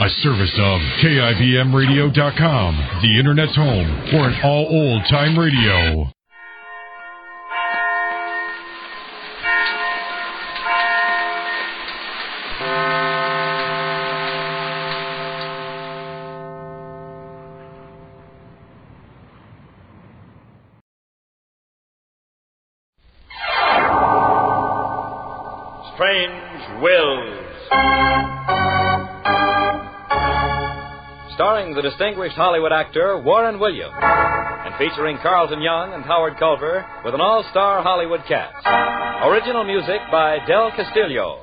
A service of KIBMradio.com, the Internet's home for an all old-time radio. Strange Wills. Starring the distinguished Hollywood actor Warren Williams, and featuring Carlton Young and Howard Culver with an all-star Hollywood cast. Original music by Del Castillo.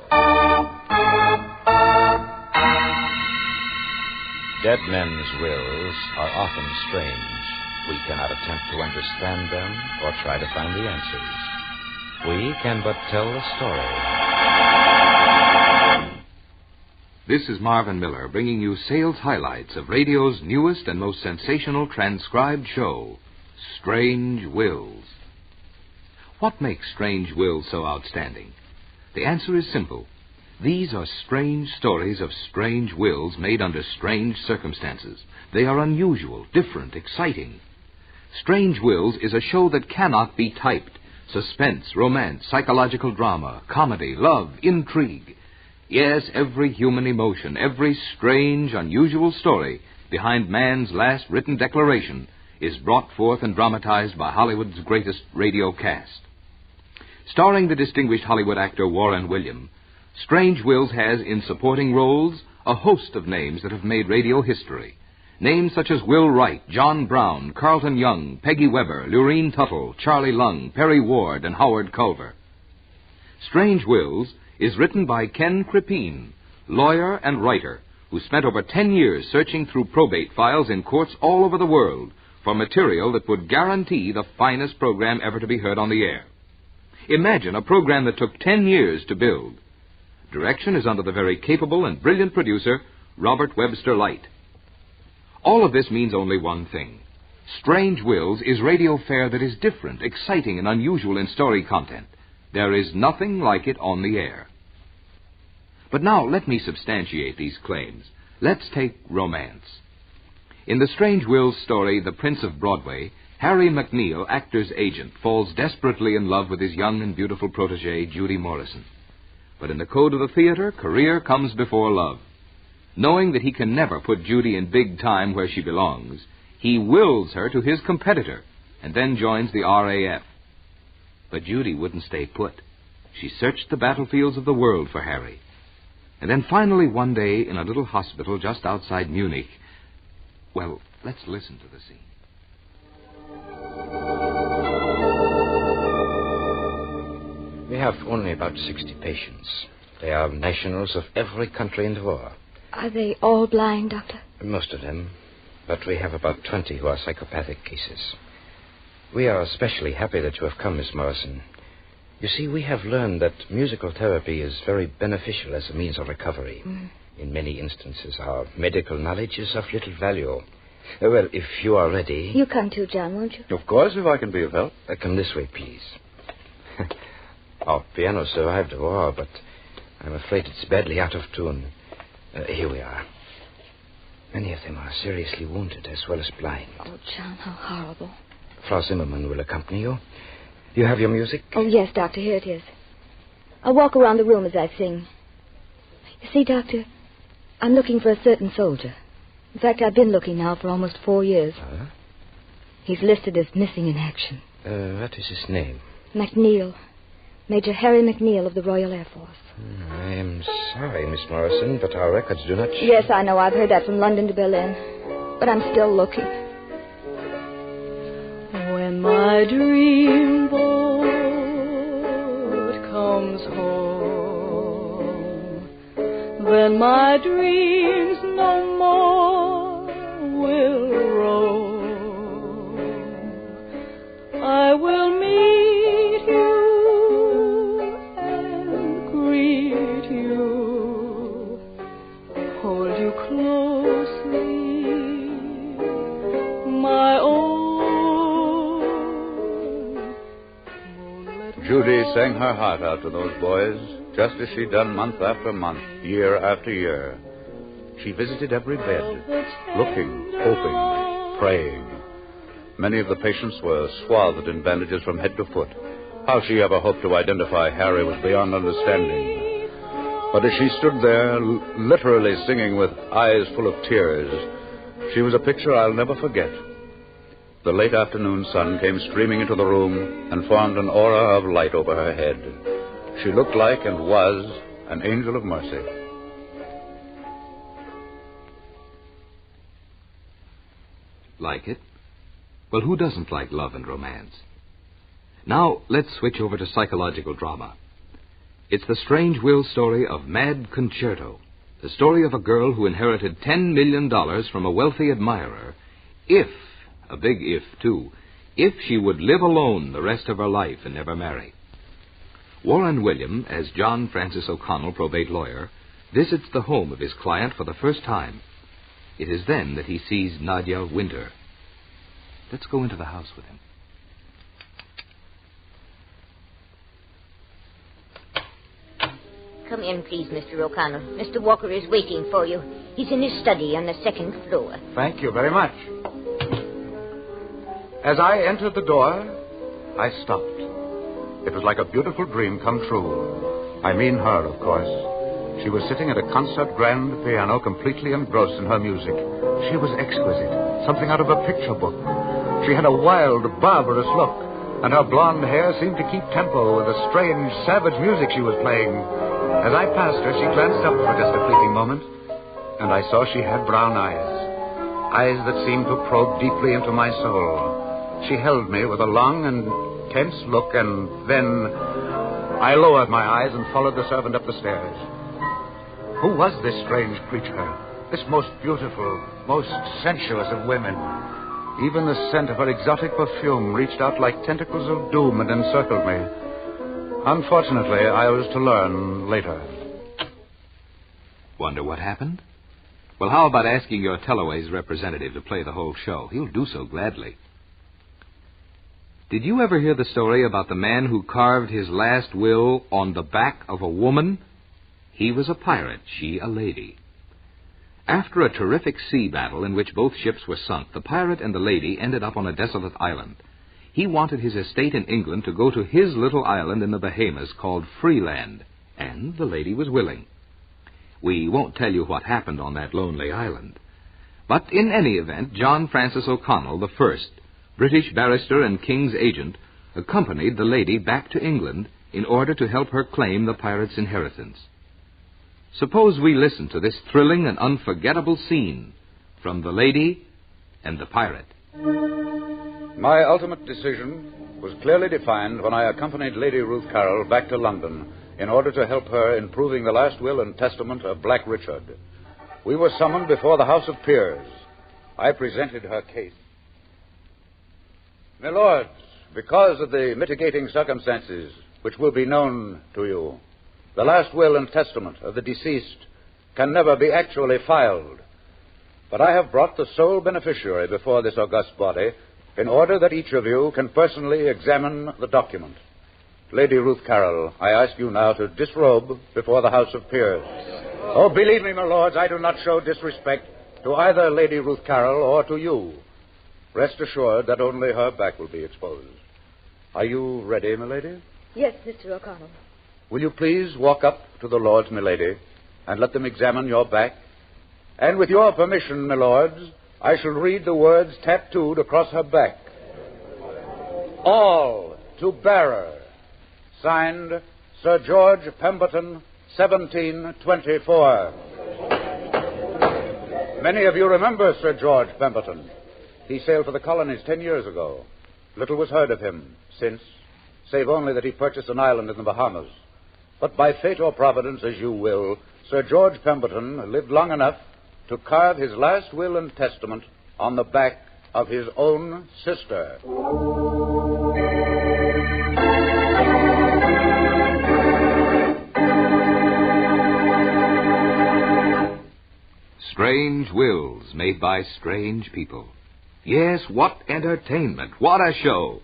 Dead men's wills are often strange. We cannot attempt to understand them or try to find the answers. We can but tell the story. This is Marvin Miller bringing you sales highlights of radio's newest and most sensational transcribed show, Strange Wills. What makes Strange Wills so outstanding? The answer is simple. These are strange stories of strange wills made under strange circumstances. They are unusual, different, exciting. Strange Wills is a show that cannot be typed. Suspense, romance, psychological drama, comedy, love, intrigue. Yes, every human emotion, every strange, unusual story behind man's last written declaration is brought forth and dramatized by Hollywood's greatest radio cast. Starring the distinguished Hollywood actor Warren Williams, Strange Wills has in supporting roles a host of names that have made radio history. Names such as Will Wright, John Brown, Carlton Young, Peggy Webber, Lurene Tuttle, Charlie Lung, Perry Ward, and Howard Culver. Strange Wills is written by Ken Crippin, lawyer and writer, who spent over 10 years searching through probate files in courts all over the world for material that would guarantee the finest program ever to be heard on the air. Imagine a program that took 10 years to build. Direction is under the very capable and brilliant producer, Robert Webster Light. All of this means only one thing. Strange Wills is radio fare that is different, exciting, and unusual in story content. There is nothing like it on the air. But now let me substantiate these claims. Let's take romance. In the Strange Wills story, The Prince of Broadway, Harry McNeil, actor's agent, falls desperately in love with his young and beautiful protégée, Judy Morrison. But in the code of the theater, career comes before love. Knowing that he can never put Judy in big time where she belongs, he wills her to his competitor and then joins the RAF. But Judy wouldn't stay put. She searched the battlefields of the world for Harry. And then finally one day in a little hospital just outside Munich, well, let's listen to the scene. We have only about 60 patients. They are nationals of every country in the war. Are they all blind, Doctor? Most of them. But we have about 20 who are psychopathic cases. We are especially happy that you have come, Miss Morrison. You see, we have learned that musical therapy is very beneficial as a means of recovery. In many instances, our medical knowledge is of little value. Well, if you are ready... You come too, John, won't you? Of course, if I can be of help. Come this way, please. Our piano survived the war, but I'm afraid it's badly out of tune. Here we are. Many of them are seriously wounded as well as blind. Oh, John, how horrible. Frau Zimmerman will accompany you. Do you have your music? Oh, yes, Doctor, here it is. I'll walk around the room as I sing. You see, Doctor, I'm looking for a certain soldier. In fact, I've been looking now for almost 4 years. He's listed as missing in action. What is his name? McNeil. Major Harry McNeil of the Royal Air Force. I am sorry, Miss Morrison, but our records do not show... Yes, I know. I've heard that from London to Berlin. But I'm still looking. When my dream boat comes home, then my dreams no more will roam. I will meet you and greet you, hold you closely, my own. Judy sang her heart out to those boys, just as she'd done month after month, year after year. She visited every bed, looking, hoping, praying. Many of the patients were swathed in bandages from head to foot. How she ever hoped to identify Harry was beyond understanding. But as she stood there, literally singing with eyes full of tears, she was a picture I'll never forget. The late afternoon sun came streaming into the room and formed an aura of light over her head. She looked like and was an angel of mercy. Like it? Well, who doesn't like love and romance? Now, let's switch over to psychological drama. It's the strange will story of Mad Concerto, the story of a girl who inherited $10 million from a wealthy admirer, if, a big if, too, if she would live alone the rest of her life and never marry. Warren William, as John Francis O'Connell, probate lawyer, visits the home of his client for the first time. It is then that he sees Nadia Winter. Let's go into the house with him. Come in, please, Mr. O'Connell. Mr. Walker is waiting for you. He's in his study on the second floor. Thank you very much. As I entered the door, I stopped. It was like a beautiful dream come true. I mean her, of course. She was sitting at a concert grand piano, completely engrossed in her music. She was exquisite, something out of a picture book. She had a wild, barbarous look, and her blonde hair seemed to keep tempo with the strange, savage music she was playing. As I passed her, she glanced up for just a fleeting moment, and I saw she had brown eyes that seemed to probe deeply into my soul. She held me with a long and tense look, and then I lowered my eyes and followed the servant up the stairs. Who was this strange creature? This most beautiful, most sensuous of women? Even the scent of her exotic perfume reached out like tentacles of doom and encircled me. Unfortunately, I was to learn later. Wonder what happened? Well, how about asking your Teleway's representative to play the whole show? He'll do so gladly. Did you ever hear the story about the man who carved his last will on the back of a woman? He was a pirate, she a lady. After a terrific sea battle in which both ships were sunk, the pirate and the lady ended up on a desolate island. He wanted his estate in England to go to his little island in the Bahamas called Freeland, and the lady was willing. We won't tell you what happened on that lonely island. But in any event, John Francis O'Connell, the first, British barrister and King's agent, accompanied the lady back to England in order to help her claim the pirate's inheritance. Suppose we listen to this thrilling and unforgettable scene from The Lady and the Pirate. My ultimate decision was clearly defined when I accompanied Lady Ruth Carroll back to London in order to help her in proving the last will and testament of Black Richard. We were summoned before the House of Peers. I presented her case. My lords, because of the mitigating circumstances which will be known to you, the last will and testament of the deceased can never be actually filed. But I have brought the sole beneficiary before this august body in order that each of you can personally examine the document. Lady Ruth Carroll, I ask you now to disrobe before the House of Peers. Oh, believe me, my lords, I do not show disrespect to either Lady Ruth Carroll or to you. Rest assured that only her back will be exposed. Are you ready, milady? Yes, Mr. O'Connell. Will you please walk up to the lords, milady, and let them examine your back? And with your permission, my lords, I shall read the words tattooed across her back. All to bearer. Signed, Sir George Pemberton, 1724. Many of you remember Sir George Pemberton. He sailed for the colonies 10 years ago. Little was heard of him since, save only that he purchased an island in the Bahamas. But by fate or providence, as you will, Sir George Pemberton lived long enough to carve his last will and testament on the back of his own sister. Strange wills made by strange people. Yes, what entertainment, what a show.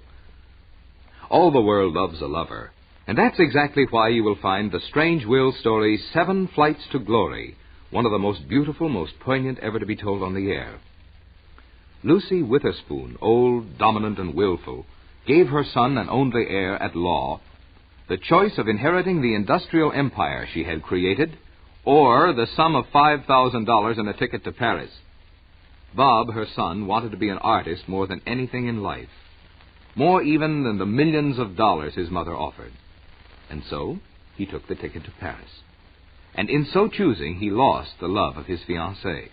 All the world loves a lover, and that's exactly why you will find the Strange Will story 7 Flights to Glory one of the most beautiful, most poignant ever to be told on the air. Lucy Witherspoon, old, dominant, and willful, gave her son and only heir at law the choice of inheriting the industrial empire she had created or the sum of $5,000 and a ticket to Paris. Bob, her son, wanted to be an artist more than anything in life, more even than the millions of dollars his mother offered. And so he took the ticket to Paris. And in so choosing, he lost the love of his fiancée.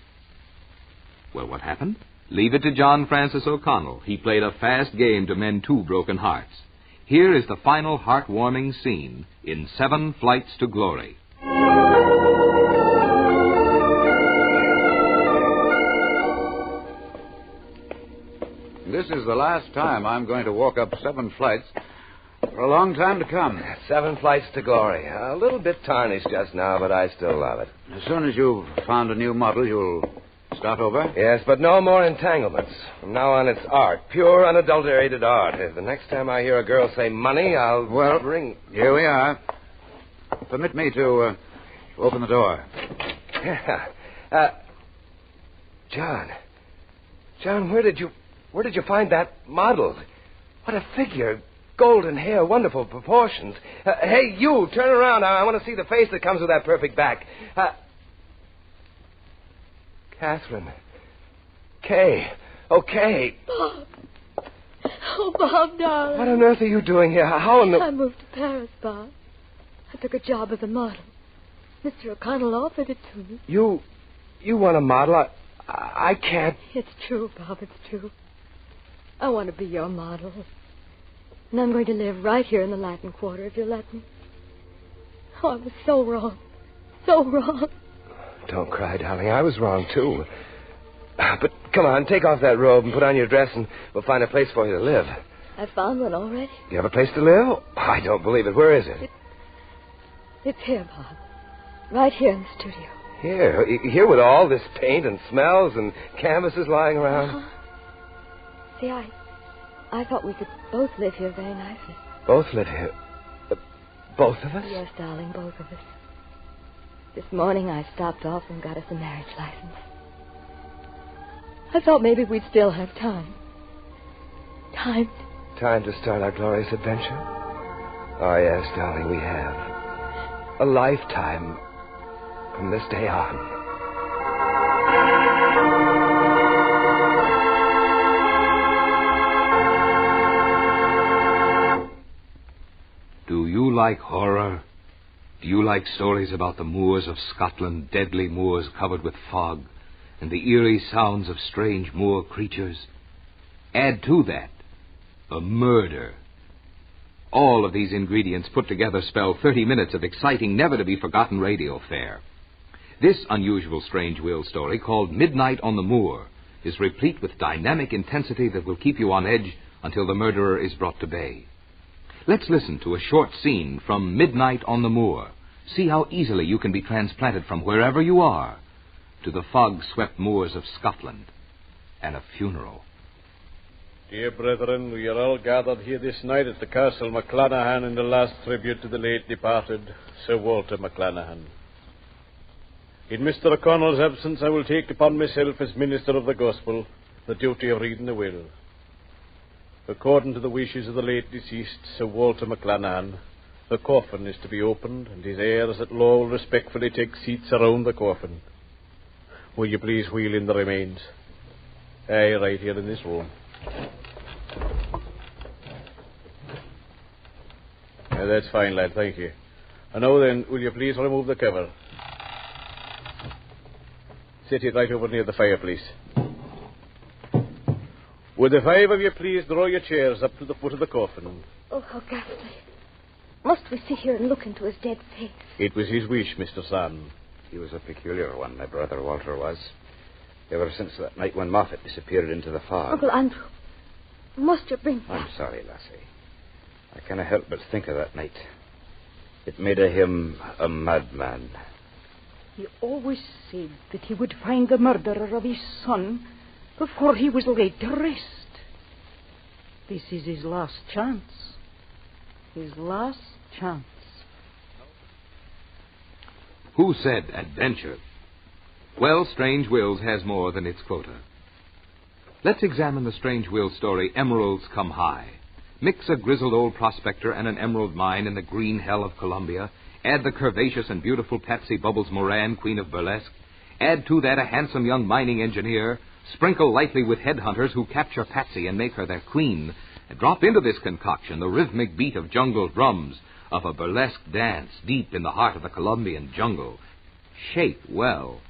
Well, what happened? Leave it to John Francis O'Connell. He played a fast game to mend two broken hearts. Here is the final heartwarming scene in 7 Flights to Glory. This is the last time I'm going to walk up 7 flights for a long time to come. 7 Flights to Glory. A little bit tarnished just now, but I still love it. As soon as you've found a new model, you'll start over? Yes, but no more entanglements. From now on, it's art. Pure, unadulterated art. If the next time I hear a girl say money, I'll ring. Here we are. Permit me to open the door. John, where did you find that model? What a figure. Golden hair, wonderful proportions. Hey, you, turn around. I want to see the face that comes with that perfect back. Catherine. Kay. Oh, Kay. Bob. Oh, Bob, darling. What on earth are you doing here? How in the... I moved to Paris, Bob. I took a job as a model. Mr. O'Connell offered it to me. You want a model? I can't... It's true, Bob, it's true. I want to be your model. And I'm going to live right here in the Latin Quarter, if you'll let me. Oh, I was so wrong. So wrong. Don't cry, darling. I was wrong, too. But come on, take off that robe and put on your dress, and we'll find a place for you to live. I found one already. Do you have a place to live? I don't believe it. Where is it? It's here, Bob. Right here in the studio. Here with all this paint and smells and canvases lying around? Uh-huh. See, I thought we could both live here very nicely. Both live here? Both of us? Yes, darling, both of us. This morning I stopped off and got us a marriage license. I thought maybe we'd still have time. Time to start our glorious adventure? Oh, yes, darling, we have. A lifetime from this day on. Do you like horror? Do you like stories about the moors of Scotland, deadly moors covered with fog, and the eerie sounds of strange moor creatures? Add to that a murder. All of these ingredients put together spell 30 minutes of exciting, never-to-be-forgotten radio fare. This unusual strange will story, called Midnight on the Moor, is replete with dynamic intensity that will keep you on edge until the murderer is brought to bay. Let's listen to a short scene from Midnight on the Moor. See how easily you can be transplanted from wherever you are to the fog-swept moors of Scotland and a funeral. Dear brethren, we are all gathered here this night at the Castle MacClanahan in the last tribute to the late departed Sir Walter MacClanahan. In Mr. O'Connell's absence, I will take upon myself as minister of the gospel the duty of reading the will. According to the wishes of the late deceased Sir Walter MacClanahan, the coffin is to be opened, and his heirs at law will respectfully take seats around the coffin. Will you please wheel in the remains? Aye, right here in this room. That's fine, lad, thank you. And now then, will you please remove the cover? Sit it right over near the fire, please. Would the 5 of you please draw your chairs up to the foot of the coffin? Oh, how ghastly. Must we sit here and look into his dead face? It was his wish, Mr. Son. He was a peculiar one, my brother Walter was. Ever since that night when Moffat disappeared into the fog. Uncle Andrew, must you bring I'm sorry, lassie. I cannot help but think of that night. It made of him a madman. He always said that he would find the murderer of his son before he was laid to rest. This is his last chance. His last chance. Who said adventure? Well, Strange Wills has more than its quota. Let's examine the Strange Wills story, Emeralds Come High. Mix a grizzled old prospector and an emerald mine in the green hell of Columbia. Add the curvaceous and beautiful Patsy Bubbles Moran, queen of burlesque. Add to that a handsome young mining engineer. Sprinkle lightly with headhunters who capture Patsy and make her their queen. And drop into this concoction the rhythmic beat of jungle drums, of a burlesque dance deep in the heart of the Colombian jungle. Shake well.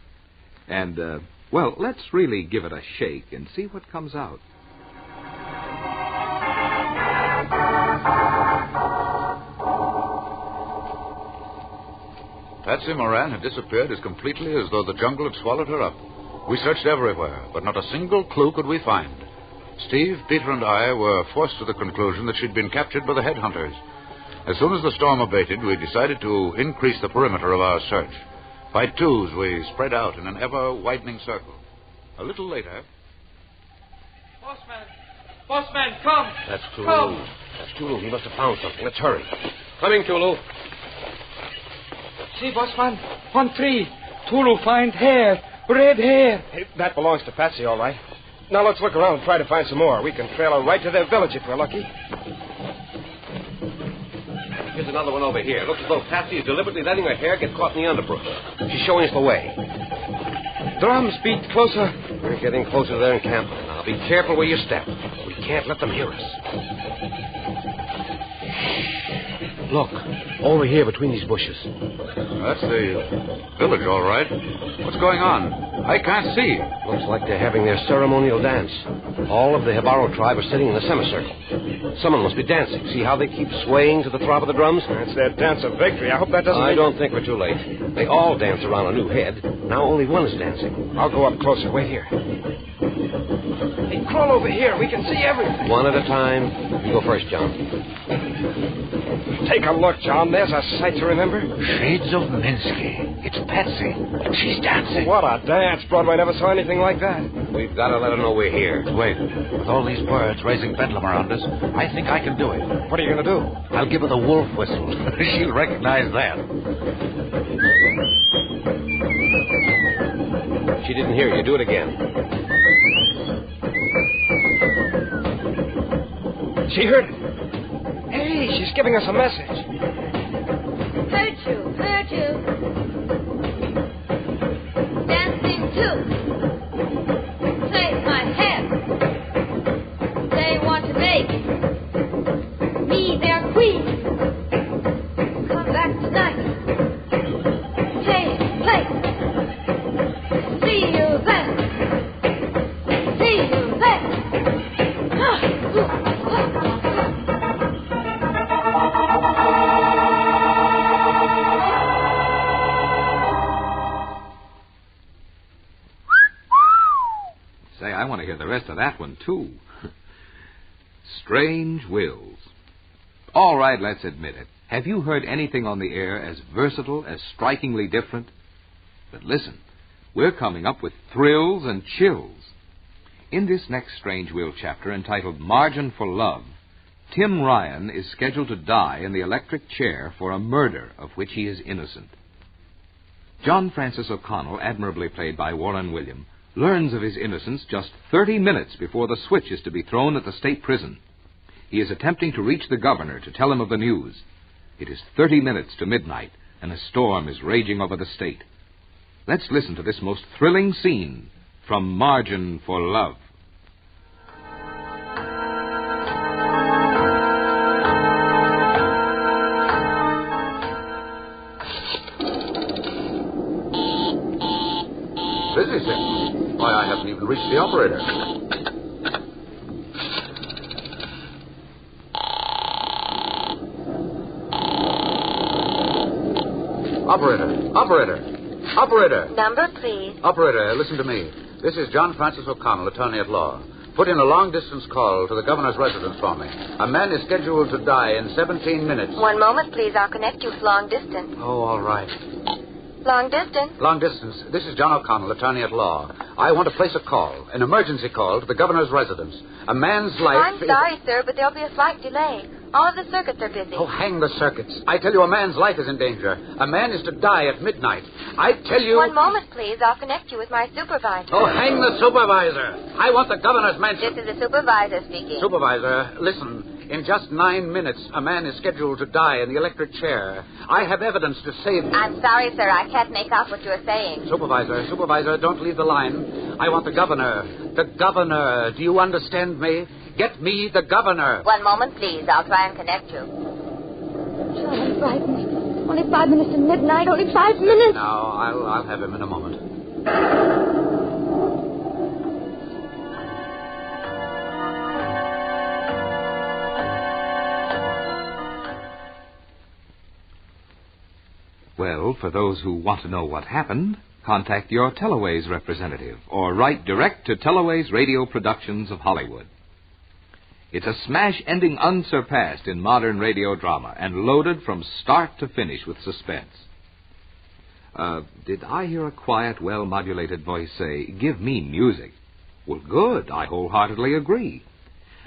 And, well, let's really give it a shake and see what comes out. Patsy Moran had disappeared as completely as though the jungle had swallowed her up. We searched everywhere, but not a single clue could we find. Steve, Peter, and I were forced to the conclusion that she'd been captured by the headhunters. As soon as the storm abated, we decided to increase the perimeter of our search. By twos, we spread out in an ever-widening circle. A little later... Bossman, come! That's Tulu. Come. That's Tulu. He must have found something. Let's hurry. Coming, Tulu. See, Bossman, on tree. Tulu find hair, red hair. Hey, that belongs to Patsy, all right. Now let's look around and try to find some more. We can trail her right to their village if we're lucky. Here's another one over here. Looks as though Patsy is deliberately letting her hair get caught in the underbrush. She's showing us the way. Drums beat closer. We're getting closer to their encampment. Now be careful where you step. We can't let them hear us. Look, over here between these bushes. That's the village, all right. What's going on? I can't see. Looks like they're having their ceremonial dance. All of the Hibaro tribe are sitting in a semicircle. Someone must be dancing. See how they keep swaying to the throb of the drums? That's their dance of victory. I hope that doesn't... I don't think we're too late. They all dance around a new head. Now only one is dancing. I'll go up closer. Wait here. Hey, crawl over here. We can see everything. One at a time. You go first, John. Take a look, John. There's a sight to remember. Shades of Minsky. It's Patsy. She's dancing. What a dance. Broadway never saw anything like that. We've got to let her know we're here. Wait. With all these birds raising bedlam around us, I think I can do it. What are you going to do? I'll give her the wolf whistle. She'll recognize that. She didn't hear you. Do it again. She heard it. Hey, she's giving us a message. Heard you. Dancing too. Save my head. They want to make me their queen. Come back tonight. Take place. See you then. Say, I want to hear the rest of that one, too. Strange Wills. All right, let's admit it. Have you heard anything on the air as versatile, as strikingly different? But listen, we're coming up with thrills and chills. In this next Strange Will chapter, entitled Margin for Love, Tim Ryan is scheduled to die in the electric chair for a murder of which he is innocent. John Francis O'Connell, admirably played by Warren William, learns of his innocence just 30 minutes before the switch is to be thrown at the state prison. He is attempting to reach the governor to tell him of the news. It is 30 minutes to midnight, and a storm is raging over the state. Let's listen to this most thrilling scene from Margin for Love. Busy, sir. Why, I haven't even reached the operator. Operator! Number, please. Operator, listen to me. This is John Francis O'Connell, attorney at law. Put in a long-distance call to the governor's residence for me. A man is scheduled to die in 17 minutes. One moment, please. I'll connect you with long distance. Oh, all right. Long distance. Long distance. This is John O'Connell, attorney at law. I want to place a call, an emergency call to the governor's residence. A man's life... I'm sorry, sir, but there'll be a slight delay. All of the circuits are busy. Oh, hang the circuits. I tell you, a man's life is in danger. A man is to die at midnight. I tell you... One moment, please. I'll connect you with my supervisor. Oh, hang the supervisor. I want the governor's mansion. This is the supervisor speaking. Supervisor, listen. In just 9 minutes, a man is scheduled to die in the electric chair. I have evidence to save him. I'm sorry, sir. I can't make out what you're saying. Supervisor, don't leave the line. I want the governor. The governor. Do you understand me? Get me the governor. One moment, please. I'll try and connect you. I'm frightened. Only 5 minutes to midnight. Only 5 minutes. Now, I'll have him in a moment. Well, for those who want to know what happened, contact your Teloways representative or write direct to Teloways Radio Productions of Hollywood. It's a smash ending unsurpassed in modern radio drama and loaded from start to finish with suspense. Did I hear a quiet, well-modulated voice say, "Give me music"? Well, good. I wholeheartedly agree.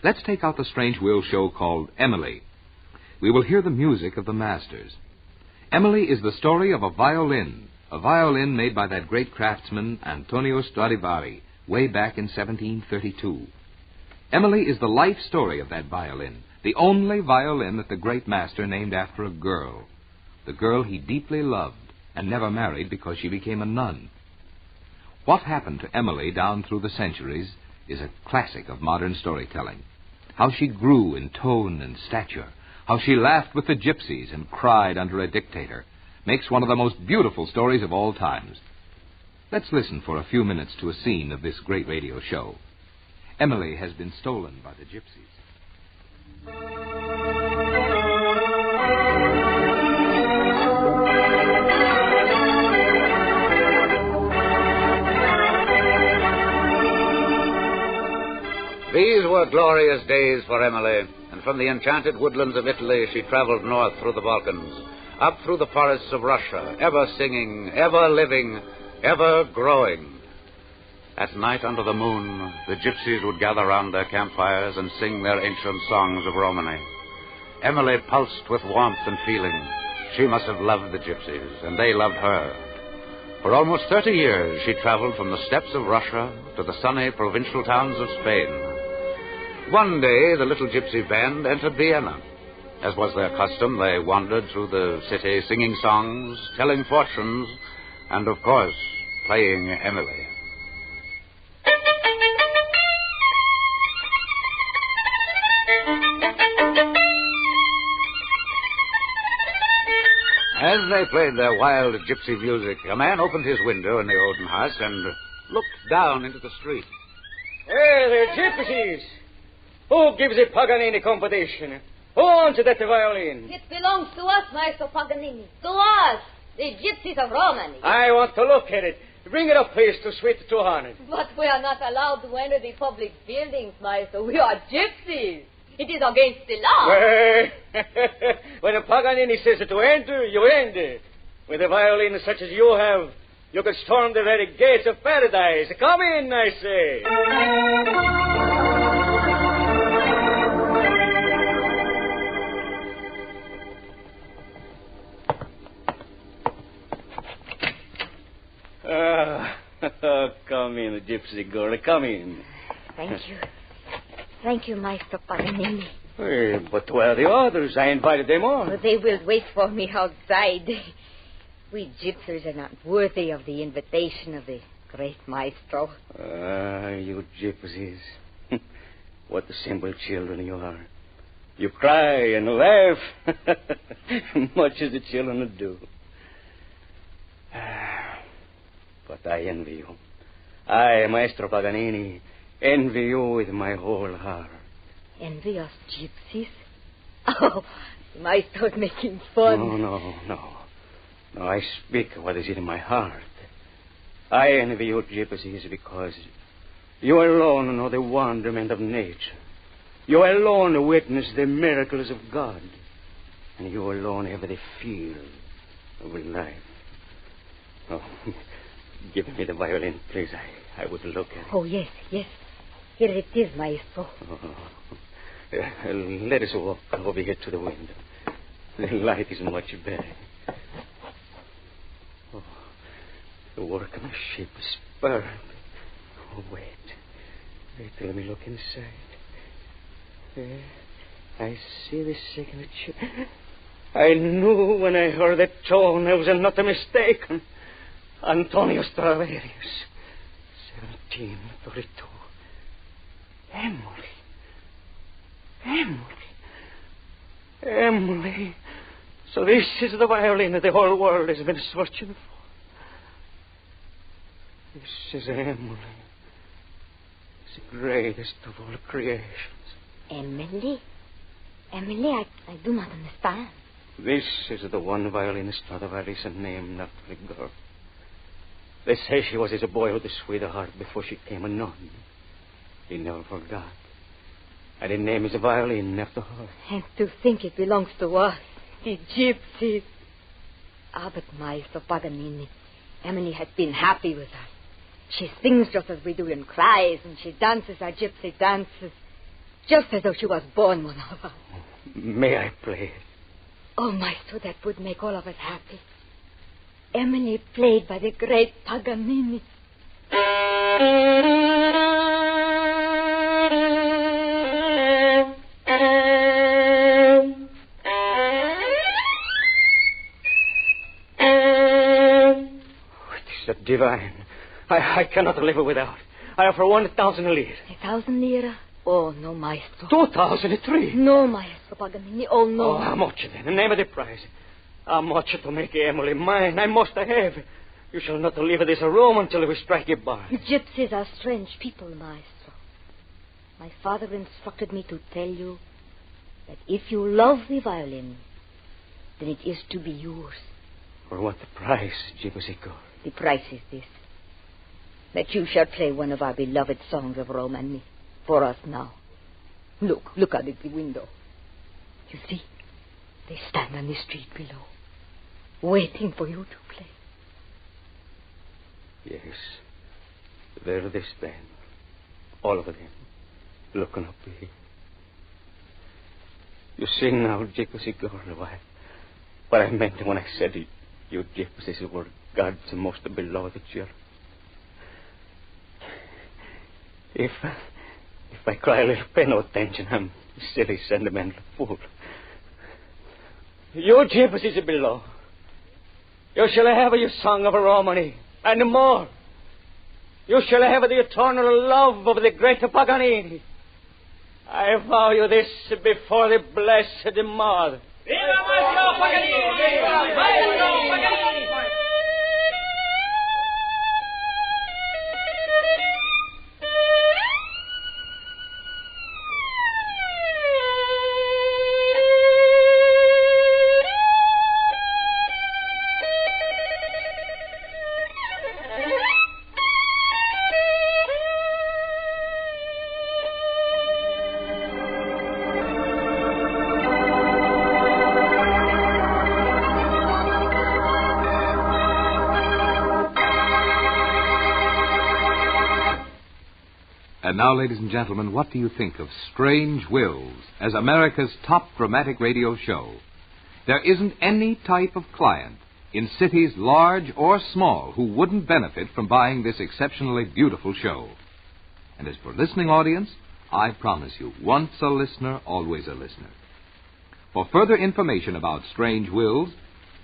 Let's take out the Strange Will show called Emily. We will hear the music of the masters. Emily is the story of a violin made by that great craftsman Antonio Stradivari way back in 1732. Emily is the life story of that violin, the only violin that the great master named after a girl, the girl he deeply loved and never married because she became a nun. What happened to Emily down through the centuries is a classic of modern storytelling. How she grew in tone and stature, how she laughed with the gypsies and cried under a dictator, makes one of the most beautiful stories of all times. Let's listen for a few minutes to a scene of this great radio show. Emily has been stolen by the gypsies. These were glorious days for Emily, and from the enchanted woodlands of Italy she traveled north through the Balkans, up through the forests of Russia, ever singing, ever living, ever growing. At night under the moon, the gypsies would gather round their campfires and sing their ancient songs of Romany. Emily pulsed with warmth and feeling. She must have loved the gypsies, and they loved her. For almost 30 years, she traveled from the steppes of Russia to the sunny provincial towns of Spain. One day, the little gypsy band entered Vienna. As was their custom, they wandered through the city singing songs, telling fortunes, and, of course, playing Emily. As they played their wild gypsy music, a man opened his window in the Oden house and looked down into the street. Well, the gypsies! Who gives a Paganini competition? Who owns that violin? It belongs to us, Maestro Paganini. To us, the gypsies of Romany. I want to look at it. Bring it up, please, to Suite 200. But we are not allowed to enter the public buildings, Maestro. We are gypsies. It is against the law. Well, when a Paganini says to enter, you enter. With a violin such as you have, you can storm the very gates of paradise. Come in, I say. Come in, gypsy girl. Come in. Thank you. Thank you, Maestro Paganini. Well, but where are the others? I invited them all. Oh, they will wait for me outside. We gypsies are not worthy of the invitation of the great Maestro. You gypsies. What simple children you are. You cry and laugh, much as the children do. But I envy you. I, Maestro Paganini, envy you with my whole heart. Envy us gypsies? Oh, Maestro's making fun. No, I speak what is in my heart. I envy you gypsies because you alone know the wonderment of nature. You alone witness the miracles of God. And you alone have the feel of life. Oh, give me the violin, please. I would look at it. Oh, yes, yes. Here it is, maestro. Let us walk over here to the window. The light is much better. Oh, the workmanship is burned. Oh, wait. Let me look inside. I see the signature. I knew when I heard the tone I was not mistaken. Antonio Stradivarius, 1732. Emily. So this is the violin that the whole world has been searching for. This is Emily. It's the greatest of all creations. Emily? Emily, I do not understand. This is the one violin Stradivarius named after the girl. They say she was his boyhood sweetheart before she came a nun. He never forgot. And he named his violin after her. And to think it belongs to us, the gypsies. But Maestro Paganini, Emily has been happy with us. She sings just as we do and cries, and she dances our gypsy dances, just as though she was born one of us. May I play it? Oh, Maestro, that would make all of us happy. Emily played by the great Paganini. It is divine. I cannot live without. I offer 1,000 lire. 1,000 lire? Oh, no, Maestro. 2,003. No, Maestro Paganini. Oh, no. Oh, how much then? Name of the price. How much to make Emily mine? I must have. You shall not leave this room until we strike a bar. Gypsies are strange people, Maestro. My father instructed me to tell you that if you love the violin, then it is to be yours. For what price, Gypsy girl? The price is this: that you shall play one of our beloved songs of Rome and me for us now. Look out at the window. You see, they stand on the street below, waiting for you to play. Yes, there they stand, all of them, looking up here. You see now, Gypsy girl, what I meant when I said you gypsies were God's most beloved children. If I cry a little, pay no attention. I'm a silly, sentimental fool. You gypsies below, you shall have your song of Romany, and more. You shall have the eternal love of the great Paganini. I vow you this before the blessed Mother. Viva Maestro Paganini! Viva Maestro Paganini! And now, ladies and gentlemen, what do you think of Strange Wills as America's top dramatic radio show? There isn't any type of client in cities large or small who wouldn't benefit from buying this exceptionally beautiful show. And as for listening audience, I promise you, once a listener, always a listener. For further information about Strange Wills,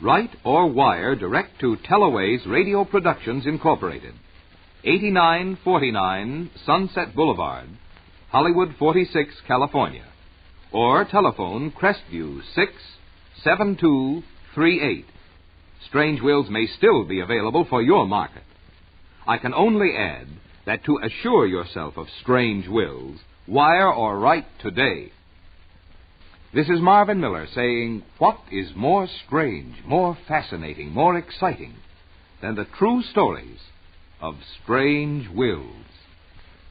write or wire direct to Telaway's Radio Productions Incorporated, 8949 Sunset Boulevard, Hollywood 46, California. Or telephone Crestview 67238. Strange Wills may still be available for your market. I can only add that to assure yourself of Strange Wills, wire or write today. This is Marvin Miller saying, what is more strange, more fascinating, more exciting than the true stories of strange wills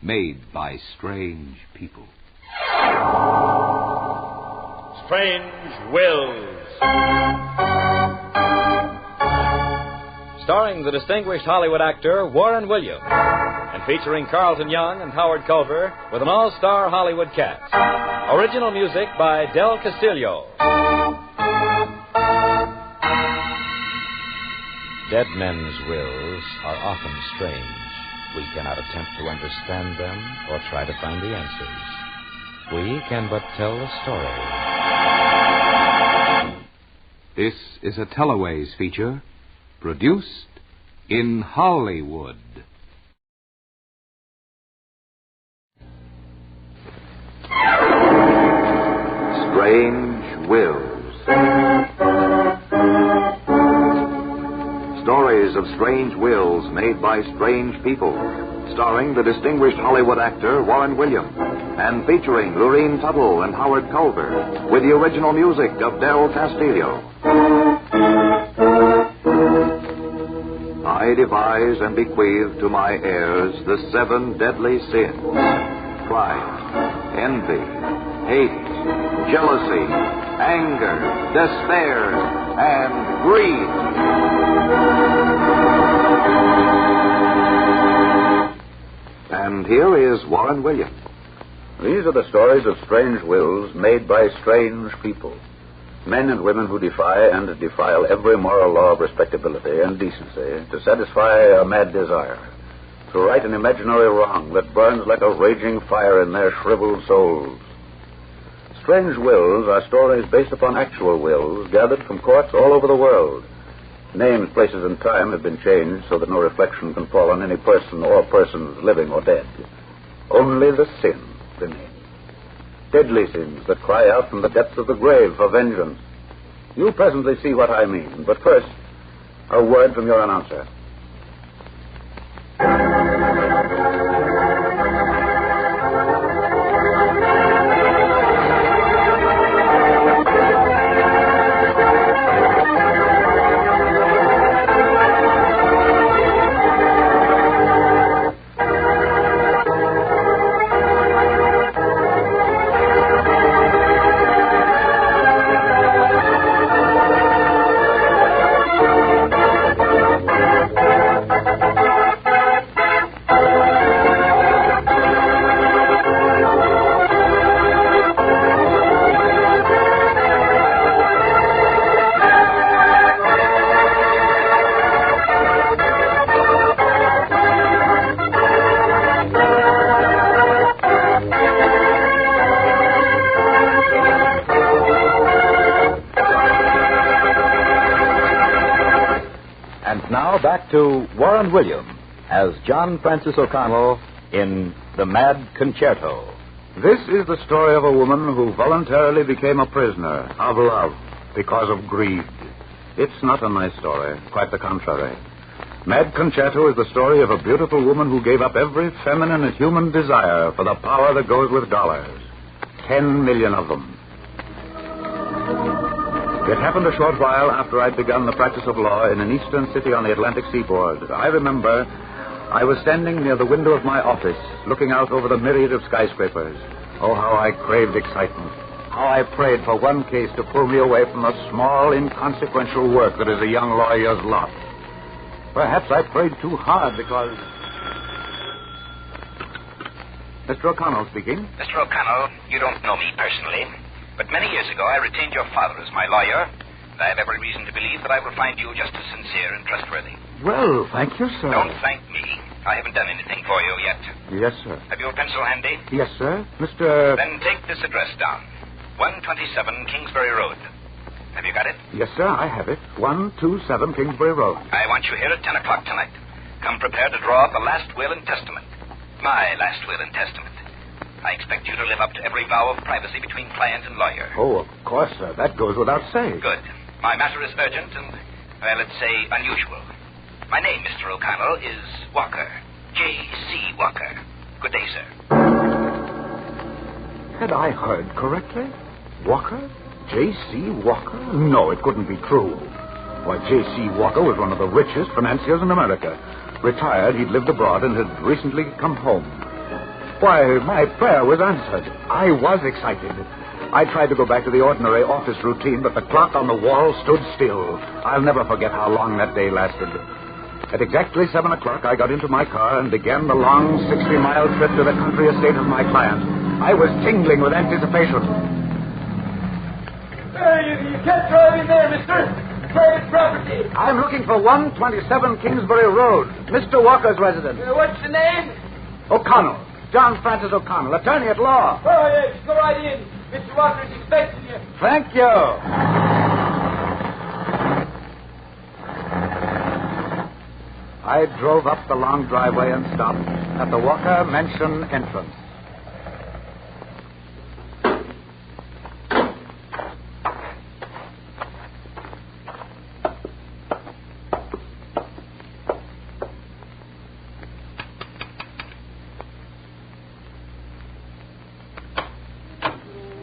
made by strange people? Strange Wills. starring the distinguished Hollywood actor Warren Williams, and featuring Carlton Young and Howard Culver with an all-star Hollywood cast. Original music by Del Castillo. Dead men's wills are often strange. We cannot attempt to understand them or try to find the answers. We can but tell the story. This is a Teleways feature produced in Hollywood. Strange Wills. Stories of strange wills made by strange people, starring the distinguished Hollywood actor Warren Williams, and featuring Lurene Tuttle and Howard Culver, with the original music of Del Castillo. I devise and bequeath to my heirs the 7 deadly sins: pride, envy, hate, jealousy, anger, despair, and greed. And here is Warren Williams. These are the stories of strange wills made by strange people. Men and women who defy and defile every moral law of respectability and decency to satisfy a mad desire, to right an imaginary wrong that burns like a raging fire in their shriveled souls. Strange wills are stories based upon actual wills gathered from courts all over the world. Names, places, and time have been changed so that no reflection can fall on any person or persons, living or dead. Only the sin remains. Deadly sins that cry out from the depths of the grave for vengeance. You'll presently see what I mean, but first, a word from your announcer. Back to Warren Williams as John Francis O'Connell in The Mad Concerto. This is the story of a woman who voluntarily became a prisoner of love because of greed. It's not a nice story, quite the contrary. Mad Concerto is the story of a beautiful woman who gave up every feminine and human desire for the power that goes with dollars. 10 million of them. It happened a short while after I'd begun the practice of law in an eastern city on the Atlantic seaboard. I remember I was standing near the window of my office, looking out over the myriad of skyscrapers. Oh, how I craved excitement. How I prayed for one case to pull me away from the small, inconsequential work that is a young lawyer's lot. Perhaps I prayed too hard because... Mr. O'Connell speaking. Mr. O'Connell, you don't know me personally. But many years ago, I retained your father as my lawyer, and I have every reason to believe that I will find you just as sincere and trustworthy. Well, thank you, sir. Don't thank me. I haven't done anything for you yet. Yes, sir. Have you a pencil handy? Yes, sir. Mr... Then take this address down. 127 Kingsbury Road. Have you got it? Yes, sir, I have it. 127 Kingsbury Road. I want you here at 10 o'clock tonight. Come prepared to draw up a last will and testament. My last will and testament. I expect you to live up to every vow of privacy between client and lawyer. Oh, of course, sir. That goes without saying. Good. My matter is urgent and, well, let's say unusual. My name, Mr. O'Connell, is Walker. J.C. Walker. Good day, sir. Had I heard correctly? Walker? J.C. Walker? No, it couldn't be true. Why, J.C. Walker was one of the richest financiers in America. Retired, he'd lived abroad and had recently come home. Why, my prayer was answered. I was excited. I tried to go back to the ordinary office routine, but the clock on the wall stood still. I'll never forget how long that day lasted. At exactly 7 o'clock, I got into my car and began the long 60-mile trip to the country estate of my client. I was tingling with anticipation. You can't drive in there, mister. Private property. I'm looking for 127 Kingsbury Road, Mr. Walker's residence. What's the name? O'Connell. John Francis O'Connell, attorney at law. Oh, yes. Go right in. Mr. Walker's expecting you. Thank you. I drove up the long driveway and stopped at the Walker Mansion entrance.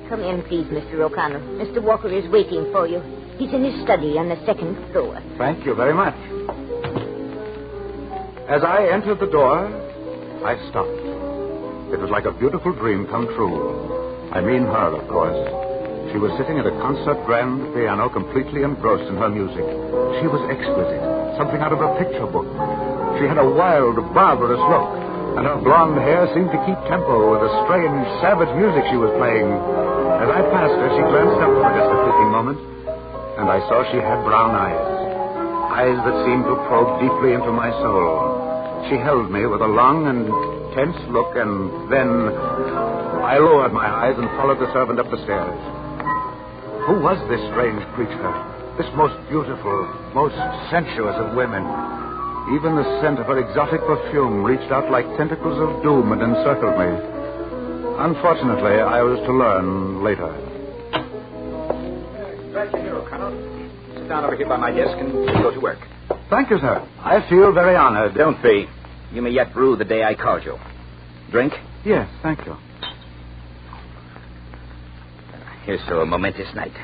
Come in, please, Mr. O'Connell. Mr. Walker is waiting for you. He's in his study on the second floor. Thank you very much. As I entered the door, I stopped. It was like a beautiful dream come true. I mean her, of course. She was sitting at a concert grand piano, completely engrossed in her music. She was exquisite, something out of a picture book. She had a wild, barbarous look, and her blonde hair seemed to keep tempo with the strange, savage music she was playing. As I passed her, she glanced up for just a fleeting moment, and I saw she had brown eyes. Eyes that seemed to probe deeply into my soul. She held me with a long and tense look, and then I lowered my eyes and followed the servant up the stairs. Who was this strange creature? This most beautiful, most sensuous of women. Even the scent of her exotic perfume reached out like tentacles of doom and encircled me. Unfortunately, I was to learn later. Right here, O'Connell. Sit down over here by my desk and go to work. Thank you, sir. I feel very honored. Don't be. You may yet rue the day I called you. Drink? Yes, thank you. Here's to a momentous night.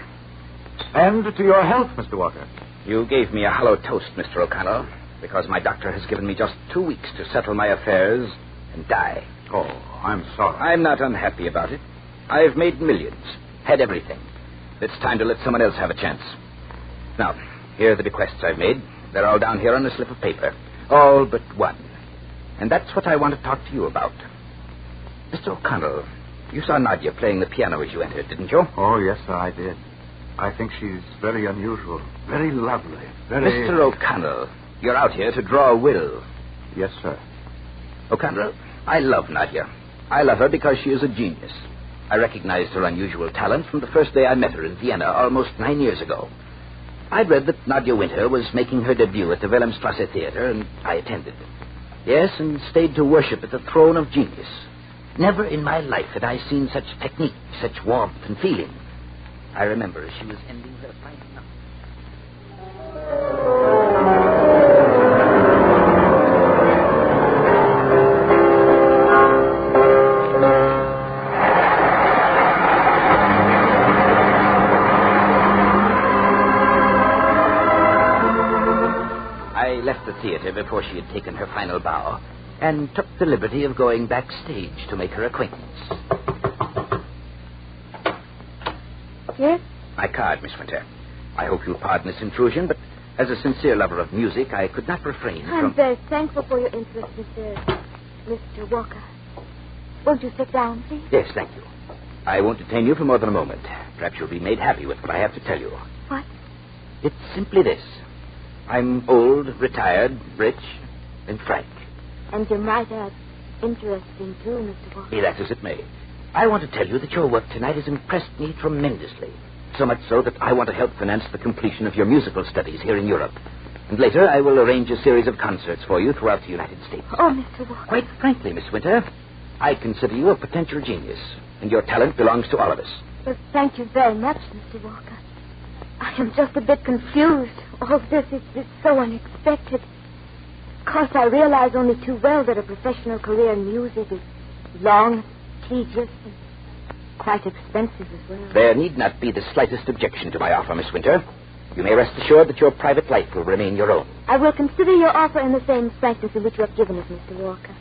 And to your health, Mr. Walker. You gave me a hollow toast, Mr. O'Connell, because my doctor has given me just 2 weeks to settle my affairs and die. Oh, I'm sorry. I'm not unhappy about it. I've made millions, had everything. It's time to let someone else have a chance. Now, here are the bequests I've made. They're all down here on a slip of paper. All but one. And that's what I want to talk to you about. Mr. O'Connell, you saw Nadia playing the piano as you entered, didn't you? Oh, yes, sir, I did. I think she's very unusual, very lovely, very... Mr. O'Connell, you're out here to draw a will. Yes, sir. O'Connell, I love Nadia. I love her because she is a genius. I recognized her unusual talent from the first day I met her in Vienna almost 9 years ago. I'd read that Nadia Winter was making her debut at the Wilhelmstrasse Theater, and I attended. Yes, and stayed to worship at the throne of genius. Never in my life had I seen such technique, such warmth and feeling. I remember as she was ending her final number. I left the theater before she had taken her final bow, and took the liberty of going backstage to make her acquaintance. Yes? My card, Miss Winter. I hope you'll pardon this intrusion, but as a sincere lover of music, I could not refrain from... I'm very thankful for your interest, Mr. Walker. Won't you sit down, please? Yes, thank you. I won't detain you for more than a moment. Perhaps you'll be made happy with what I have to tell you. What? It's simply this. I'm old, retired, rich, and frank. And you might add interesting, too, Mr. Walker. Be that as it may. I want to tell you that your work tonight has impressed me tremendously. So much so that I want to help finance the completion of your musical studies here in Europe. And later I will arrange a series of concerts for you throughout the United States. Oh, Mr. Walker. Quite frankly, Miss Winter, I consider you a potential genius, and your talent belongs to all of us. Well, thank you very much, Mr. Walker. I am just a bit confused. All this is so unexpected. Of course, I realize only too well that a professional career in music is long, tedious, and quite expensive as well. There need not be the slightest objection to my offer, Miss Winter. You may rest assured that your private life will remain your own. I will consider your offer in the same frankness in which you have given it, Mr. Walker.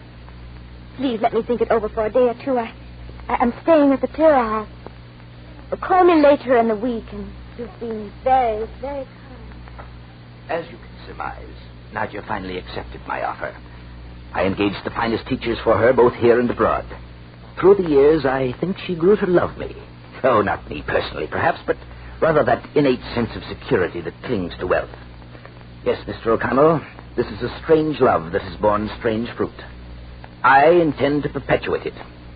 Please let me think it over for a day or two. I'm staying at the Terra House. Call me later in the week, and you've been very, very kind. As you can surmise, Nadia finally accepted my offer. I engaged the finest teachers for her, both here and abroad. Through the years, I think she grew to love me. Oh, not me personally, perhaps, but rather that innate sense of security that clings to wealth. Yes, Mr. O'Connell, this is a strange love that has borne strange fruit. I intend to perpetuate it.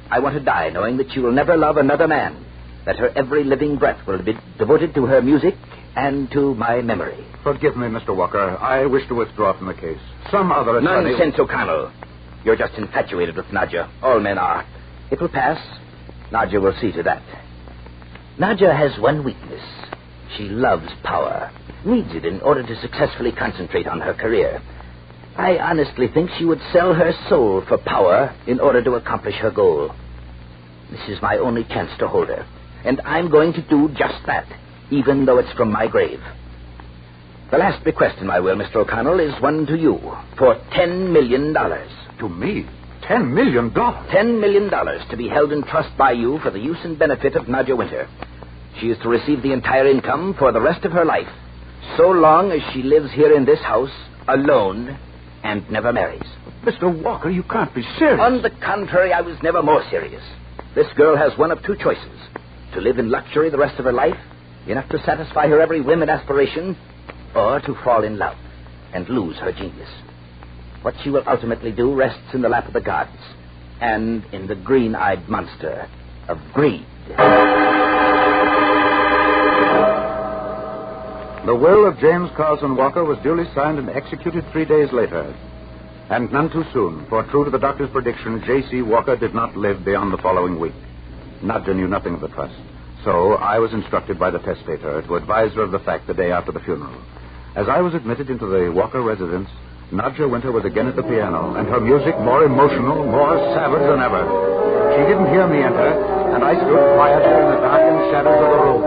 I want to die knowing that she will never love another man, that her every living breath will be devoted to her music and to my memory. Forgive me, Mr. Walker. I wish to withdraw from the case. Some other attorney... Nonsense, O'Connell. You're just infatuated with Nadia. All men are. It will pass. Nadia will see to that. Nadia has one weakness. She loves power, needs it in order to successfully concentrate on her career. I honestly think she would sell her soul for power in order to accomplish her goal. This is my only chance to hold her, and I'm going to do just that, even though it's from my grave. The last bequest in my will, Mr. O'Connell, is one to you for $10 million. To me? $10 million? $10 million to be held in trust by you for the use and benefit of Nadia Winter. She is to receive the entire income for the rest of her life, so long as she lives here in this house, alone, and never marries. Mr. Walker, you can't be serious. On the contrary, I was never more serious. This girl has one of two choices: to live in luxury the rest of her life, enough to satisfy her every whim and aspiration, or to fall in love and lose her genius. What she will ultimately do rests in the lap of the gods and in the green-eyed monster of greed. The will of James Carlson Walker was duly signed and executed 3 days later. And none too soon, for true to the doctor's prediction, J.C. Walker did not live beyond the following week. Nadia knew nothing of the trust, so I was instructed by the testator to advise her of the fact the day after the funeral. As I was admitted into the Walker residence, Nadia Winter was again at the piano, and her music more emotional, more savage than ever. She didn't hear me enter, and I stood quietly in the darkened shadows of the room.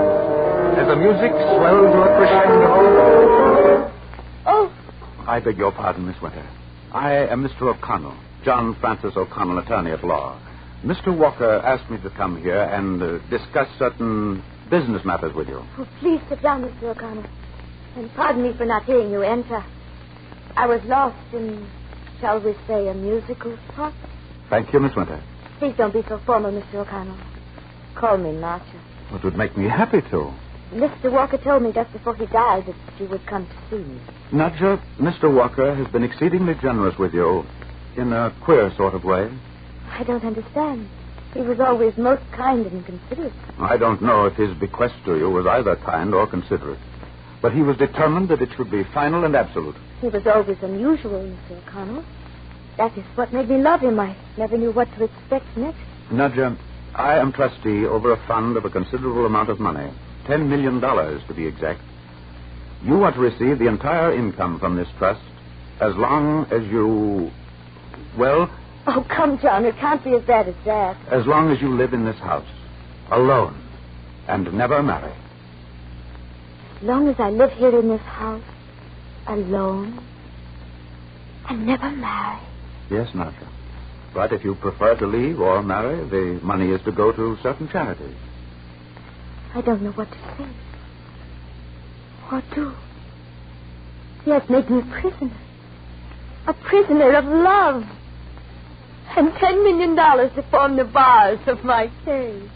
As the music swelled to a crescendo... Oh! I beg your pardon, Miss Winter. I am Mr. O'Connell, John Francis O'Connell, attorney at law. Mr. Walker asked me to come here and discuss certain business matters with you. Oh, please sit down, Mr. O'Connell. And pardon me for not hearing you enter. I was lost in, shall we say, a musical thought. Thank you, Miss Winter. Please don't be so formal, Mr. O'Connell. Call me Nadia. It would make me happy to. Mr. Walker told me just before he died that you would come to see me. Nadia, Mr. Walker has been exceedingly generous with you in a queer sort of way. I don't understand. He was always most kind and considerate. I don't know if his bequest to you was either kind or considerate, but he was determined that it should be final and absolute. He was always unusual, Mr. O'Connell. That is what made me love him. I never knew what to expect next. Nadia, I am trustee over a fund of a considerable amount of money. $10 million, to be exact. You are to receive the entire income from this trust as long as you... Well... Oh, come, John, it can't be as bad as that. As long as you live in this house, alone, and never marry. As long as I live here in this house, alone, and never marry. Yes, Nadia. But if you prefer to leave or marry, the money is to go to certain charities. I don't know what to say. Or do. He has made me a prisoner. A prisoner of love. And $10 million to form the bars of my cage.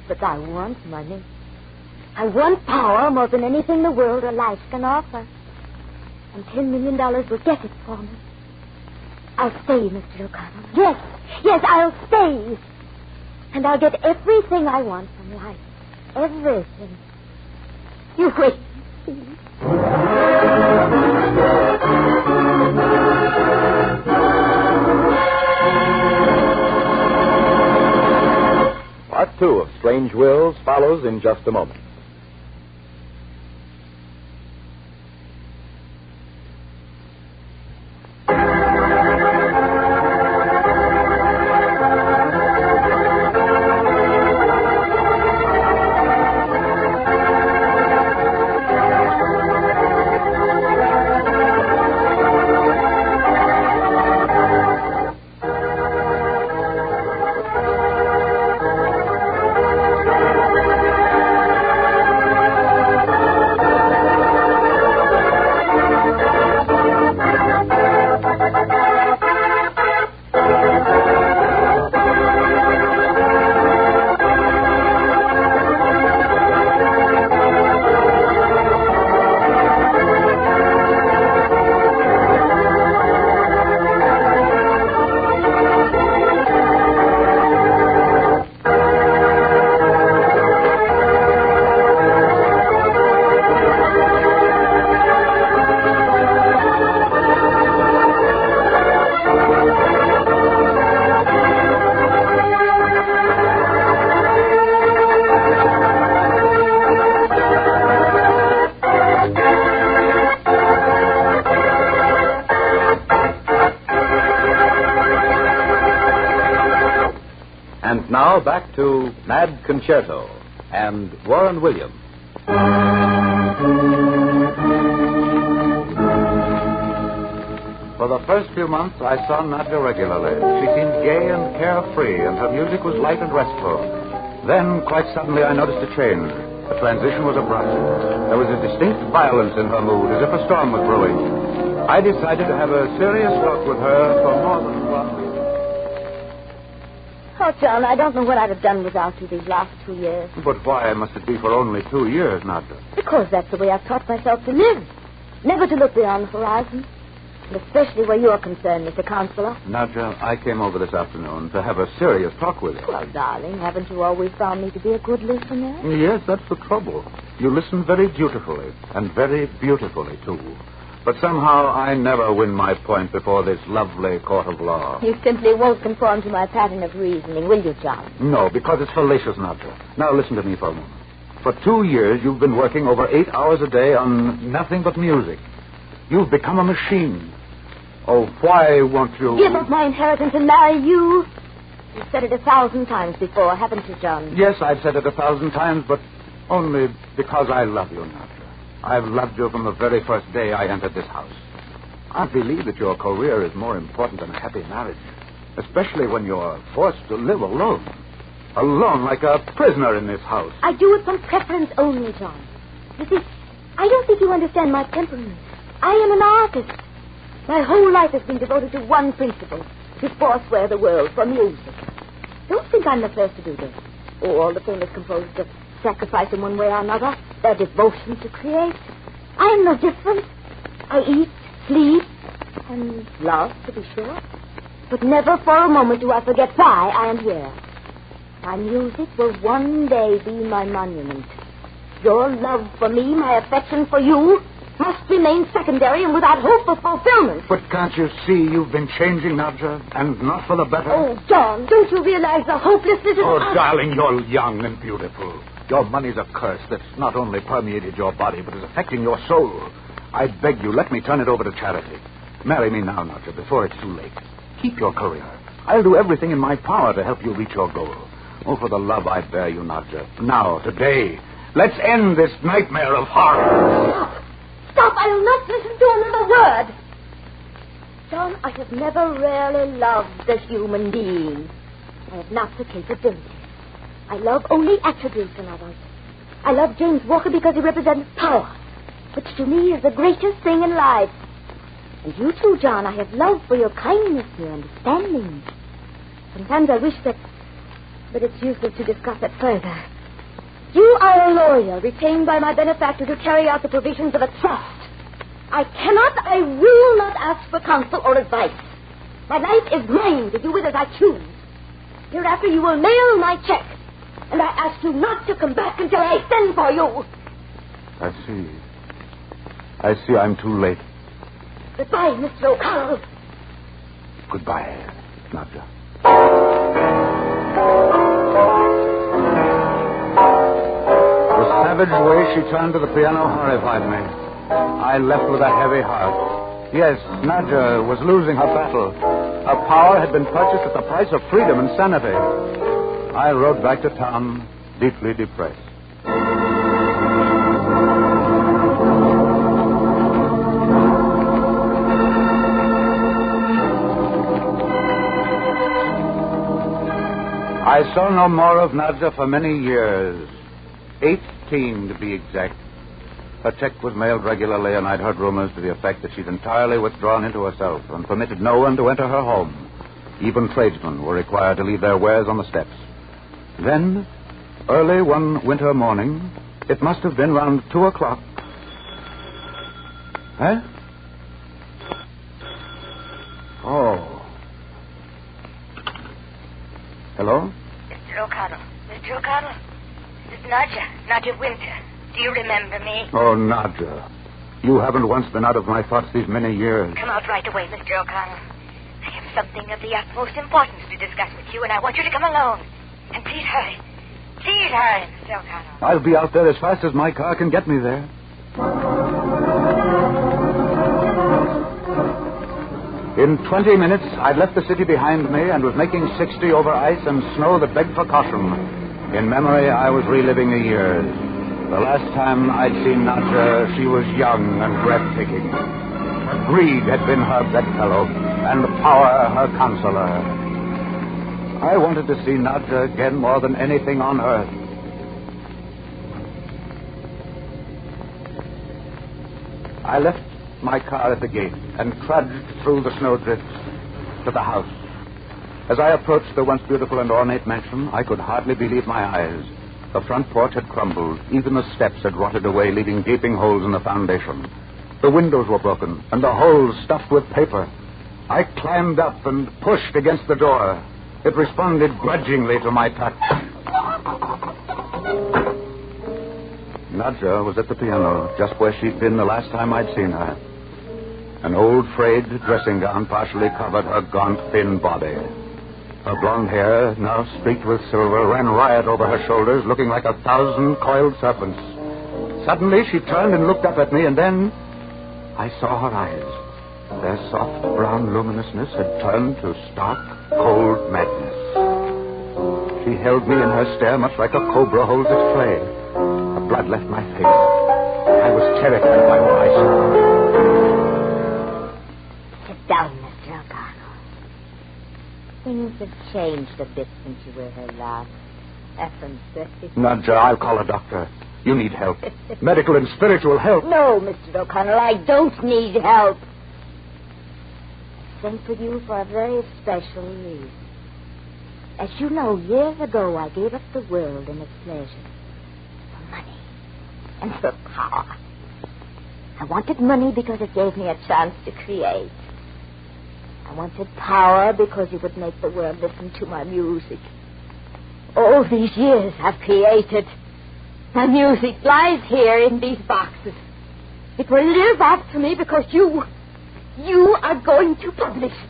But I want money. I want power more than anything the world or life can offer. And $10 million will get it for me. I'll stay, Mr. O'Connell. Yes, I'll stay. And I'll get everything I want from life. Everything. You wait and see. Part 2 of Strange Wills follows in just a moment. And now back to Mad Concerto and Warren Williams. For the first few months, I saw Nadja regularly. She seemed gay and carefree, and her music was light and restful. Then, quite suddenly, I noticed a change. The transition was abrupt. There was a distinct violence in her mood, as if a storm was brewing. I decided to have a serious talk with her for more than 1 week. Oh, John, I don't know what I'd have done without you these last 2 years. But why must it be for only 2 years, Nadja? Because that's the way I've taught myself to live. Never to look beyond the horizon. And especially where you're concerned, Mr. Counselor. Nadja, I came over this afternoon to have a serious talk with you. Well, darling, haven't you always found me to be a good listener? Yes, that's the trouble. You listen very dutifully, and very beautifully, too. But somehow I never win my point before this lovely court of law. You simply won't conform to my pattern of reasoning, will you, John? No, because it's fallacious, Nadja. Now listen to me for a moment. For 2 years, you've been working over 8 hours a day on nothing but music. You've become a machine. Oh, why won't you... Give up my inheritance and marry you? You've said it 1,000 times before, haven't you, John? Yes, I've said it 1,000 times, but only because I love you, Nadja. I've loved you from the very first day I entered this house. I believe that your career is more important than a happy marriage, especially when you're forced to live alone. Alone like a prisoner in this house. I do it from preference only, John. You see, I don't think you understand my temperament. I am an artist. My whole life has been devoted to one principle, to forswear the world for music. Don't think I'm the first to do this. Oh, all the famous composers have sacrificed in one way or another their devotion to create. I am no different. I eat, sleep, and love, to be sure. But never for a moment do I forget why I am here. My music will one day be my monument. Your love for me, my affection for you, must remain secondary and without hope of fulfillment. But can't you see you've been changing, Nadja, and not for the better? Oh, John, don't you realize the hopelessness of... Oh, darling, you're young and beautiful. Your money's a curse that's not only permeated your body, but is affecting your soul. I beg you, let me turn it over to charity. Marry me now, Nadja, before it's too late. Keep your career. I'll do everything in my power to help you reach your goal. Oh, for the love I bear you, Nadja. Now, today, let's end this nightmare of horror. Stop! I will not listen to another word. John, I have never really loved a human being. I have not the capability. I love only attributes in others. I love James Walker because he represents power, which to me is the greatest thing in life. And you too, John, I have love for your kindness, your understanding. Sometimes I wish that... But it's useless to discuss it further. You are a lawyer retained by my benefactor to carry out the provisions of a trust. I will not ask for counsel or advice. My life is mine to do with as I choose. Hereafter you will mail my check, and I ask you not to come back until I send for you. I see I'm too late. Goodbye, Mr. O'Connell. Goodbye, Nadja. The savage way she turned to the piano horrified me. I left with a heavy heart. Yes, Nadja was losing her battle. Her power had been purchased at the price of freedom and sanity. I rode back to town, deeply depressed. I saw no more of Nadja for many years. 18 to be exact. Her check was mailed regularly, and I'd heard rumors to the effect that she'd entirely withdrawn into herself and permitted no one to enter her home. Even tradesmen were required to leave their wares on the steps. Then, early one winter morning, it must have been round 2 o'clock. Huh? Oh. Hello? Mr. O'Connell. Mr. O'Connell. This is Nadja Winter. Do you remember me? Oh, Nadja. You haven't once been out of my thoughts these many years. Come out right away, Mr. O'Connell. I have something of the utmost importance to discuss with you, and I want you to come alone. And please hurry. Please hurry, Mr. O'Connell. I'll be out there as fast as my car can get me there. In 20 minutes, I'd left the city behind me and was making 60 over ice and snow that begged for caution. In memory, I was reliving the years. The last time I'd seen Nadja, she was young and breathtaking. Greed had been her bedfellow, and power her counselor. I wanted to see Nadja again more than anything on earth. I left my car at the gate and trudged through the snowdrifts to the house. As I approached the once beautiful and ornate mansion, I could hardly believe my eyes. The front porch had crumbled. Even the steps had rotted away, leaving gaping holes in the foundation. The windows were broken, and the holes stuffed with paper. I climbed up and pushed against the door. It responded grudgingly to my touch. Nadja was at the piano, just where she'd been the last time I'd seen her. An old frayed dressing gown partially covered her gaunt, thin body. Her blonde hair, now streaked with silver, ran riot over her shoulders, looking like 1,000 coiled serpents. Suddenly, she turned and looked up at me, and then I saw her eyes. Their soft brown luminousness had turned to stark, cold madness. She held me in her stare much like a cobra holds its prey. The blood left my face. I was terrified by what I saw. Sit down, Mr. O'Connell. Things have changed a bit since you were here last. Nadja, I'll call a doctor. You need help. Medical and spiritual help. No, Mr. O'Connell, I don't need help. I sent for you for a very special reason. As you know, years ago, I gave up the world and its pleasures for money and for power. I wanted money because it gave me a chance to create. I wanted power because it would make the world listen to my music. All these years I've created. My music lies here in these boxes. It will live after me because you are going to publish it.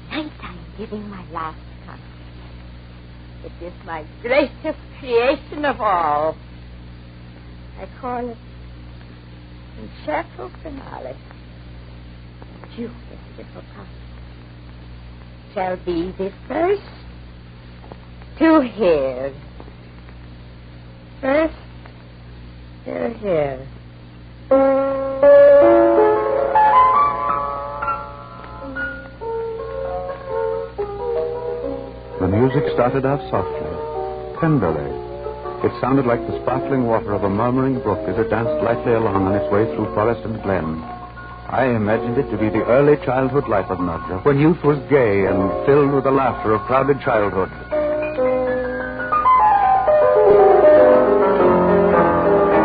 Tonight I'm giving my last concert. It is my greatest creation of all. I call it Concerto Finale. You, Mr. O'Connell, shall be the first to hear. First to hear. The music started out softly, tenderly. It sounded like the sparkling water of a murmuring brook as it danced lightly along on its way through forest and glen. I imagined it to be the early childhood life of Nadja, when youth was gay and filled with the laughter of crowded childhood.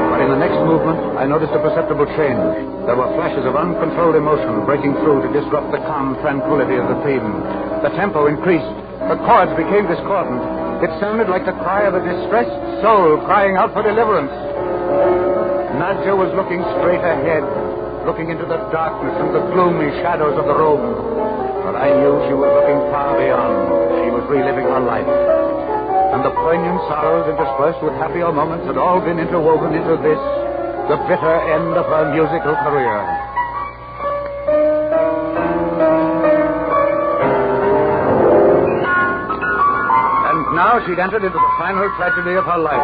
But in the next movement, I noticed a perceptible change. There were flashes of uncontrolled emotion breaking through to disrupt the calm tranquility of the theme. The tempo increased. The chords became discordant. It sounded like the cry of a distressed soul crying out for deliverance. Nadja was looking straight ahead, looking into the darkness and the gloomy shadows of the room. But I knew she was looking far beyond. She was reliving her life. And the poignant sorrows interspersed with happier moments had all been interwoven into this, the bitter end of her musical career. Now she'd entered into the final tragedy of her life.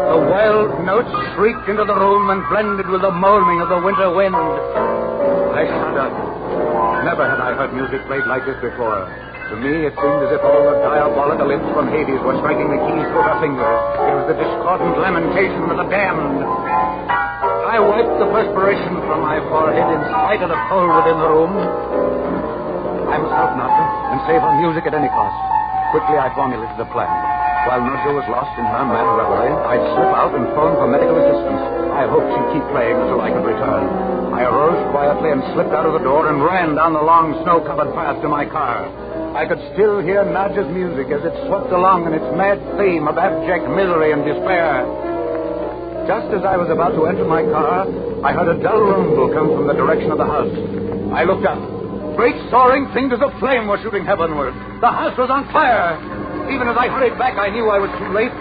The wild notes shrieked into the room and blended with the moaning of the winter wind. I shuddered. Never had I heard music played like this before. To me, it seemed as if all the diabolical imps from Hades were striking the keys through her fingers. It was the discordant lamentation of the damned. I wiped the perspiration from my forehead in spite of the cold within the room. I must help Nadja and save her music at any cost. Quickly, I formulated a plan. While Nadja was lost in her mad reverie, I'd slip out and phone for medical assistance. I hoped she'd keep playing until I could return. I arose quietly and slipped out of the door and ran down the long, snow-covered path to my car. I could still hear Nadja's music as it swept along in its mad theme of abject misery and despair. Just as I was about to enter my car, I heard a dull rumble come from the direction of the house. I looked up. Great soaring fingers of flame were shooting heavenward. The house was on fire. Even as I hurried back, I knew I was too late.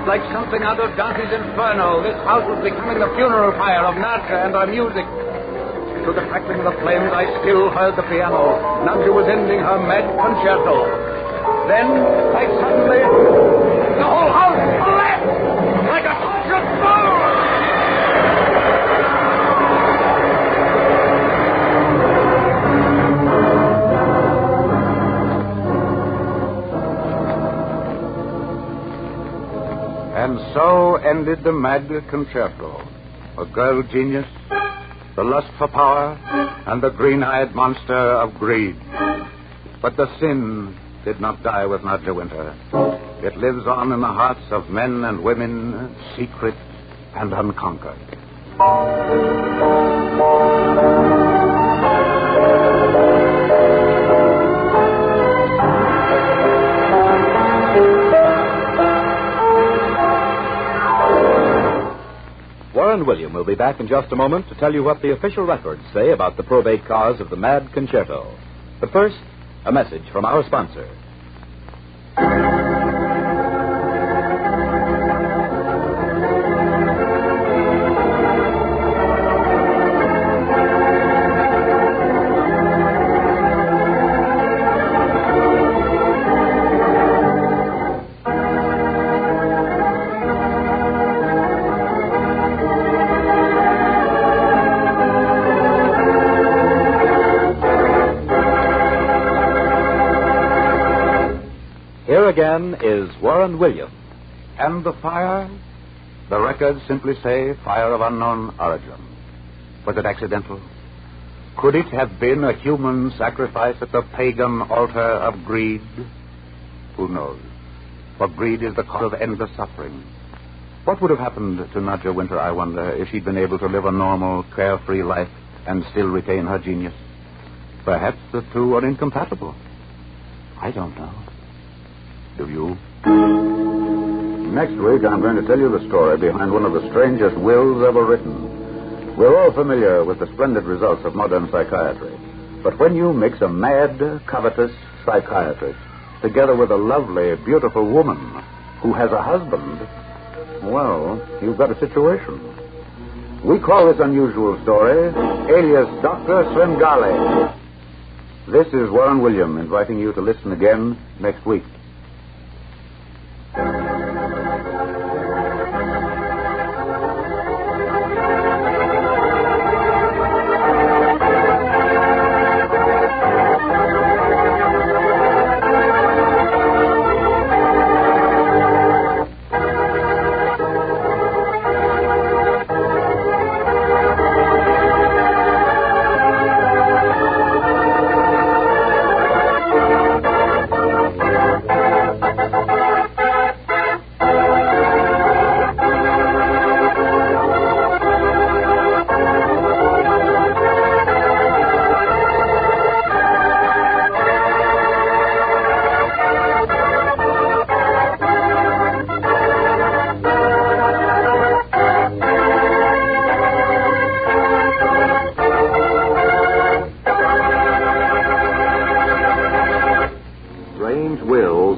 Like something out of Dante's Inferno, this house was becoming the funeral pyre of Nadja and her music. To the crackling of the flames, I still heard the piano. Nadia was ending her mad concerto. Then, quite suddenly, the whole house collapsed like a tortured bull. And so ended the mad concerto. A girl genius, the lust for power, and the green-eyed monster of greed. But the sin did not die with Nadia Winter. It lives on in the hearts of men and women, secret and unconquered. Warren William will be back in just a moment to tell you what the official records say about the probate cause of the Mad Concerto. But first, a message from our sponsor. Here again is Warren William. And the fire? The records simply say fire of unknown origin. Was it accidental? Could it have been a human sacrifice at the pagan altar of greed? Who knows? For greed is the cause of endless suffering. What would have happened to Nadia Winter, I wonder, if she'd been able to live a normal, carefree life and still retain her genius? Perhaps the two are incompatible. I don't know. Do you? Next week, I'm going to tell you the story behind one of the strangest wills ever written. We're all familiar with the splendid results of modern psychiatry. But when you mix a mad, covetous psychiatrist together with a lovely, beautiful woman who has a husband, well, you've got a situation. We call this unusual story Alias Dr. Svengali. This is Warren William inviting you to listen again next week.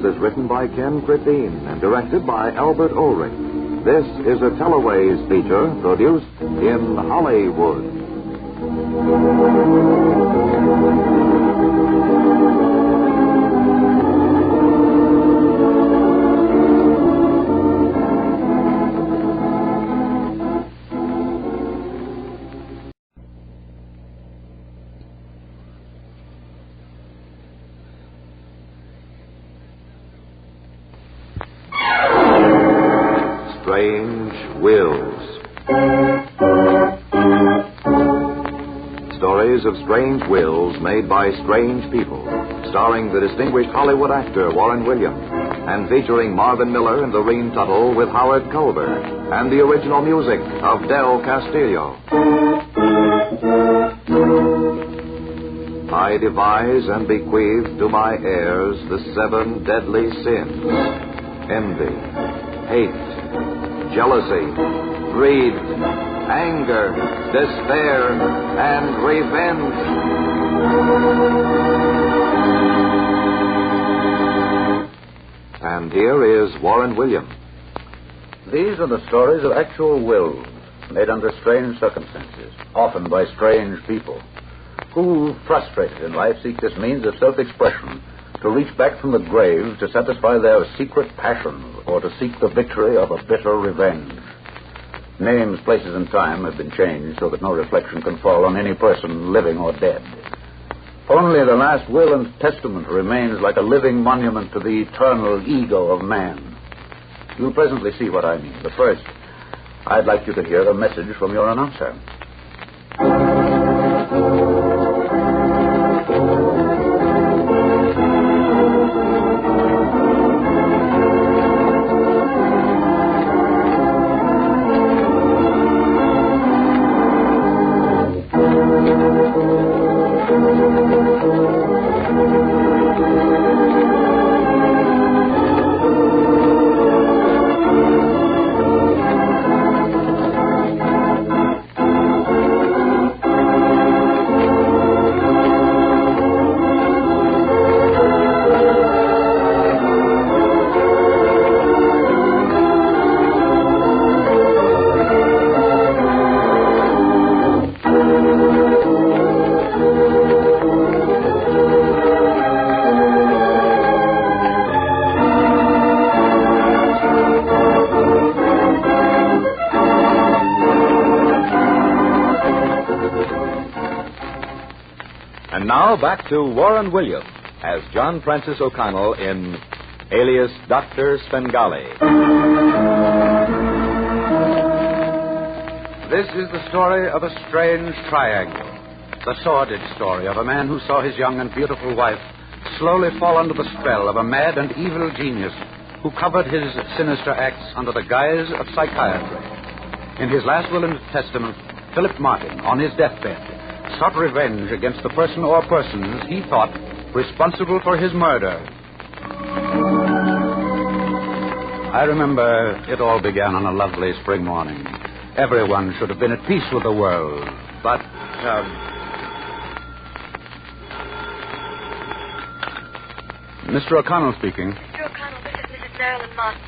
Is written by Ken Crittine and directed by Albert Ulrich. This is a Teleways feature produced in Hollywood. Strange Wills. Stories of strange wills made by strange people, starring the distinguished Hollywood actor Warren William, and featuring Marvin Miller and Lorene Tuttle with Howard Culver, and the original music of Del Castillo. I devise and bequeath to my heirs the 7 deadly sins: envy, hate, jealousy, greed, anger, despair, and revenge. And here is Warren William. These are the stories of actual wills, made under strange circumstances, often by strange people, who, frustrated in life, seek this means of self-expression, to reach back from the grave to satisfy their secret passions or to seek the victory of a bitter revenge. Names, places, and time have been changed so that no reflection can fall on any person, living or dead. Only the last will and testament remains like a living monument to the eternal ego of man. You'll presently see what I mean, but first, I'd like you to hear a message from your announcer. Now back to Warren Williams as John Francis O'Connell in Alias Dr. Svengali. This is the story of a strange triangle. The sordid story of a man who saw his young and beautiful wife slowly fall under the spell of a mad and evil genius who covered his sinister acts under the guise of psychiatry. In his last will and testament, Philip Martin, on his deathbed, sought revenge against the person or persons he thought responsible for his murder. I remember it all began on a lovely spring morning. Everyone should have been at peace with the world, but... Mr. O'Connell speaking. Mr. O'Connell, this is Mrs. Marilyn Martin,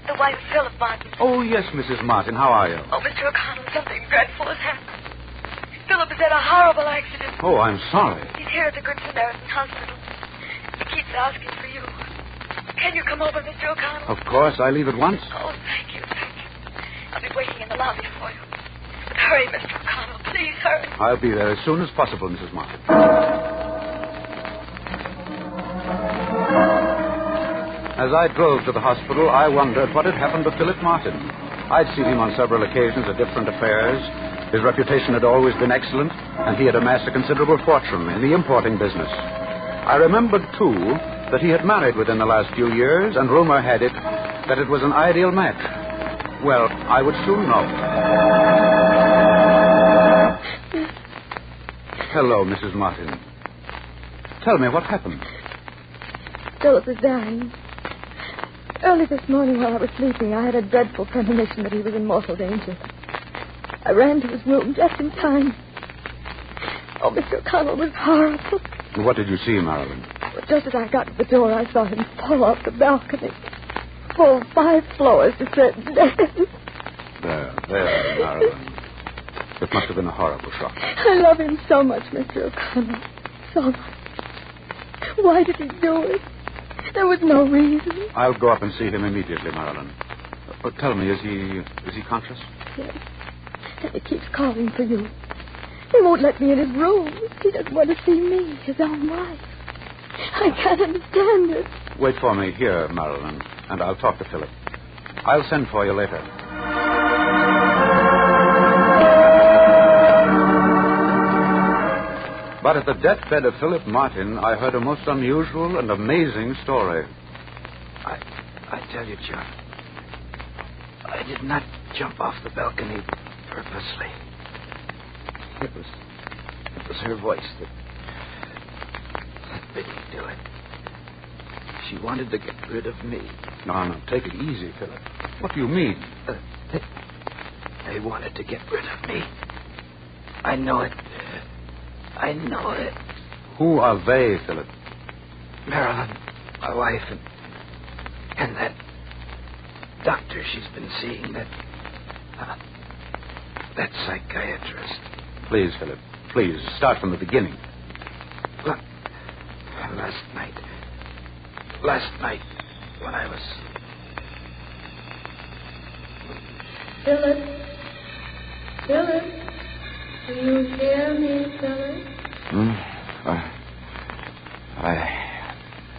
the wife of Philip Martin. Oh, yes, Mrs. Martin. How are you? Oh, Mr. O'Connell, something dreadful has happened. Philip has had a horrible accident. Oh, I'm sorry. He's here at the Good Samaritan Hospital. He keeps asking for you. Can you come over, Mr. O'Connell? Of course. I leave at once. Oh, thank you. I'll be waiting in the lobby for you. But hurry, Mr. O'Connell. Please hurry. I'll be there as soon as possible, Mrs. Martin. As I drove to the hospital, I wondered what had happened to Philip Martin. I'd seen him on several occasions at different affairs. His reputation had always been excellent, and he had amassed a considerable fortune in the importing business. I remembered, too, that he had married within the last few years, and rumor had it that it was an ideal match. Well, I would soon know. Hello, Mrs. Martin. Tell me, what happened? Philip is dying. Early this morning while I was sleeping, I had a dreadful premonition that he was in mortal danger. I ran to his room just in time. Oh, Mr. O'Connell, it was horrible. What did you see, Marilyn? Just as I got to the door, I saw him fall off the balcony. Fall 5 floors to certain death. There, Marilyn. It must have been a horrible shock. I love him so much, Mr. O'Connell. So much. Why did he do it? There was no reason. I'll go up and see him immediately, Marilyn. But tell me, is he conscious? Yes. And he keeps calling for you. He won't let me in his room. He doesn't want to see me, his own wife. I can't understand it. Wait for me here, Marilyn, and I'll talk to Philip. I'll send for you later. But at the deathbed of Philip Martin, I heard a most unusual and amazing story. I tell you, John, I did not jump off the balcony purposely. It was her voice that made me do it. She wanted to get rid of me. No, take it easy, Philip. What do you mean? They wanted to get rid of me. I know it. I know it. Who are they, Philip? Marilyn, my wife, and that doctor she's been seeing, that psychiatrist. Please, Philip. Please, start from the beginning. Look, last night, when I was... Philip, do you hear me, Philip?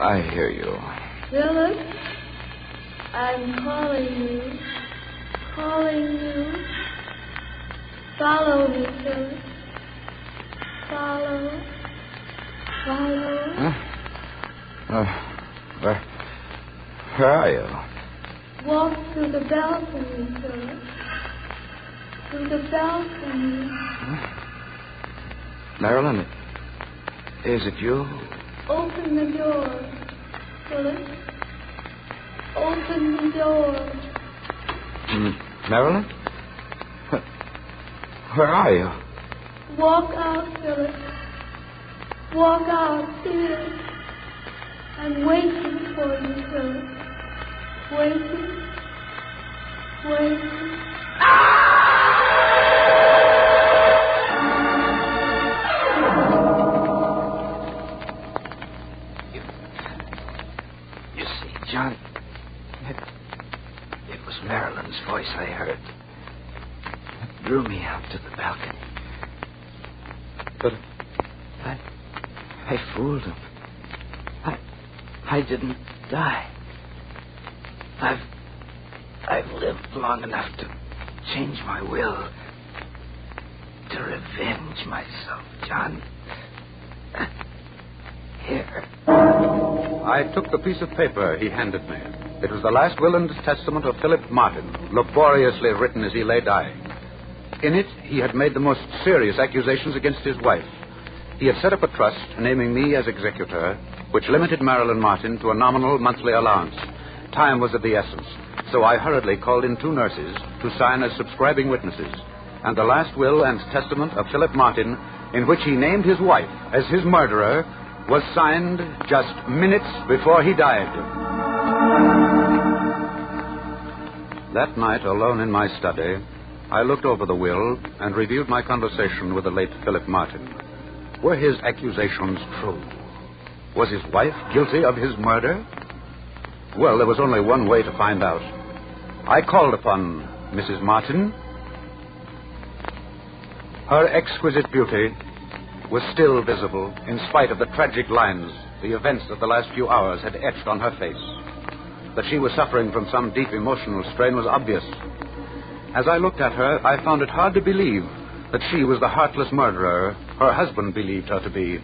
I hear you. Philip, I'm calling you. Follow me, Philip. Follow. Where are you? Walk through the balcony, Philip. Through the balcony. Marilyn, is it you? Open the door, Philip. Open the door. Marilyn? Where are you? Walk out, Philip. Walk out here. I'm waiting for you, Philip. Waiting. You see, John, it was Marilyn's voice I heard. It drew me out to the balcony. But I fooled him. I didn't die. I've lived long enough to change my will, to revenge myself, John. Here. I took the piece of paper he handed me. It was the last will and testament of Philip Martin, laboriously written as he lay dying. In it, he had made the most serious accusations against his wife. He had set up a trust, naming me as executor, which limited Marilyn Martin to a nominal monthly allowance. Time was of the essence, so I hurriedly called in 2 nurses to sign as subscribing witnesses. And the last will and testament of Philip Martin, in which he named his wife as his murderer, was signed just minutes before he died. That night, alone in my study, I looked over the will and reviewed my conversation with the late Philip Martin. Were his accusations true? Was his wife guilty of his murder? Well, there was only one way to find out. I called upon Mrs. Martin. Her exquisite beauty was still visible in spite of the tragic lines the events of the last few hours had etched on her face. That she was suffering from some deep emotional strain was obvious. As I looked at her, I found it hard to believe that she was the heartless murderer her husband believed her to be.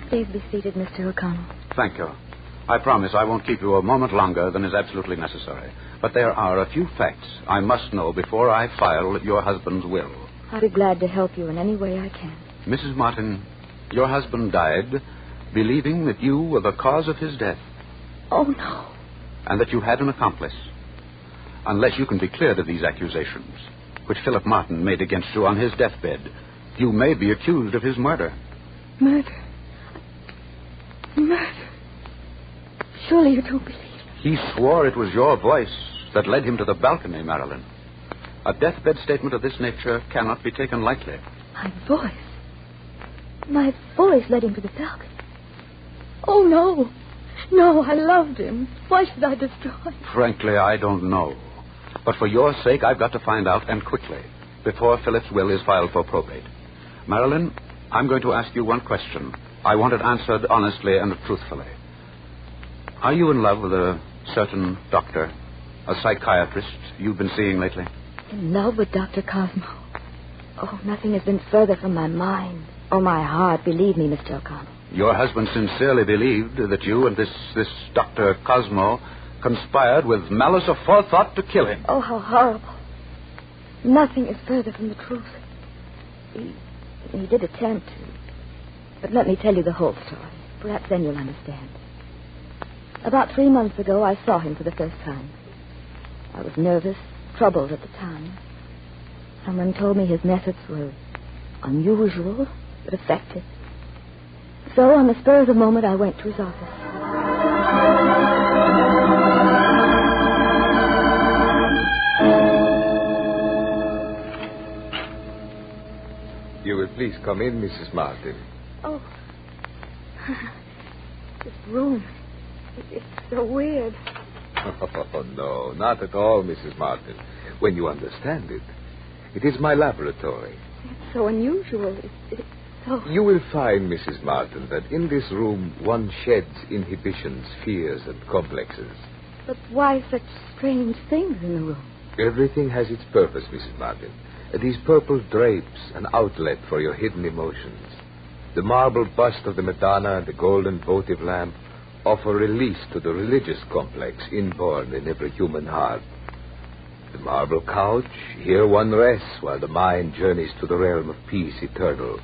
Please be seated, Mr. O'Connell. Thank you. I promise I won't keep you a moment longer than is absolutely necessary. But there are a few facts I must know before I file your husband's will. I'll be glad to help you in any way I can. Mrs. Martin, your husband died believing that you were the cause of his death. Oh, no. And that you had an accomplice. Unless you can be cleared of these accusations, which Philip Martin made against you on his deathbed, you may be accused of his murder. Murder? Surely you don't believe me. He swore it was your voice that led him to the balcony, Marilyn. A deathbed statement of this nature cannot be taken lightly. My voice? My voice led him to the balcony. Oh, no. No, I loved him. Why should I destroy him? Frankly, I don't know. But for your sake, I've got to find out, and quickly, before Philip's will is filed for probate. Marilyn, I'm going to ask you one question. I want it answered honestly and truthfully. Are you in love with a certain doctor, a psychiatrist you've been seeing lately? In love with Dr. Cosmo? Oh, nothing has been further from my mind or my heart, believe me, Mr. O'Connell. Your husband sincerely believed that you and this Dr. Cosmo conspired with malice aforethought to kill him. Oh, how horrible. Nothing is further from the truth. He did attempt to. But let me tell you the whole story. Perhaps then you'll understand. About 3 months ago, I saw him for the first time. I was nervous, troubled at the time. Someone told me his methods were unusual, but effective. So, on the spur of the moment, I went to his office. Please come in, Mrs. Martin. Oh. This room. It's so weird. Oh, no, not at all, Mrs. Martin. When you understand it. It is my laboratory. It's so unusual. It's so... You will find, Mrs. Martin, that in this room one sheds inhibitions, fears, and complexes. But why such strange things in the room? Everything has its purpose, Mrs. Martin. These purple drapes, an outlet for your hidden emotions. The marble bust of the Madonna and the golden votive lamp offer release to the religious complex inborn in every human heart. The marble couch, here one rests while the mind journeys to the realm of peace eternal.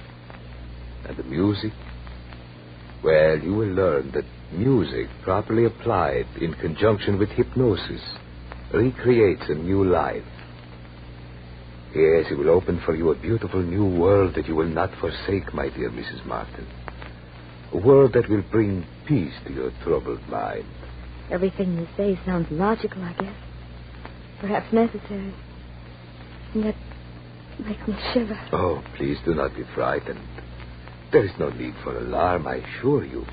And the music? Well, you will learn that music, properly applied in conjunction with hypnosis, recreates a new life. Yes, it will open for you a beautiful new world that you will not forsake, my dear Mrs. Martin. A world that will bring peace to your troubled mind. Everything you say sounds logical, I guess. Perhaps necessary. And yet makes me shiver. Oh, please do not be frightened. There is no need for alarm, I assure you.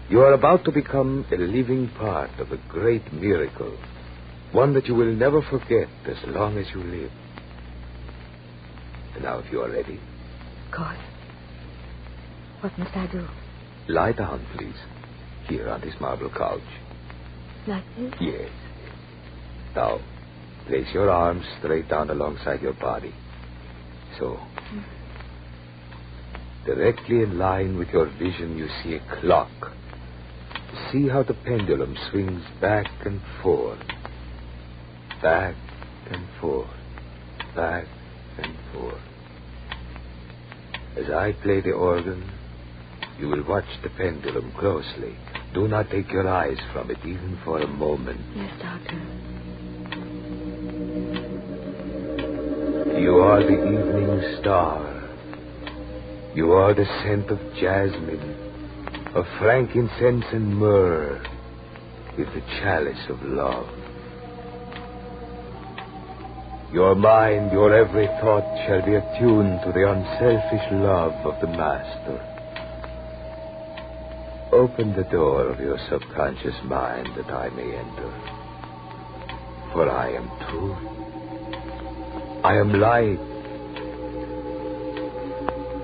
You are about to become a living part of a great miracle. One that you will never forget as long as you live. And now, if you are ready. Of course. What must I do? Lie down, please. Here on this marble couch. Like this? Yes. Now, place your arms straight down alongside your body. So. Directly in line with your vision, you see a clock. See how the pendulum swings back and forth. Back and forth. Back and forth. As I play the organ, you will watch the pendulum closely. Do not take your eyes from it even for a moment. Yes, Doctor. You are the evening star. You are the scent of jasmine, of frankincense and myrrh, with the chalice of love. Your mind, your every thought shall be attuned to the unselfish love of the Master. Open the door of your subconscious mind that I may enter. For I am truth. I am light.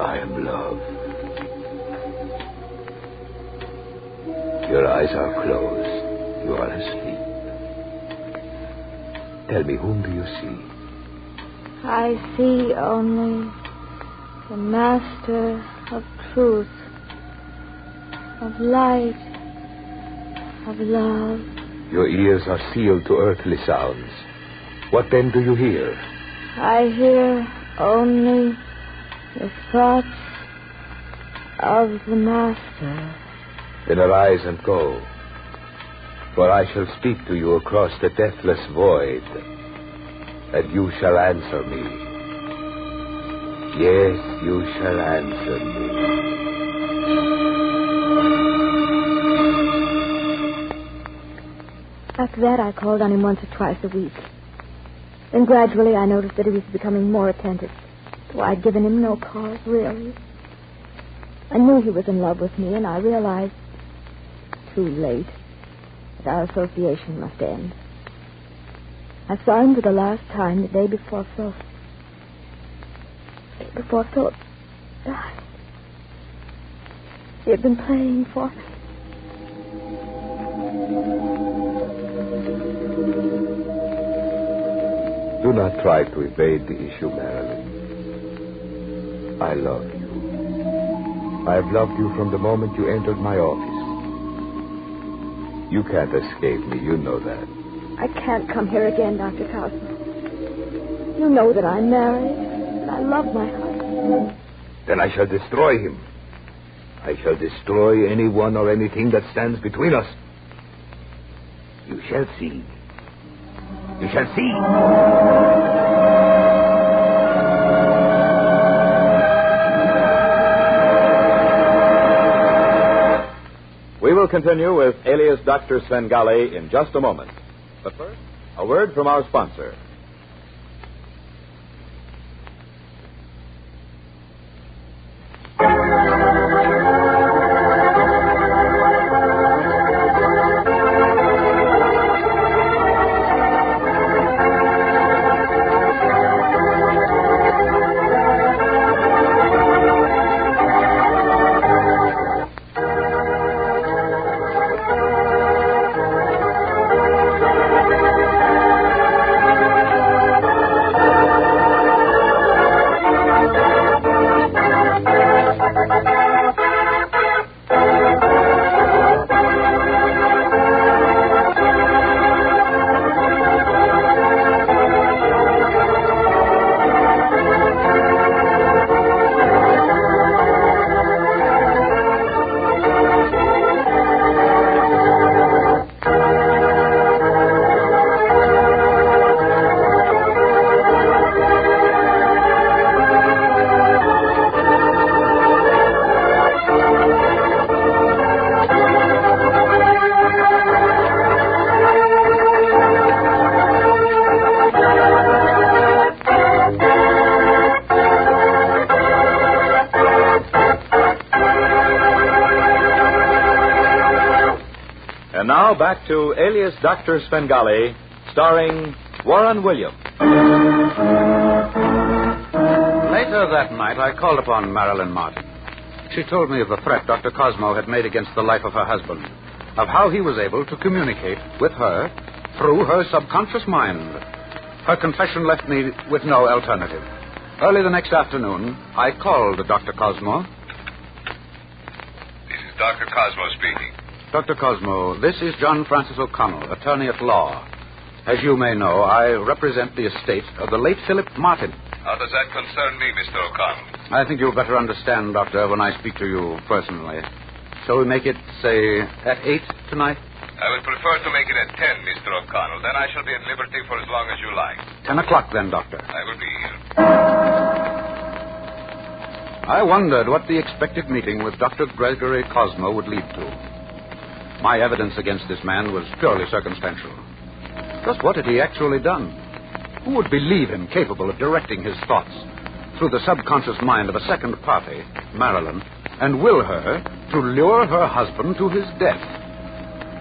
I am love. Your eyes are closed. You are asleep. Tell me, whom do you see? I see only the Master of truth, of light, of love. Your ears are sealed to earthly sounds. What then do you hear? I hear only the thoughts of the Master. Then arise and go, for I shall speak to you across the deathless void, and you shall answer me. Yes, you shall answer me. After that, I called on him once or twice a week. Then gradually I noticed that he was becoming more attentive, though I'd given him no cause, really. I knew he was in love with me, and I realized, too late, that our association must end. I saw him for the last time the day before Phil died. He had been playing for me. Do not try to evade the issue, Marilyn. I love you. I have loved you from the moment you entered my office. You can't escape me, you know that. I can't come here again, Dr. Carlson. You know that I'm married, and I love my husband. Then I shall destroy him. I shall destroy anyone or anything that stands between us. You shall see. You shall see. We will continue with Alias Dr. Svengali in just a moment. But first, a word from our sponsor. And now back to Alias Dr. Svengali, starring Warren Williams. Later that night, I called upon Marilyn Martin. She told me of the threat Dr. Cosmo had made against the life of her husband, of how he was able to communicate with her through her subconscious mind. Her confession left me with no alternative. Early the next afternoon, I called Dr. Cosmo. This is Dr. Cosmo speaking. Dr. Cosmo, this is John Francis O'Connell, attorney at law. As you may know, I represent the estate of the late Philip Martin. How does that concern me, Mr. O'Connell? I think you'll better understand, Doctor, when I speak to you personally. Shall we make it, say, at 8 tonight? I would prefer to make it at 10, Mr. O'Connell. Then I shall be at liberty for as long as you like. 10 o'clock, then, Doctor. I will be here. I wondered what the expected meeting with Dr. Gregory Cosmo would lead to. My evidence against this man was purely circumstantial. Just what had he actually done? Who would believe him capable of directing his thoughts through the subconscious mind of a second party, Marilyn, and will her to lure her husband to his death?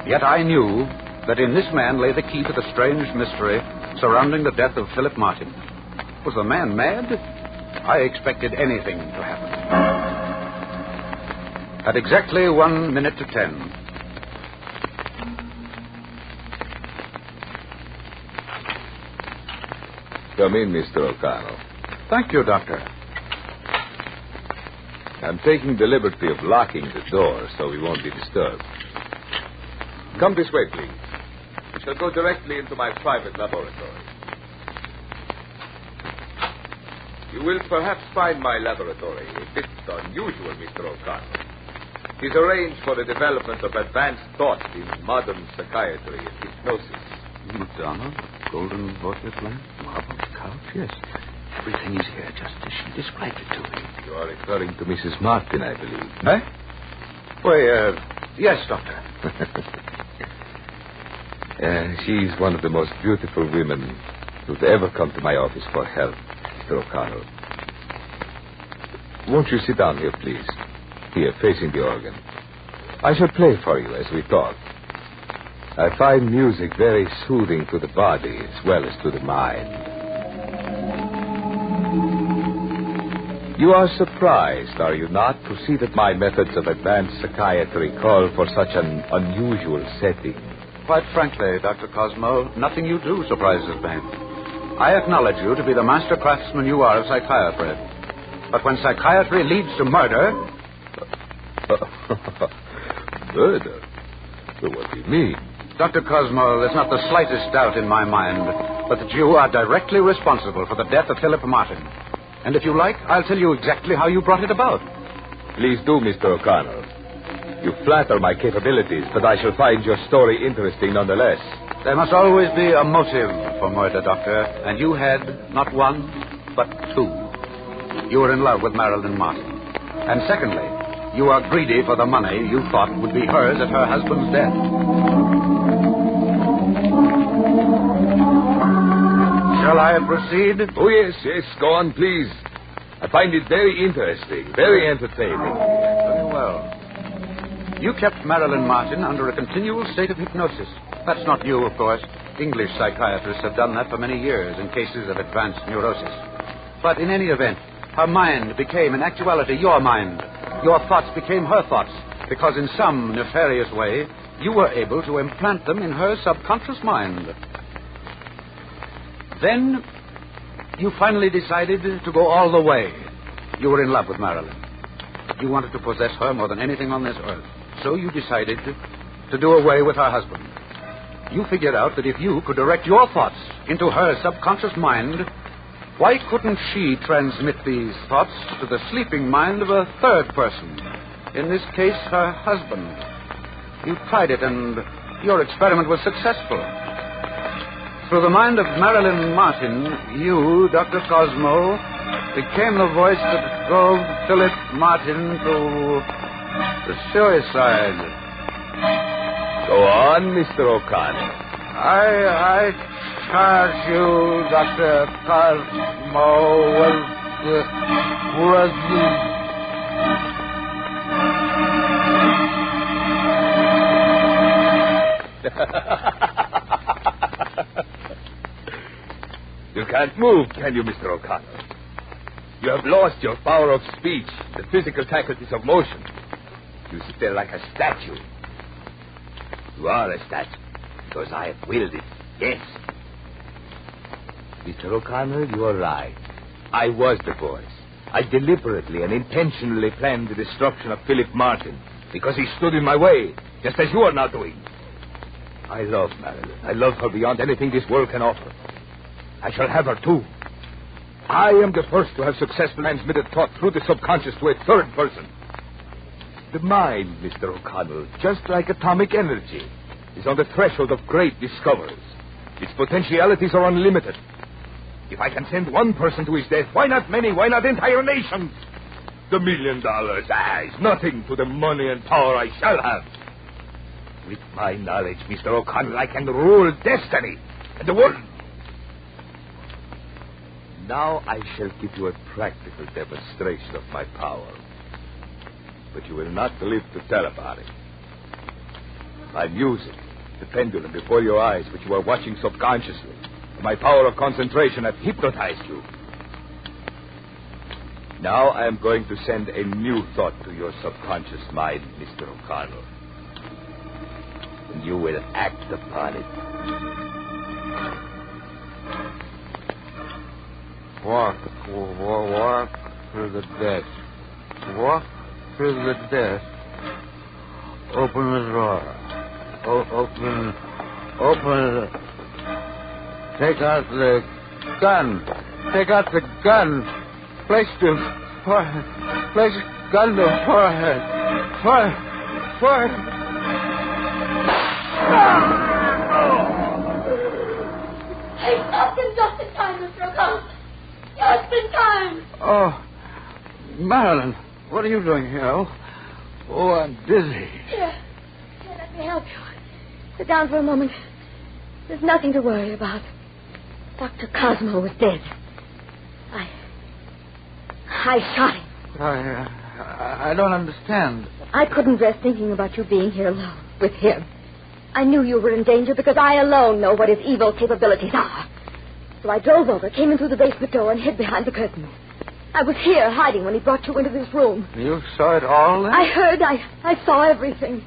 Yet I knew that in this man lay the key to the strange mystery surrounding the death of Philip Martin. Was the man mad? I expected anything to happen. At exactly 1 minute to 10... Come in, Mr. O'Connell. Thank you, Doctor. I'm taking the liberty of locking the door so we won't be disturbed. Come this way, please. We shall go directly into my private laboratory. You will perhaps find my laboratory a bit unusual, Mr. O'Connell. It is arranged for the development of advanced thought in modern psychiatry and hypnosis. Madonna, golden votive lamp, marble couch, yes. Everything is here just as she described it to me. You are referring to Mrs. Martin, I believe. Eh? Why, yes, Doctor. She's one of the most beautiful women who've ever come to my office for help, Mr. O'Connell. Won't you sit down here, please? Here, facing the organ. I shall play for you as we talk. I find music very soothing to the body as well as to the mind. You are surprised, are you not, to see that my methods of advanced psychiatry call for such an unusual setting? Quite frankly, Dr. Cosmo, nothing you do surprises me. I acknowledge you to be the master craftsman you are of psychiatry. But when psychiatry leads to murder... Murder? Well, what do you mean? Dr. Cosmo, there's not the slightest doubt in my mind but that you are directly responsible for the death of Philip Martin. And if you like, I'll tell you exactly how you brought it about. Please do, Mr. O'Connell. You flatter my capabilities, but I shall find your story interesting nonetheless. There must always be a motive for murder, Doctor, and you had not one, but two. You were in love with Marilyn Martin. And secondly, you are greedy for the money you thought would be hers at her husband's death. Shall I proceed? Oh, yes, go on, please. I find it very interesting, very entertaining. Very well. You kept Marilyn Martin under a continual state of hypnosis. That's not you, of course. English psychiatrists have done that for many years in cases of advanced neurosis. But in any event, her mind became in actuality your mind. Your thoughts became her thoughts, because in some nefarious way, you were able to implant them in her subconscious mind. Then, you finally decided to go all the way. You were in love with Marilyn. You wanted to possess her more than anything on this earth. So you decided to do away with her husband. You figured out that if you could direct your thoughts into her subconscious mind, why couldn't she transmit these thoughts to the sleeping mind of a third person? In this case, her husband. You tried it, and your experiment was successful. Through the mind of Marilyn Martin, you, Dr. Cosmo, became the voice that drove Philip Martin to suicide. Go on, Mr. O'Connell. I charge you, Dr. Cosmo, was can't move, can you, Mr. O'Connell? You have lost your power of speech, the physical faculties of motion. You sit there like a statue. You are a statue, because I have willed it, yes. Mr. O'Connell, you are right. I was the voice. I deliberately and intentionally planned the destruction of Philip Martin, because he stood in my way, just as you are now doing. I love Marilyn. I love her beyond anything this world can offer. I shall have her, too. I am the first to have successfully transmitted thought through the subconscious to a third person. The mind, Mr. O'Connell, just like atomic energy, is on the threshold of great discoveries. Its potentialities are unlimited. If I can send one person to his death, why not many? Why not entire nations? The $1 million is nothing to the money and power I shall have. With my knowledge, Mr. O'Connell, I can rule destiny and the world. Now I shall give you a practical demonstration of my power. But you will not live to tell about it. My music, the pendulum before your eyes, which you are watching subconsciously, my power of concentration have hypnotized you. Now I am going to send a new thought to your subconscious mind, Mr. O'Connell. And you will act upon it. Walk through the desk. Walk through the desk. Open the drawer. Open the... Take out the gun. Take out the gun. Place the forehead. Place gun to forehead. Forehead. Hey, stop in just in time, Mr. O'Connell. Just in time. Oh, Marilyn, what are you doing here? Oh, I'm dizzy. Here, let me help you. Sit down for a moment. There's nothing to worry about. Dr. Cosmo was dead. I shot him. I don't understand. I couldn't rest thinking about you being here alone with him. I knew you were in danger because I alone know what his evil capabilities are. So I drove over, came in through the basement door, and hid behind the curtains. I was here hiding when he brought you into this room. You saw it all then? I heard. I saw everything.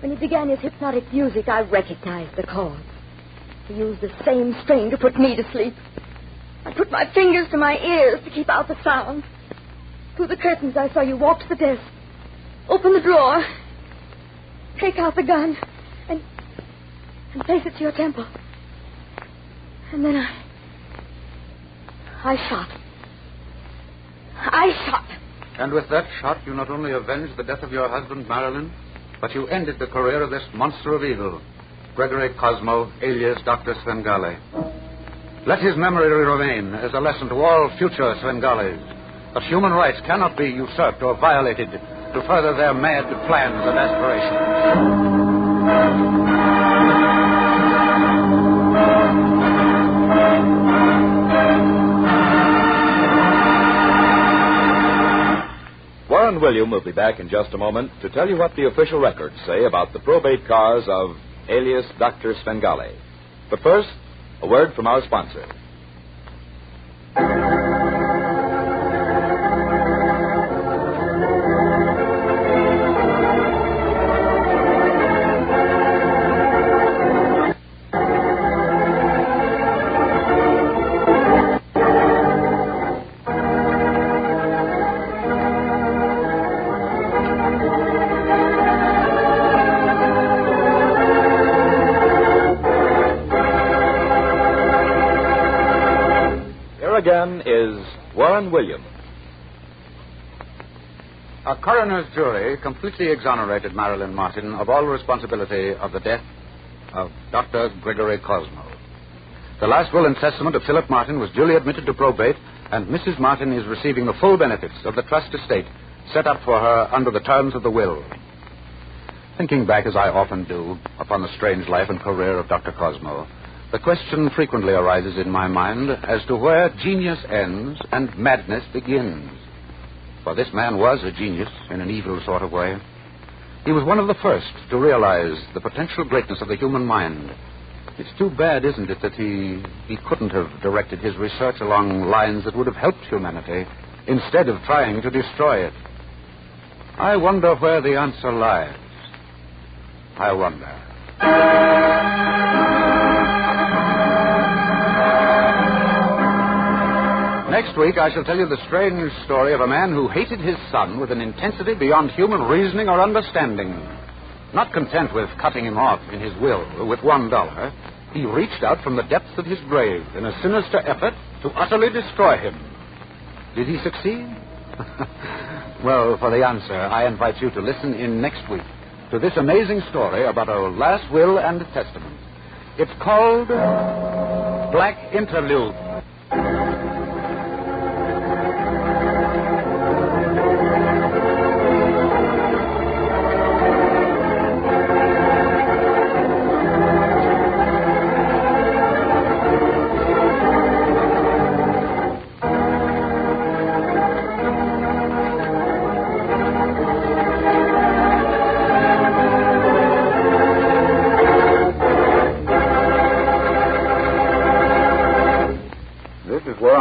When he began his hypnotic music, I recognized the chords. He used the same string to put me to sleep. I put my fingers to my ears to keep out the sound. Through the curtains, I saw you walk to the desk, open the drawer, take out the gun, and place it to your temple. And then I shot. And with that shot, you not only avenged the death of your husband, Marilyn, but you ended the career of this monster of evil, Gregory Cosmo, alias Dr. Svengali. Let his memory remain as a lesson to all future Svengalis that human rights cannot be usurped or violated to further their mad plans and aspirations. Warren William will be back in just a moment to tell you what the official records say about the probate cause of alias Dr. Svengali. But first, a word from our sponsor. Again is Warren William. A coroner's jury completely exonerated Marilyn Martin of all responsibility of the death of Dr. Gregory Cosmo. The last will and testament of Philip Martin was duly admitted to probate, and Mrs. Martin is receiving the full benefits of the trust estate set up for her under the terms of the will. Thinking back, as I often do, upon the strange life and career of Dr. Cosmo, the question frequently arises in my mind as to where genius ends and madness begins. For this man was a genius in an evil sort of way. He was one of the first to realize the potential greatness of the human mind. It's too bad, isn't it, that he couldn't have directed his research along lines that would have helped humanity instead of trying to destroy it. I wonder where the answer lies. I wonder. Next week, I shall tell you the strange story of a man who hated his son with an intensity beyond human reasoning or understanding. Not content with cutting him off in his will with $1, he reached out from the depths of his grave in a sinister effort to utterly destroy him. Did he succeed? Well, for the answer, I invite you to listen in next week to this amazing story about a last will and testament. It's called Black Interlude.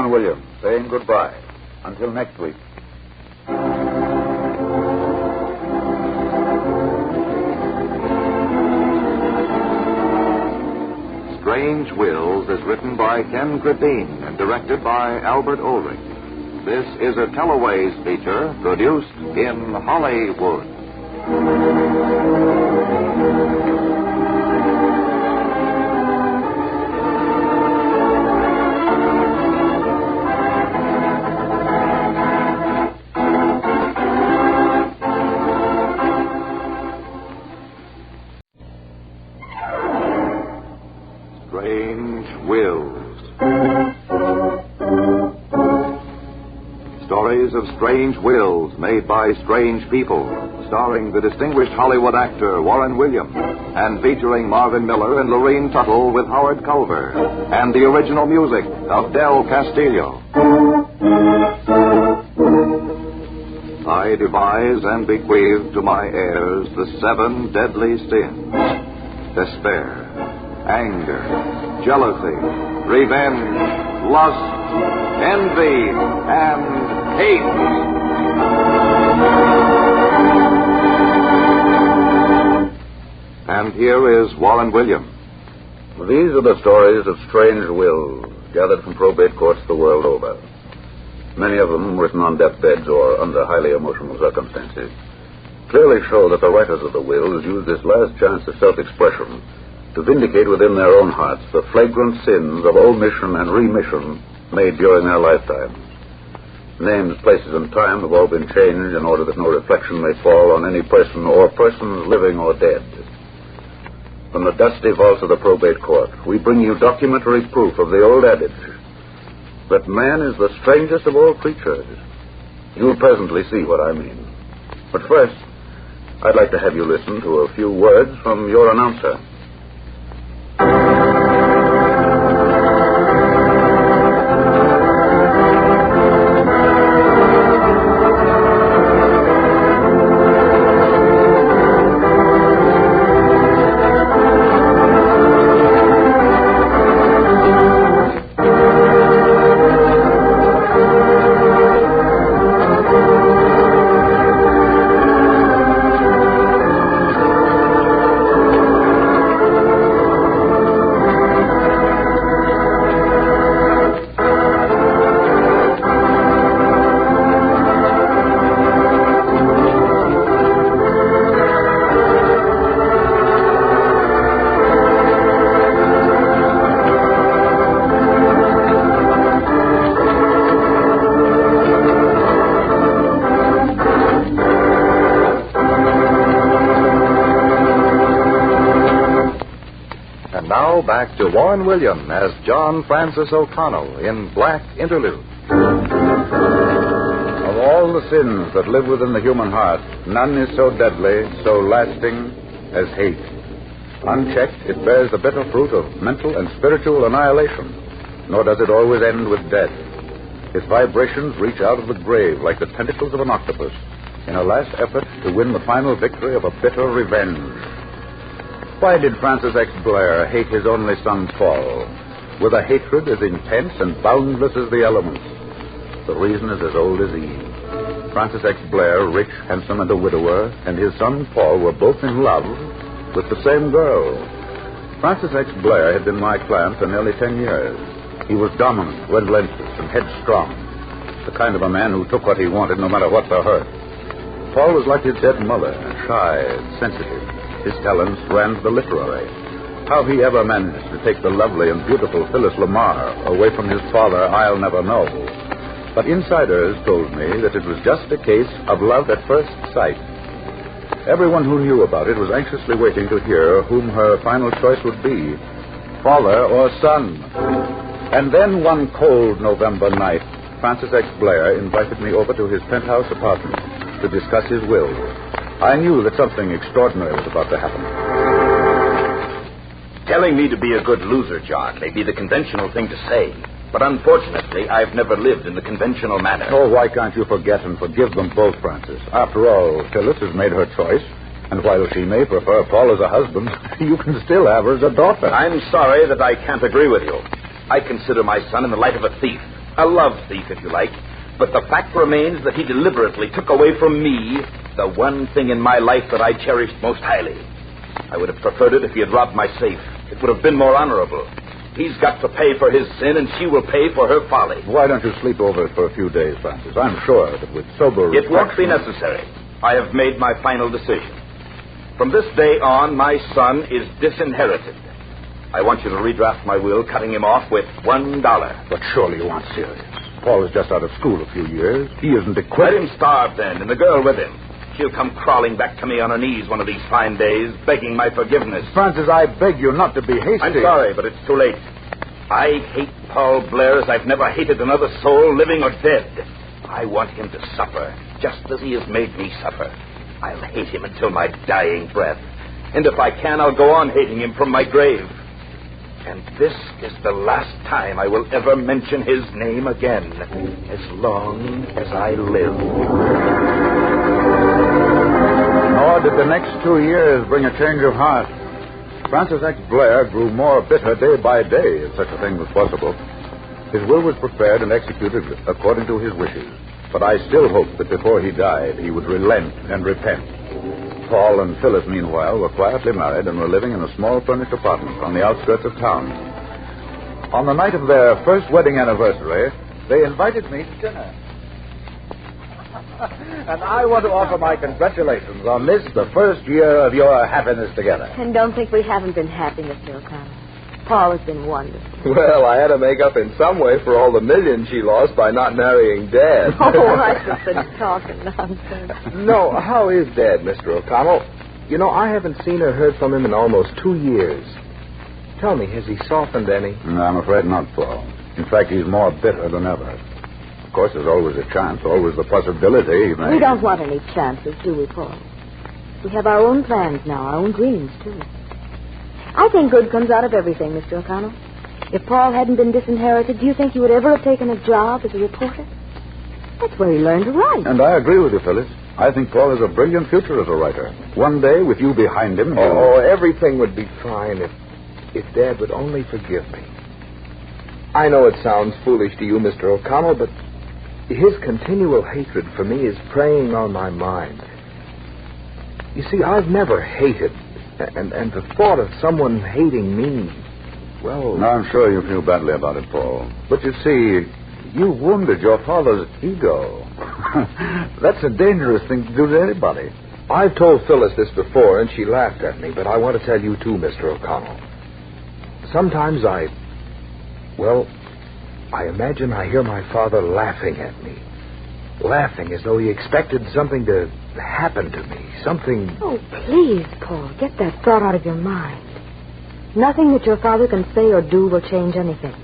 William, saying goodbye. Until next week. Strange Wills is written by Ken Cretin and directed by Albert Ulrich. This is a Teloways feature produced in Hollywood. Of strange wills made by strange people, starring the distinguished Hollywood actor Warren Williams, and featuring Marvin Miller and Lorene Tuttle with Howard Culver, and the original music of Del Castillo. I devise and bequeath to my heirs the 7 deadly sins: despair, anger, jealousy, revenge, lust, envy, and hate. And here is Warren Williams. These are the stories of strange wills gathered from probate courts the world over. Many of them written on deathbeds or under highly emotional circumstances clearly show that the writers of the wills used this last chance of self-expression to vindicate within their own hearts the flagrant sins of omission and remission made during their lifetimes. Names, places, and time have all been changed in order that no reflection may fall on any person or persons living or dead. From the dusty vaults of the probate court, we bring you documentary proof of the old adage that man is the strangest of all creatures. You'll presently see what I mean. But first, I'd like to have you listen to a few words from your announcer. Back to Warren Williams as John Francis O'Connell in Black Interlude. Of all the sins that live within the human heart, none is so deadly, so lasting as hate. Unchecked, it bears the bitter fruit of mental and spiritual annihilation, nor does it always end with death. Its vibrations reach out of the grave like the tentacles of an octopus in a last effort to win the final victory of a bitter revenge. Why did Francis X. Blair hate his only son, Paul, with a hatred as intense and boundless as the elements? The reason is as old as Eve. Francis X. Blair, rich, handsome, and a widower, and his son, Paul, were both in love with the same girl. Francis X. Blair had been my client for nearly 10 years. He was dominant, relentless, and headstrong. The kind of a man who took what he wanted no matter what the hurt. Paul was like his dead mother, shy and sensitive. His talents ran to the literary. How he ever managed to take the lovely and beautiful Phyllis Lamar away from his father, I'll never know. But insiders told me that it was just a case of love at first sight. Everyone who knew about it was anxiously waiting to hear whom her final choice would be, father or son. And then one cold November night, Francis X. Blair invited me over to his penthouse apartment to discuss his will. I knew that something extraordinary was about to happen. Telling me to be a good loser, John, may be the conventional thing to say. But unfortunately, I've never lived in the conventional manner. Oh, why can't you forget and forgive them both, Francis? After all, Phyllis has made her choice. And while she may prefer Paul as a husband, you can still have her as a daughter. I'm sorry that I can't agree with you. I consider my son in the light of a thief. A love thief, if you like. But the fact remains that he deliberately took away from me the one thing in my life that I cherished most highly. I would have preferred it if he had robbed my safe. It would have been more honorable. He's got to pay for his sin, and she will pay for her folly. Why don't you sleep over it for a few days, Francis? I'm sure that with sober reflection... It won't be necessary. I have made my final decision. From this day on, my son is disinherited. I want you to redraft my will, cutting him off with $1. But surely you aren't serious. Paul is just out of school a few years. He isn't equipped. Let him starve, then, and the girl with him. She'll come crawling back to me on her knees one of these fine days, begging my forgiveness. Francis, I beg you not to be hasty. I'm sorry, but it's too late. I hate Paul Blair as I've never hated another soul, living or dead. I want him to suffer, just as he has made me suffer. I'll hate him until my dying breath. And if I can, I'll go on hating him from my grave. And this is the last time I will ever mention his name again, as long as I live. Nor did the next 2 years bring a change of heart. Francis X. Blair grew more bitter day by day, if such a thing was possible. His will was prepared and executed according to his wishes. But I still hoped that before he died, he would relent and repent. Paul and Phyllis, meanwhile, were quietly married and were living in a small furnished apartment on the outskirts of town. On the night of their first wedding anniversary, they invited me to dinner. And I want to offer my congratulations on this, the first year of your happiness together. And don't think we haven't been happy, Mr. O'Connor. Paul has been wonderful. Well, I had to make up in some way for all the millions she lost by not marrying Dad. Oh, I've just been talking nonsense. No, how is Dad, Mr. O'Connell? You know, I haven't seen or heard from him in almost 2 years. Tell me, has he softened any? No, I'm afraid not, Paul. In fact, he's more bitter than ever. Of course, there's always a chance, always the possibility he may... We don't want any chances, do we, Paul? We have our own plans now, our own dreams, too. I think good comes out of everything, Mr. O'Connell. If Paul hadn't been disinherited, do you think he would ever have taken a job as a reporter? That's where he learned to write. And I agree with you, Phyllis. I think Paul has a brilliant future as a writer. One day, with you behind him... Oh, everything would be fine if Dad would only forgive me. I know it sounds foolish to you, Mr. O'Connell, but his continual hatred for me is preying on my mind. You see, I've never hated, and the thought of someone hating me, well... No, I'm sure you feel badly about it, Paul. But you see, you wounded your father's ego. That's a dangerous thing to do to anybody. I've told Phyllis this before, and she laughed at me, but I want to tell you too, Mr. O'Connell. Sometimes I imagine I hear my father laughing at me. Laughing as though he expected something to happen to me. Something... Oh, please, Paul, get that thought out of your mind. Nothing that your father can say or do will change anything.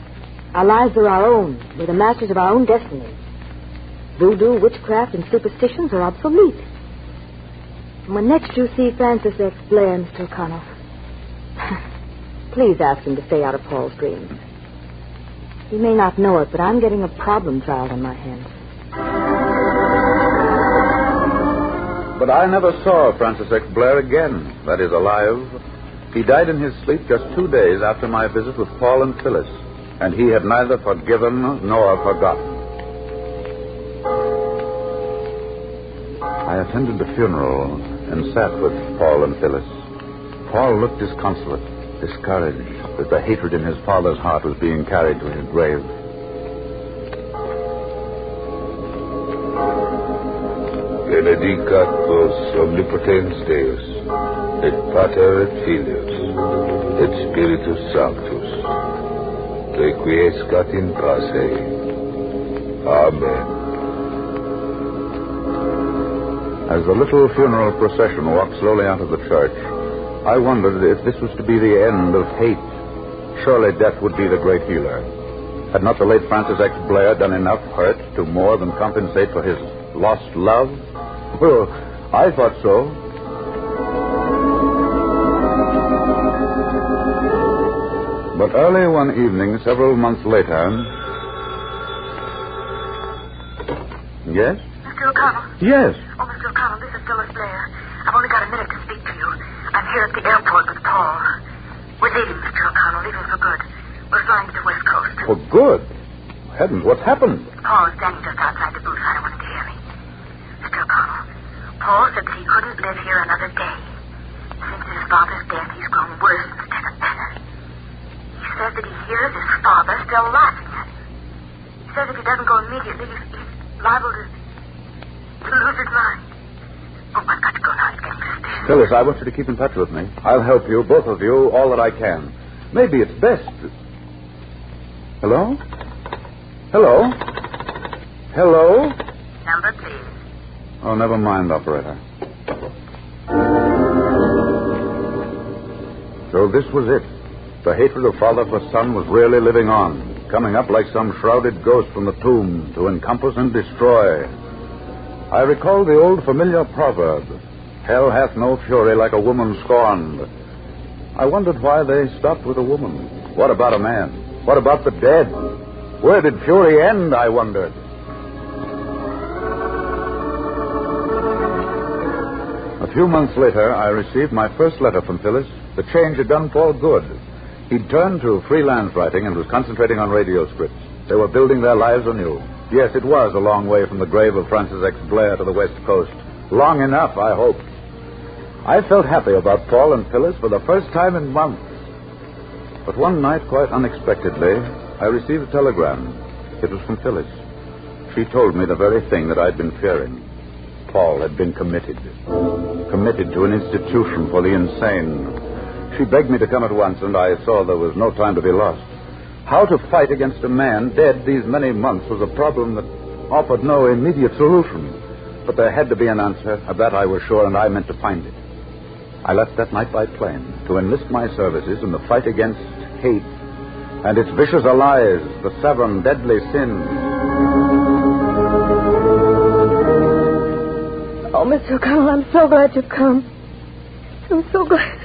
Our lives are our own. We're the masters of our own destiny. Voodoo, witchcraft, and superstitions are obsolete. And when next you see Francis X. Blair, Mr. O'Connell, please ask him to stay out of Paul's dreams. You may not know it, but I'm getting a problem child on my hands. But I never saw Francis X. Blair again. That is, alive. He died in his sleep just 2 days after my visit with Paul and Phyllis, and he had neither forgiven nor forgotten. I attended the funeral and sat with Paul and Phyllis. Paul looked disconsolate, discouraged that the hatred in his father's heart was being carried to his grave. Benedicat vos omnipotens Deus, et Pater et Filius, et Spiritus Sanctus, requiescat in pace. Amen. As the little funeral procession walked slowly out of the church, I wondered if this was to be the end of hate. Surely death would be the great healer. Had not the late Francis X. Blair done enough hurt to more than compensate for his lost love? Well, I thought so. But early one evening, several months later... Yes? Mr. O'Connell? Yes. Oh, Mr. O'Connell, this is Phyllis Blair. I've only got a minute to speak to you. I'm here at the airport with Paul. We're leaving, Mr. O'Connell, leaving for good. We're flying to the West Coast. For good? Heavens, what's happened? Paul is standing just outside the booth. I don't want him to hear me. Mr. O'Connell, Paul said that he couldn't live here another day. Since his father's death, he's grown worse instead of better. He says that he hears his father still laughing at him. He says if he doesn't go immediately, he's liable to lose his mind. Oh, I've got to go now. He's getting suspicious. Phyllis, I want you to keep in touch with me. I'll help you, both of you, all that I can. Maybe it's best. Hello? Hello? Hello? Number, please. Oh, never mind, operator. So this was it. The hatred of father for son was really living on, coming up like some shrouded ghost from the tomb to encompass and destroy. I recalled the old familiar proverb, hell hath no fury like a woman scorned. I wondered why they stopped with a woman. What about a man? What about the dead? Where did fury end, I wondered. A few months later, I received my first letter from Phyllis. The change had done Paul good. He'd turned to freelance writing and was concentrating on radio scripts. They were building their lives anew. Yes, it was a long way from the grave of Francis X. Blair to the West Coast. Long enough, I hoped. I felt happy about Paul and Phyllis for the first time in months. But one night, quite unexpectedly, I received a telegram. It was from Phyllis. She told me the very thing that I'd been fearing. Paul had been committed. Committed to an institution for the insane. She begged me to come at once, and I saw there was no time to be lost. How to fight against a man dead these many months was a problem that offered no immediate solution. But there had to be an answer. Of that I was sure, and I meant to find it. I left that night by plane to enlist my services in the fight against hate and its vicious allies, the 7 deadly sins. Oh, Mr. O'Connell, I'm so glad you've come. I'm so glad.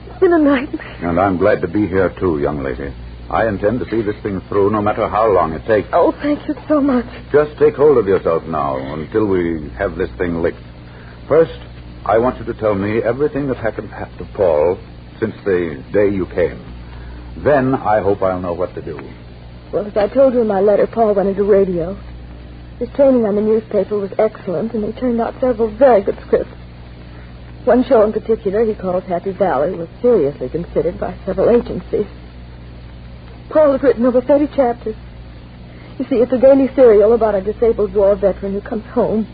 It's been a nightmare. And I'm glad to be here, too, young lady. I intend to see this thing through no matter how long it takes. Oh, thank you so much. Just take hold of yourself now until we have this thing licked. First, I want you to tell me everything that happened to Paul since the day you came. Then I hope I'll know what to do. Well, as I told you in my letter, Paul went into radio. His training on the newspaper was excellent, and he turned out several very good scripts. One show in particular, he calls Happy Valley, was seriously considered by several agencies. Paul has written over 30 chapters. You see, it's a daily serial about a disabled war veteran who comes home,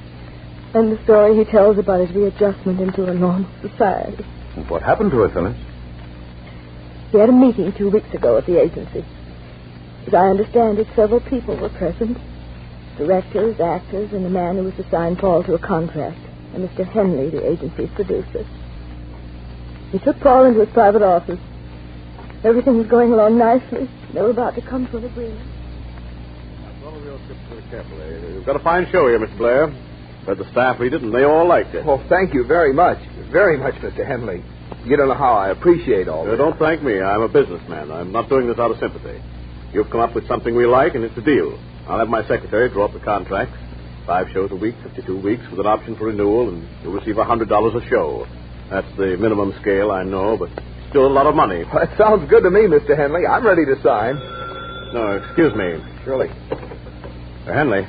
and the story he tells about his readjustment into a normal society. What happened to it, Phyllis? He had a meeting 2 weeks ago at the agency. As I understand it, several people were present. Directors, actors, and the man who was to sign Paul to a contract, and Mr. Henley, the agency's producer. He took Paul into his private office. Everything was going along nicely. They were about to come to an agreement. Follow your script very carefully. You've got a fine show here, Mr. Blair. Let the staff read it, and they all liked it. Well, thank you very much. Very much, Mr. Henley. You don't know how I appreciate all this. Don't thank me. I'm a businessman. I'm not doing this out of sympathy. You've come up with something we like, and it's a deal. I'll have my secretary draw up the contracts. 5 shows a week, 52 weeks, with an option for renewal, and you'll receive $100 a show. That's the minimum scale, I know, but still a lot of money. That sounds good to me, Mr. Henley. I'm ready to sign. No, excuse me, Shirley. Mr. Henley.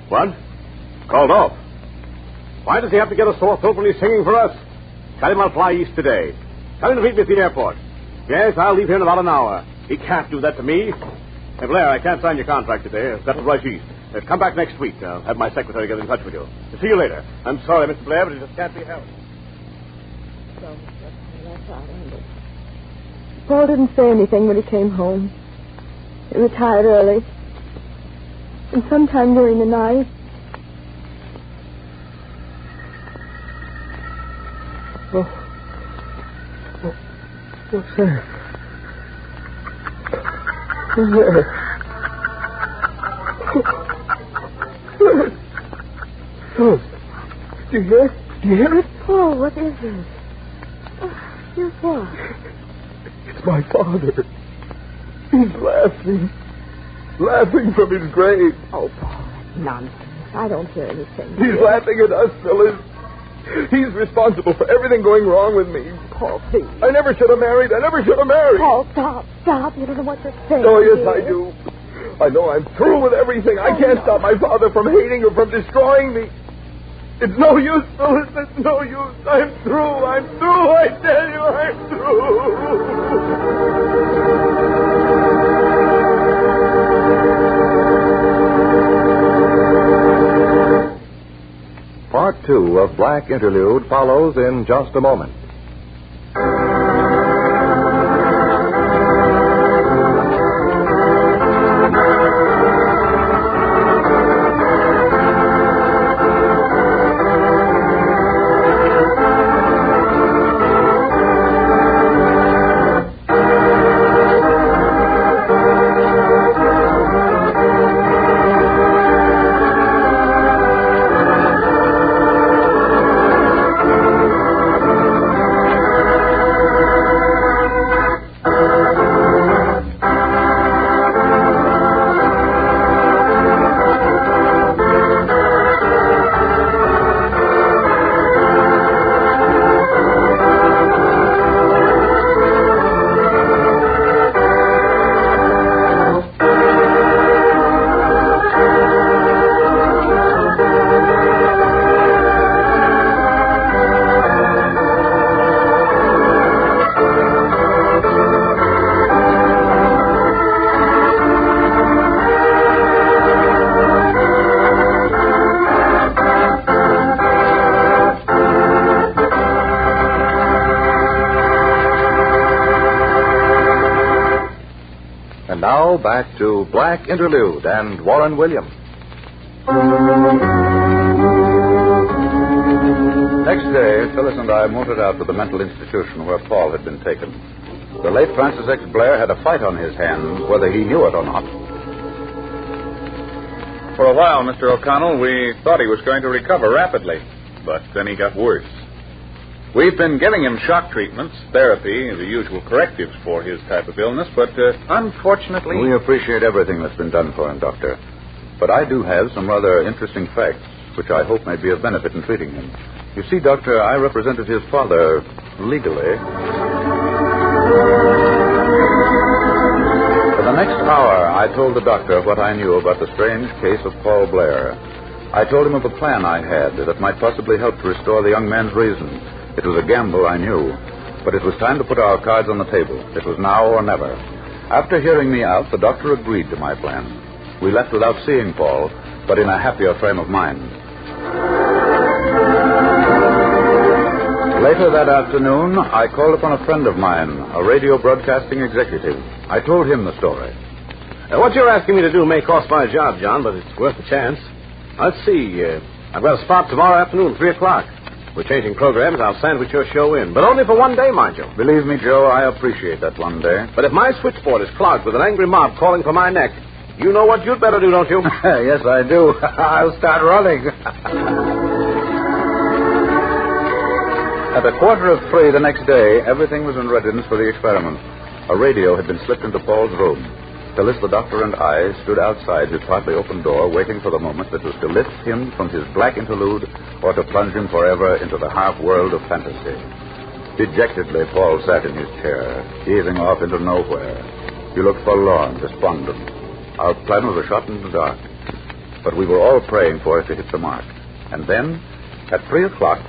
What? Called off. Why does he have to get a sore throat when he's singing for us? Tell him I'll fly east today. Tell him to meet me at the airport. Yes, I'll leave here in about an hour. He can't do that to me. Hey, Blair, I can't sign your contract today. I've got to rush east. Come back next week. I'll have my secretary get in touch with you. See you later. I'm sorry, Mr. Blair, but it just can't be helped. Paul didn't say anything when he came home. He retired early. And sometime during the night... What's that? Who's there? Oh, do you hear it? Do you hear it? Paul, what is it? Your what? It's my father. He's laughing. Laughing from his grave. Oh, Paul, that's nonsense. I don't hear anything. He's laughing at us, Phyllis. He's responsible for everything going wrong with me. Paul, please. I never should have married. Paul, stop. You don't know what you're saying. Oh, yes, I do. I know I'm through with everything. I can't stop my father from hating or from destroying me. It's no use, Phyllis. It's no use. I'm through. I tell you, I'm through. Part 2 of Black Interlude follows in just a moment. Now back to Black Interlude and Warren Williams. Next day, Phyllis and I motored out to the mental institution where Paul had been taken. The late Francis X. Blair had a fight on his hands, whether he knew it or not. For a while, Mr. O'Connell, we thought he was going to recover rapidly, but then he got worse. We've been giving him shock treatments, therapy, the usual correctives for his type of illness, but unfortunately... We appreciate everything that's been done for him, Doctor. But I do have some rather interesting facts, which I hope may be of benefit in treating him. You see, Doctor, I represented his father legally. For the next hour, I told the doctor what I knew about the strange case of Paul Blair. I told him of a plan I had that might possibly help to restore the young man's reason. It was a gamble, I knew, but it was time to put our cards on the table. It was now or never. After hearing me out, the doctor agreed to my plan. We left without seeing Paul, but in a happier frame of mind. Later that afternoon, I called upon a friend of mine, a radio broadcasting executive. I told him the story. What you're asking me to do may cost my job, John, but it's worth a chance. Let's see. I've got a spot tomorrow afternoon, 3 o'clock. We're changing programs. I'll sandwich your show in. But only for one day, mind you. Believe me, Joe, I appreciate that one day. But if my switchboard is clogged with an angry mob calling for my neck, you know what you'd better do, don't you? Yes, I do. I'll start running. At 2:45 the next day, everything was in readiness for the experiment. A radio had been slipped into Paul's room. Phyllis, the doctor, and I stood outside his partly open door, waiting for the moment that was to lift him from his black interlude or to plunge him forever into the half-world of fantasy. Dejectedly, Paul sat in his chair, gazing off into nowhere. He looked forlorn, despondent. Our plan was a shot in the dark. But we were all praying for it to hit the mark. And then, at 3 o'clock...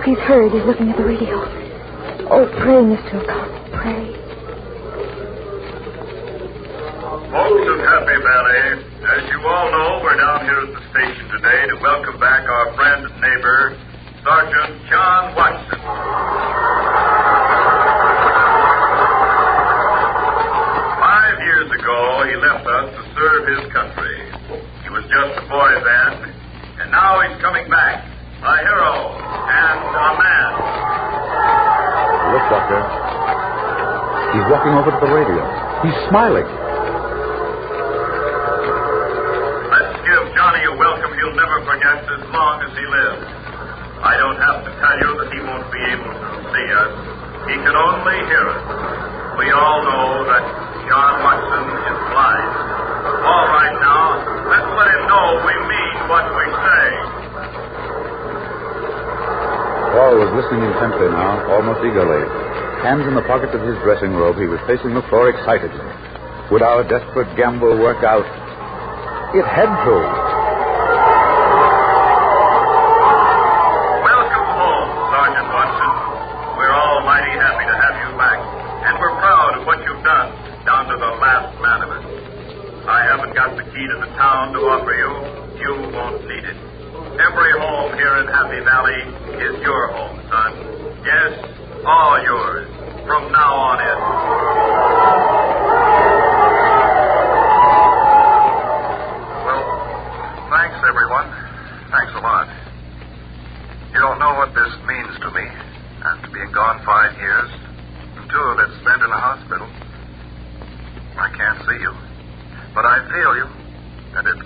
He's heard. He's looking at the radio. Oh, pray, Mr. O'Connell, pray. Folks of Happy Valley, as you all know, we're down here at the station today to welcome back our friend and neighbor, Sergeant John Watson. 5 years ago, he left us to serve his country. He was just a boy then, and now he's coming back, a hero. And a man. Look, Doctor. He's walking over to the radio. He's smiling. Let's give Johnny a welcome he'll never forget as long as he lives. I don't have to tell you that he won't be able to see us. He can only hear us. We all know that John Watson is blind. All right now, let's let him know we mean what we say. Paul was listening intently now, almost eagerly. Hands in the pockets of his dressing robe, he was pacing the floor excitedly. Would our desperate gamble work out? It had to. Welcome home, Sergeant Watson. We're all mighty happy to have you back, and we're proud of what you've done, down to the last man of it. I haven't got the key to the town to offer you. You won't need it. Every home here in Happy Valley is your home, son. Yes, all yours, from now on in. Well, thanks, everyone. Thanks a lot. You don't know what this means to me, after being gone 5 years, and 2 of it spent in a hospital. I can't see you, but I feel you, and it's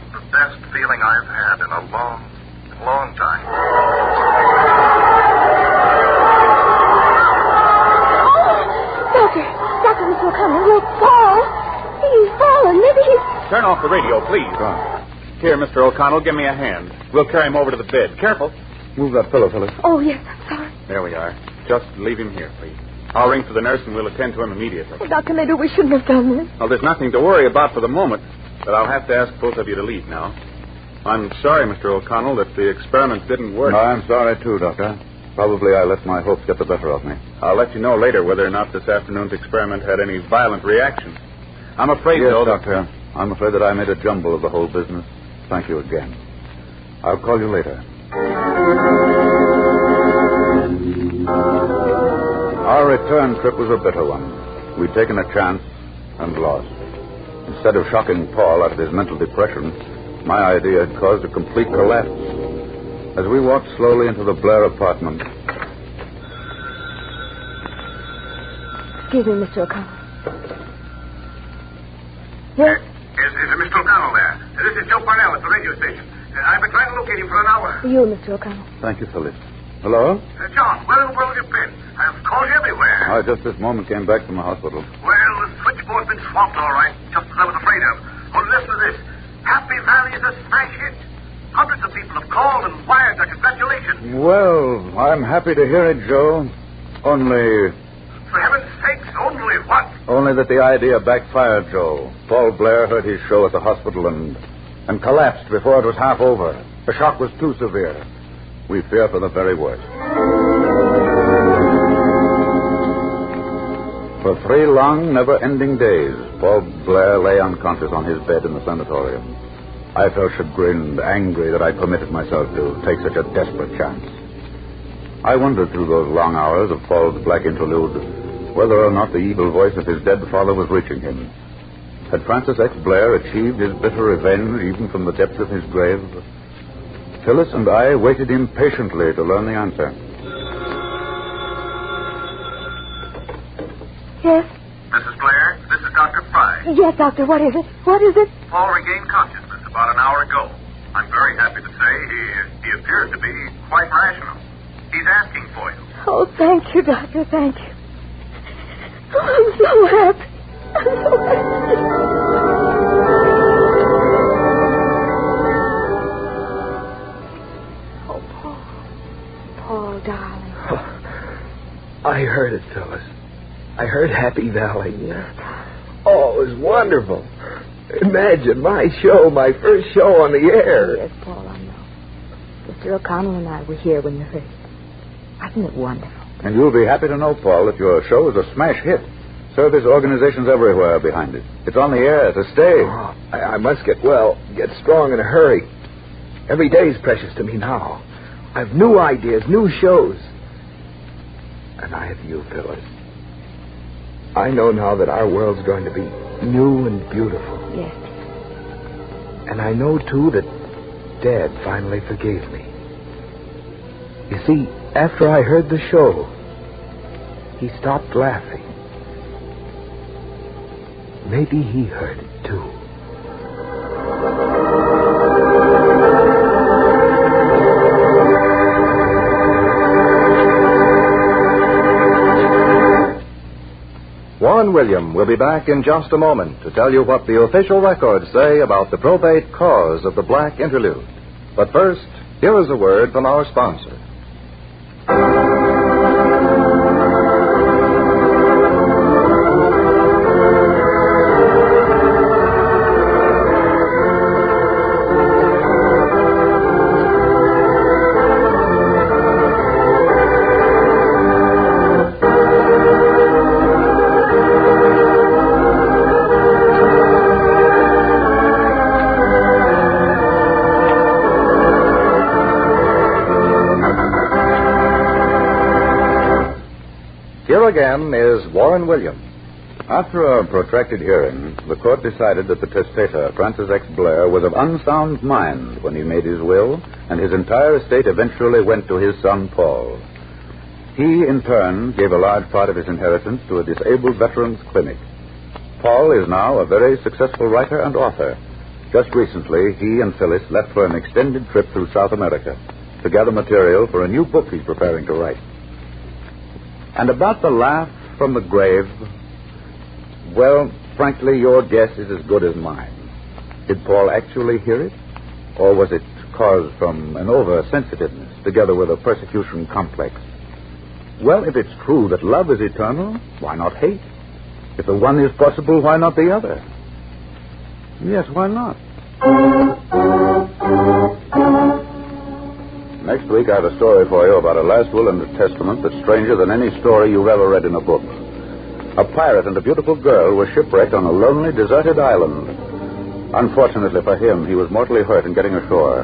the best feeling I've had in a long, long time. Doctor, Mr. O'Connell, look, Paul. He's fallen. Maybe he's... Turn off the radio, please. Here, Mr. O'Connell, give me a hand. We'll carry him over to the bed. Careful. Move that pillow, Phyllis. Oh, yes, I'm sorry. There we are. Just leave him here, please. I'll ring for the nurse and we'll attend to him immediately. Oh, Doctor, maybe we shouldn't have done this. Well, there's nothing to worry about for the moment, but I'll have to ask both of you to leave now. I'm sorry, Mr. O'Connell, that the experiment didn't work. No, I'm sorry, too, Doctor. Probably I let my hopes get the better of me. I'll let you know later whether or not this afternoon's experiment had any violent reaction. I'm afraid, yes, though... Doctor. I'm afraid that I made a jumble of the whole business. Thank you again. I'll call you later. Our return trip was a bitter one. We'd taken a chance and lost. Instead of shocking Paul out of his mental depression, my idea had caused a complete collapse. As we walked slowly into the Blair apartment... Excuse me, Mr. O'Connell. Yes? Is Mr. O'Connell there? This is Joe Parnell at the radio station. I've been trying to locate him for an hour. You, Mr. O'Connell. Thank you, Phyllis. Hello? John, where in the world have you been? I've called you everywhere. I just this moment came back from the hospital. Well, the switchboard's been swamped, all right, just as I was afraid of. Oh, listen to this. Happy Valley is a smash hit. Hundreds of people have called and wired their congratulations. Well, I'm happy to hear it, Joe. Only... For heaven's sakes, only what? Only that the idea backfired, Joe. Paul Blair heard his show at the hospital and collapsed before it was half over. The shock was too severe. We fear for the very worst. For 3 long, never-ending days, Paul Blair lay unconscious on his bed in the sanatorium. I felt chagrined, angry that I permitted myself to take such a desperate chance. I wondered through those long hours of Paul's black interlude whether or not the evil voice of his dead father was reaching him. Had Francis X. Blair achieved his bitter revenge even from the depths of his grave? Phyllis and I waited impatiently to learn the answer. Yes? Mrs. Blair, this is Dr. Fry. Yes, Doctor, what is it? What is it? Paul regained consciousness about an hour ago. I'm very happy to say he appears to be quite rational. He's asking for you. Oh, thank you, Doctor, thank you. Oh, I'm so happy. I'm so happy. Oh, Paul. Paul, darling. I heard it, Phyllis. I heard Happy Valley. Oh, it was wonderful. Imagine my show, my first show on the air. Yes, Paul, I know. Mr. O'Connell and I were here when you heard it. Wasn't it wonderful? And you'll be happy to know, Paul, that your show is a smash hit. Service organizations everywhere are behind it. It's on the air to stay. Oh, I must get strong in a hurry. Every day is precious to me now. I've new ideas, new shows. And I have you, Phyllis. I know now that our world's going to be new and beautiful. Yes. And I know, too, that Dad finally forgave me. You see, after I heard the show, he stopped laughing. Maybe he heard it, too. Warren William will be back in just a moment to tell you what the official records say about the probate cause of the Black Interlude. But first, here is a word from our sponsor. Here again is Warren William. After a protracted hearing, the court decided that the testator, Francis X. Blair, was of unsound mind when he made his will, and his entire estate eventually went to his son, Paul. He, in turn, gave a large part of his inheritance to a disabled veterans clinic. Paul is now a very successful writer and author. Just recently, he and Phyllis left for an extended trip through South America to gather material for a new book he's preparing to write. And about the laugh from the grave, well, frankly, your guess is as good as mine. Did Paul actually hear it? Or was it caused from an oversensitiveness together with a persecution complex? Well, if it's true that love is eternal, why not hate? If the one is possible, why not the other? Yes, why not? Next week, I have a story for you about a last will and a testament that's stranger than any story you've ever read in a book. A pirate and a beautiful girl were shipwrecked on a lonely, deserted island. Unfortunately for him, he was mortally hurt in getting ashore.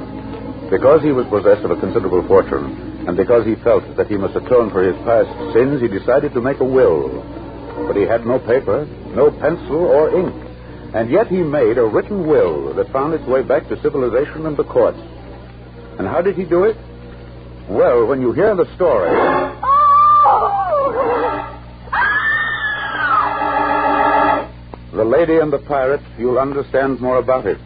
Because he was possessed of a considerable fortune, and because he felt that he must atone for his past sins, he decided to make a will. But he had no paper, no pencil or ink. And yet he made a written will that found its way back to civilization and the courts. And how did he do it? Well, when you hear the story... The Lady and the Pirate, you'll understand more about it.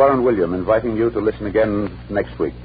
Warren William, inviting you to listen again next week.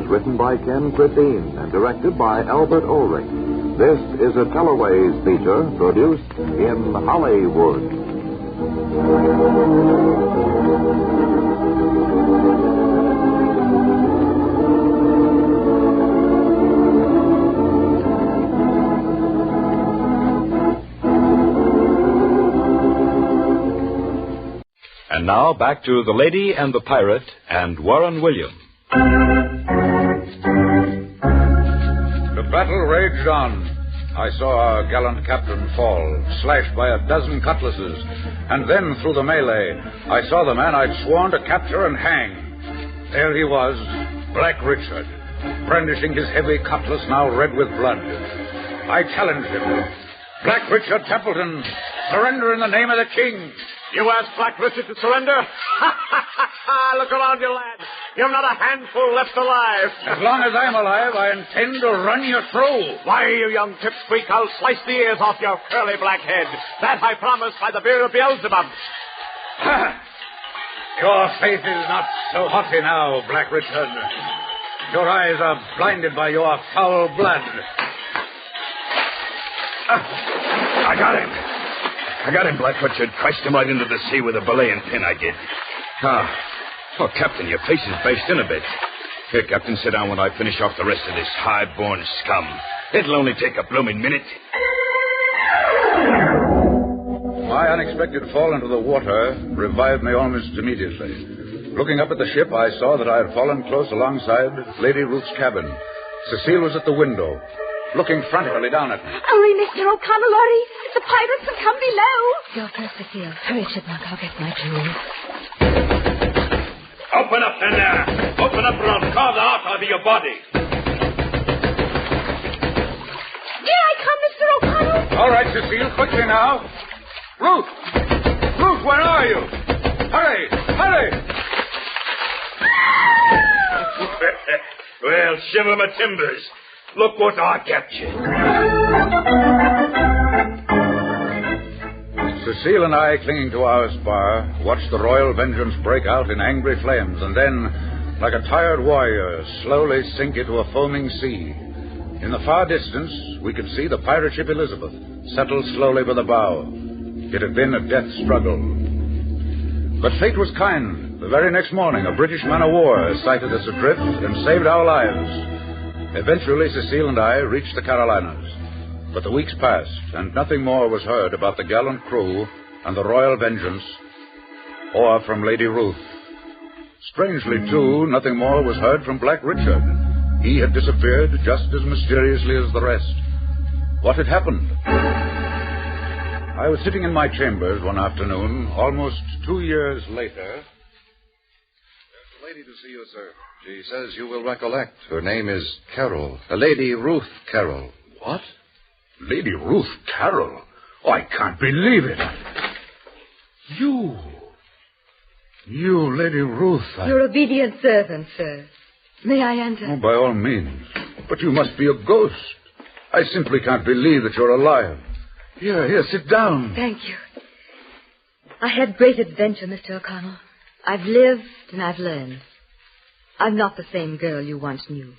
Written by Ken Christine and directed by Albert Ulrich. This is a Teleways feature produced in Hollywood. And now back to The Lady and the Pirate and Warren William. The battle raged on. I saw our gallant captain fall, slashed by a dozen cutlasses. And then, through the melee, I saw the man I'd sworn to capture and hang. There he was, Black Richard, brandishing his heavy cutlass now red with blood. I challenged him. Black Richard Templeton, surrender in the name of the king. You asked Black Richard to surrender? Look around you, lad. You've not a handful left alive. As long as I'm alive, I intend to run you through. Why, you young pipsqueak, I'll slice the ears off your curly black head. That I promise by the beard of Beelzebub. Your faith is not so haughty now, Black Richard. Your eyes are blinded by your foul blood. I got him, Black Richard. Crashed him right into the sea with a belaying pin, I did. Oh, Captain, your face is based in a bit. Here, Captain, sit down when I finish off the rest of this high-born scum. It'll only take a blooming minute. My unexpected fall into the water revived me almost immediately. Looking up at the ship, I saw that I had fallen close alongside Lady Ruth's cabin. Cecile was at the window, looking frantically down at me. Hurry, Mr. O'Connell, hurry. The pirates have come below. Go first, Cecile. Hurry, Chipmunk. I'll get my jewels. Open up, then, there. Open up or I'll carve the heart out of your body. Here I come, Mr. O'Connell. All right, Cecile, quickly now. Ruth! Ruth, where are you? Hurry! Hurry! Well, shiver my timbers. Look what I captured. Cecile and I, clinging to our spar, watched the Royal Vengeance break out in angry flames and then, like a tired warrior, slowly sink into a foaming sea. In the far distance, we could see the pirate ship Elizabeth settle slowly by the bow. It had been a death struggle. But fate was kind. The very next morning, a British man-of-war sighted us adrift and saved our lives. Eventually, Cecile and I reached the Carolinas. But the weeks passed, and nothing more was heard about the gallant crew and the Royal Vengeance, or from Lady Ruth. Strangely, too, nothing more was heard from Black Richard. He had disappeared just as mysteriously as the rest. What had happened? I was sitting in my chambers one afternoon, almost 2 years later. There's a lady to see you, sir. She says you will recollect. Her name is Carroll. Lady Ruth Carroll. What? Lady Ruth Carroll? Oh, I can't believe it. You, Lady Ruth. Your obedient servant, sir. May I enter? Oh, by all means. But you must be a ghost. I simply can't believe that you're alive. Here, sit down. Thank you. I had great adventure, Mr. O'Connell. I've lived and I've learned. I'm not the same girl you once knew.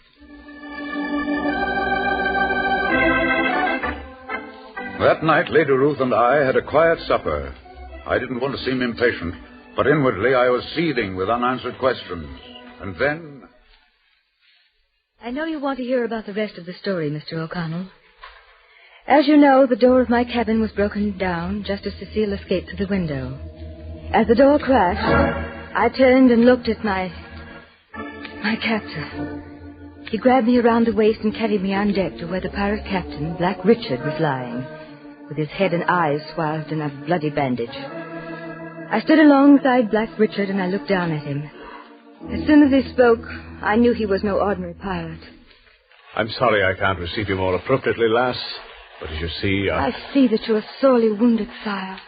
That night, Lady Ruth and I had a quiet supper. I didn't want to seem impatient, but inwardly I was seething with unanswered questions. And then... I know you want to hear about the rest of the story, Mr. O'Connell. As you know, the door of my cabin was broken down just as Cecile escaped through the window. As the door crashed, I turned and looked at my captor. He grabbed me around the waist and carried me on deck to where the pirate captain, Black Richard, was lying, with his head and eyes swathed in a bloody bandage. I stood alongside Black Richard and I looked down at him. As soon as he spoke, I knew he was no ordinary pirate. I'm sorry I can't receive you more appropriately, lass. But as you see, I see that you are sorely wounded, sire.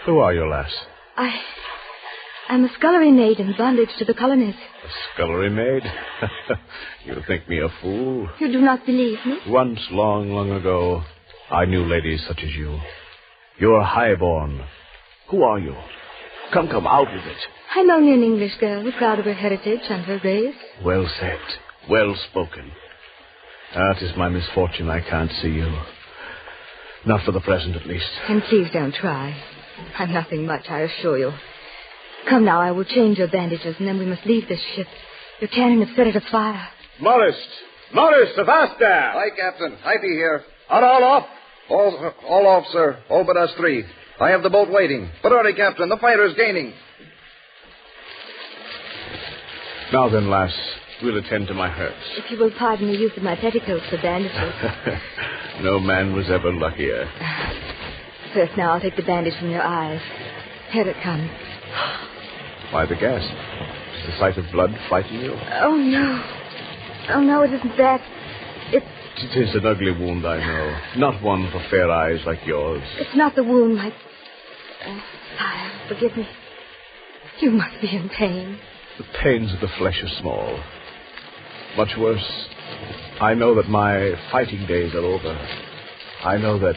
Who are you, lass? I'm a scullery maid in bondage to the colonies. A scullery maid? You think me a fool? You do not believe me? Once, long, long ago, I knew ladies such as you. You're highborn. Who are you? Come, out with it. I'm only an English girl, proud of her heritage and her race. Well said. Well spoken. It is my misfortune I can't see you. Not for the present, at least. And please don't try. I'm nothing much, I assure you. Come now, I will change your bandages, and then we must leave this ship. Your cannon have set it afire. Morris, avast there! Aye, Captain. I be here. Are all off? All off, sir. All but us three. I have the boat waiting. But hurry, Captain. The fire is gaining. Now then, lass, we'll attend to my hurts. If you will pardon the use of my petticoats for bandages. No man was ever luckier. First, now, I'll take the bandage from your eyes. Here it comes. Why the gas? Is the sight of blood frighten you? Oh, no. Oh, no, it isn't that. It is an ugly wound, I know. Not one for fair eyes like yours. It's not the wound, sire, forgive me. You must be in pain. The pains of the flesh are small. Much worse, I know that my fighting days are over. I know that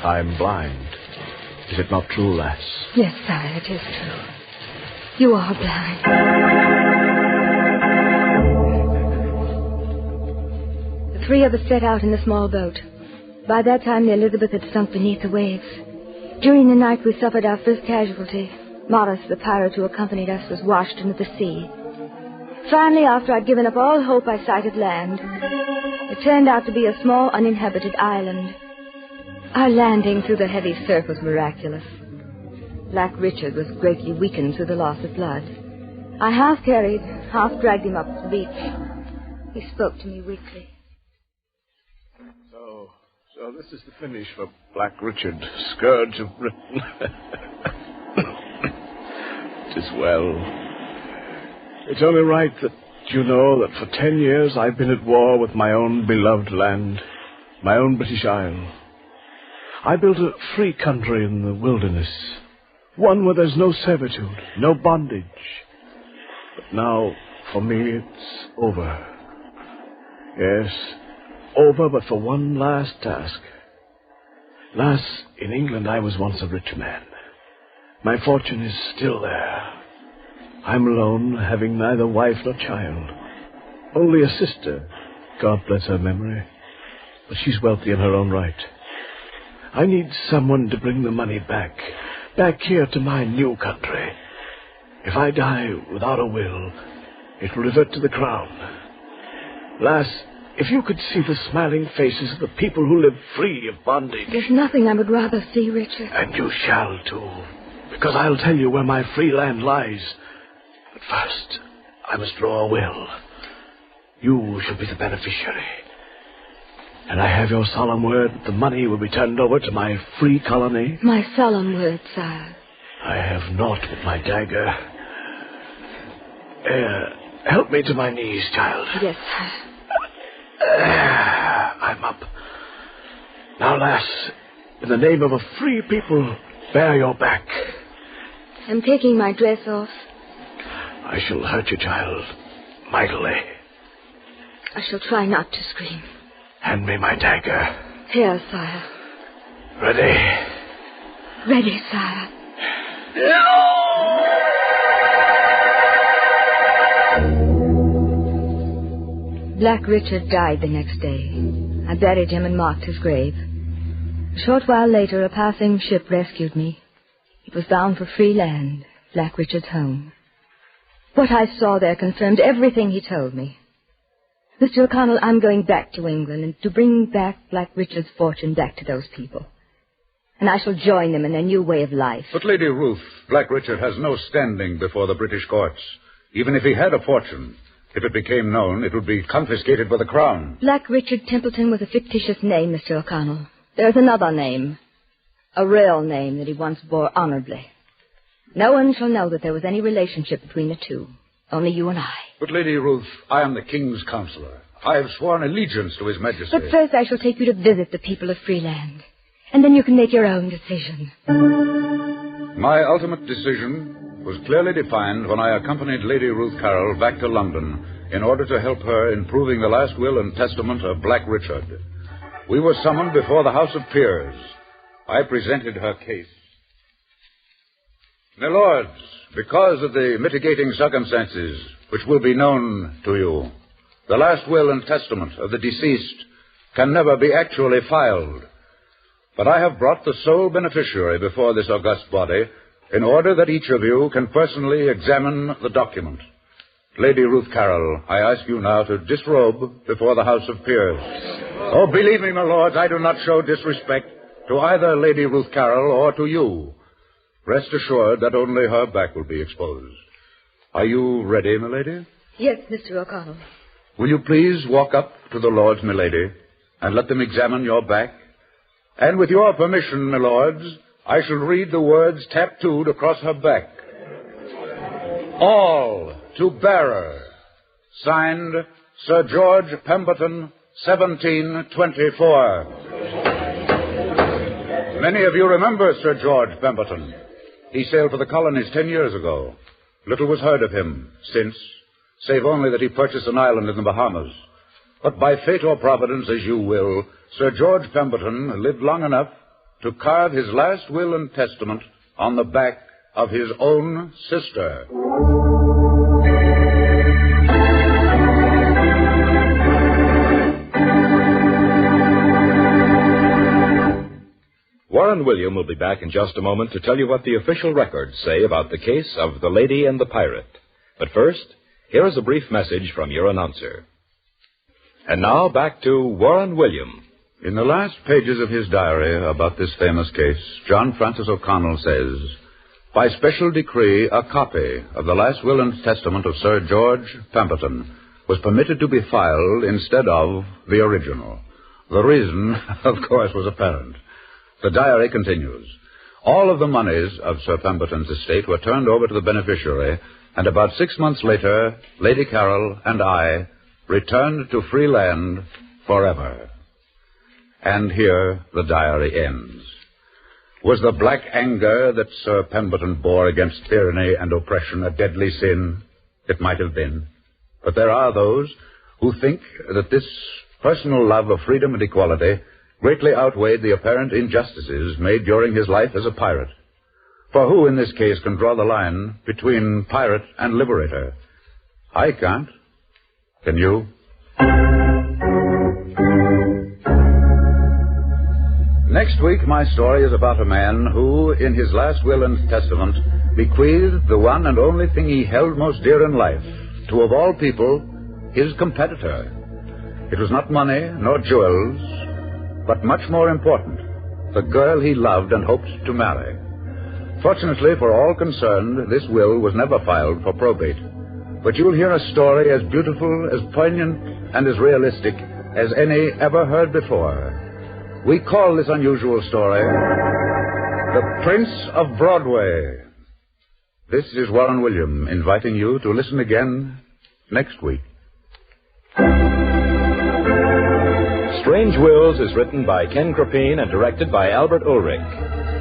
I'm blind. Is it not true, lass? Yes, sire, it is true. You are blind. The three of us set out in the small boat. By that time, the Elizabeth had sunk beneath the waves. During the night, we suffered our first casualty. Morris, the pirate who accompanied us, was washed into the sea. Finally, after I'd given up all hope, I sighted land. It turned out to be a small, uninhabited island. Our landing through the heavy surf was miraculous. Black Richard was greatly weakened through the loss of blood. I half carried, half dragged him up the beach. He spoke to me weakly. So this is the finish for Black Richard, scourge of Britain. It is well. It's only right that you know that for 10 years I've been at war with my own beloved land, my own British Isle. I built a free country in the wilderness, one where there's no servitude, no bondage. But now, for me, it's over. Yes, over, but for one last task. Lass, in England I was once a rich man. My fortune is still there. I'm alone, having neither wife nor child. Only a sister, God bless her memory. But she's wealthy in her own right. I need someone to bring the money back here to my new country. If I die without a will, it will revert to the crown. Lass, if you could see the smiling faces of the people who live free of bondage. There's nothing I would rather see, Richard. And you shall, too, because I'll tell you where my free land lies. But first, I must draw a will. You shall be the beneficiary. And I have your solemn word that the money will be turned over to my free colony? My solemn word, sire. I have naught but my dagger. Help me to my knees, child. Yes, sire. I'm up. Now, lass, in the name of a free people, bear your back. I'm taking my dress off. I shall hurt you, child, mightily. I shall try not to scream. Hand me my dagger. Here, sire. Ready? Ready, sire. Black Richard died the next day. I buried him and marked his grave. A short while later, a passing ship rescued me. It was bound for free land, Black Richard's home. What I saw there confirmed everything he told me. Mr. O'Connell, I'm going back to England and to bring back Black Richard's fortune back to those people. And I shall join them in their new way of life. But, Lady Ruth, Black Richard has no standing before the British courts. Even if he had a fortune, if it became known, it would be confiscated by the Crown. Black Richard Templeton was a fictitious name, Mr. O'Connell. There's another name. A real name that he once bore honorably. No one shall know that there was any relationship between the two. Only you and I. But, Lady Ruth, I am the King's counselor. I have sworn allegiance to His Majesty. But first I shall take you to visit the people of Freeland. And then you can make your own decision. My ultimate decision was clearly defined when I accompanied Lady Ruth Carroll back to London in order to help her in proving the last will and testament of Black Richard. We were summoned before the House of Peers. I presented her case. My lords, because of the mitigating circumstances which will be known to you, the last will and testament of the deceased can never be actually filed. But I have brought the sole beneficiary before this august body in order that each of you can personally examine the document. Lady Ruth Carroll, I ask you now to disrobe before the House of Peers. Oh, believe me, my lords, I do not show disrespect to either Lady Ruth Carroll or to you. Rest assured that only her back will be exposed. Are you ready, milady? Yes, Mr. O'Connell. Will you please walk up to the lords, milady, and let them examine your back? And with your permission, my lords, I shall read the words tattooed across her back. All to bearer. Signed, Sir George Pemberton, 1724. Many of you remember Sir George Pemberton. He sailed for the colonies 10 years ago. Little was heard of him since, save only that he purchased an island in the Bahamas. But by fate or providence, as you will, Sir George Pemberton lived long enough to carve his last will and testament on the back of his own sister. Warren William will be back in just a moment to tell you what the official records say about the case of the Lady and the Pirate. But first, here is a brief message from your announcer. And now back to Warren William. In the last pages of his diary about this famous case, John Francis O'Connell says, by special decree, a copy of the last will and testament of Sir George Pemberton was permitted to be filed instead of the original. The reason, of course, was apparent. The diary continues. All of the monies of Sir Pemberton's estate were turned over to the beneficiary, and about 6 months later, Lady Carroll and I returned to free land forever. And here the diary ends. Was the black anger that Sir Pemberton bore against tyranny and oppression a deadly sin? It might have been. But there are those who think that this personal love of freedom and equality greatly outweighed the apparent injustices made during his life as a pirate. For who in this case can draw the line between pirate and liberator? I can't. Can you? Next week, my story is about a man who, in his last will and testament, bequeathed the one and only thing he held most dear in life to, of all people, his competitor. It was not money nor jewels, but much more important, the girl he loved and hoped to marry. Fortunately for all concerned, this will was never filed for probate. But you'll hear a story as beautiful, as poignant, and as realistic as any ever heard before. We call this unusual story The Prince of Broadway. This is Warren William inviting you to listen again next week. Strange Wills is written by Ken Crapine and directed by Albert Ulrich.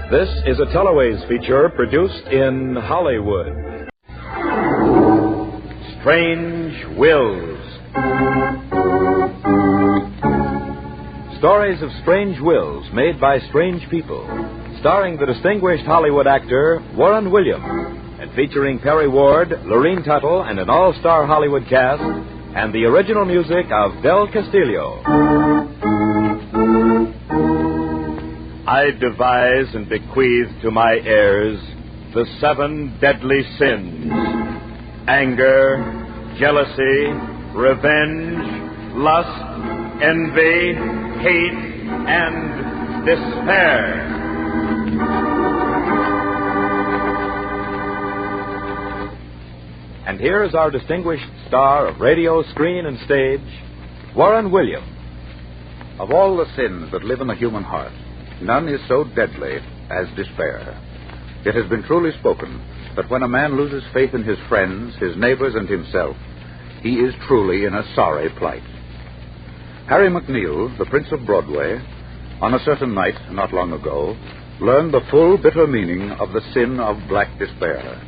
This is a Teleways feature produced in Hollywood. Strange Wills. Stories of strange wills made by strange people, starring the distinguished Hollywood actor Warren William, and featuring Perry Ward, Lorene Tuttle, and an all-star Hollywood cast, and the original music of Del Castillo. I devise and bequeath to my heirs the 7 deadly sins: anger, jealousy, revenge, lust, envy, hate, and despair. And here is our distinguished star of radio, screen, and stage, Warren William. Of all the sins that live in the human heart, none is so deadly as despair. It has been truly spoken that when a man loses faith in his friends, his neighbors, and himself, he is truly in a sorry plight. Harry McNeil, the Prince of Broadway, on a certain night not long ago, learned the full bitter meaning of the sin of black despair.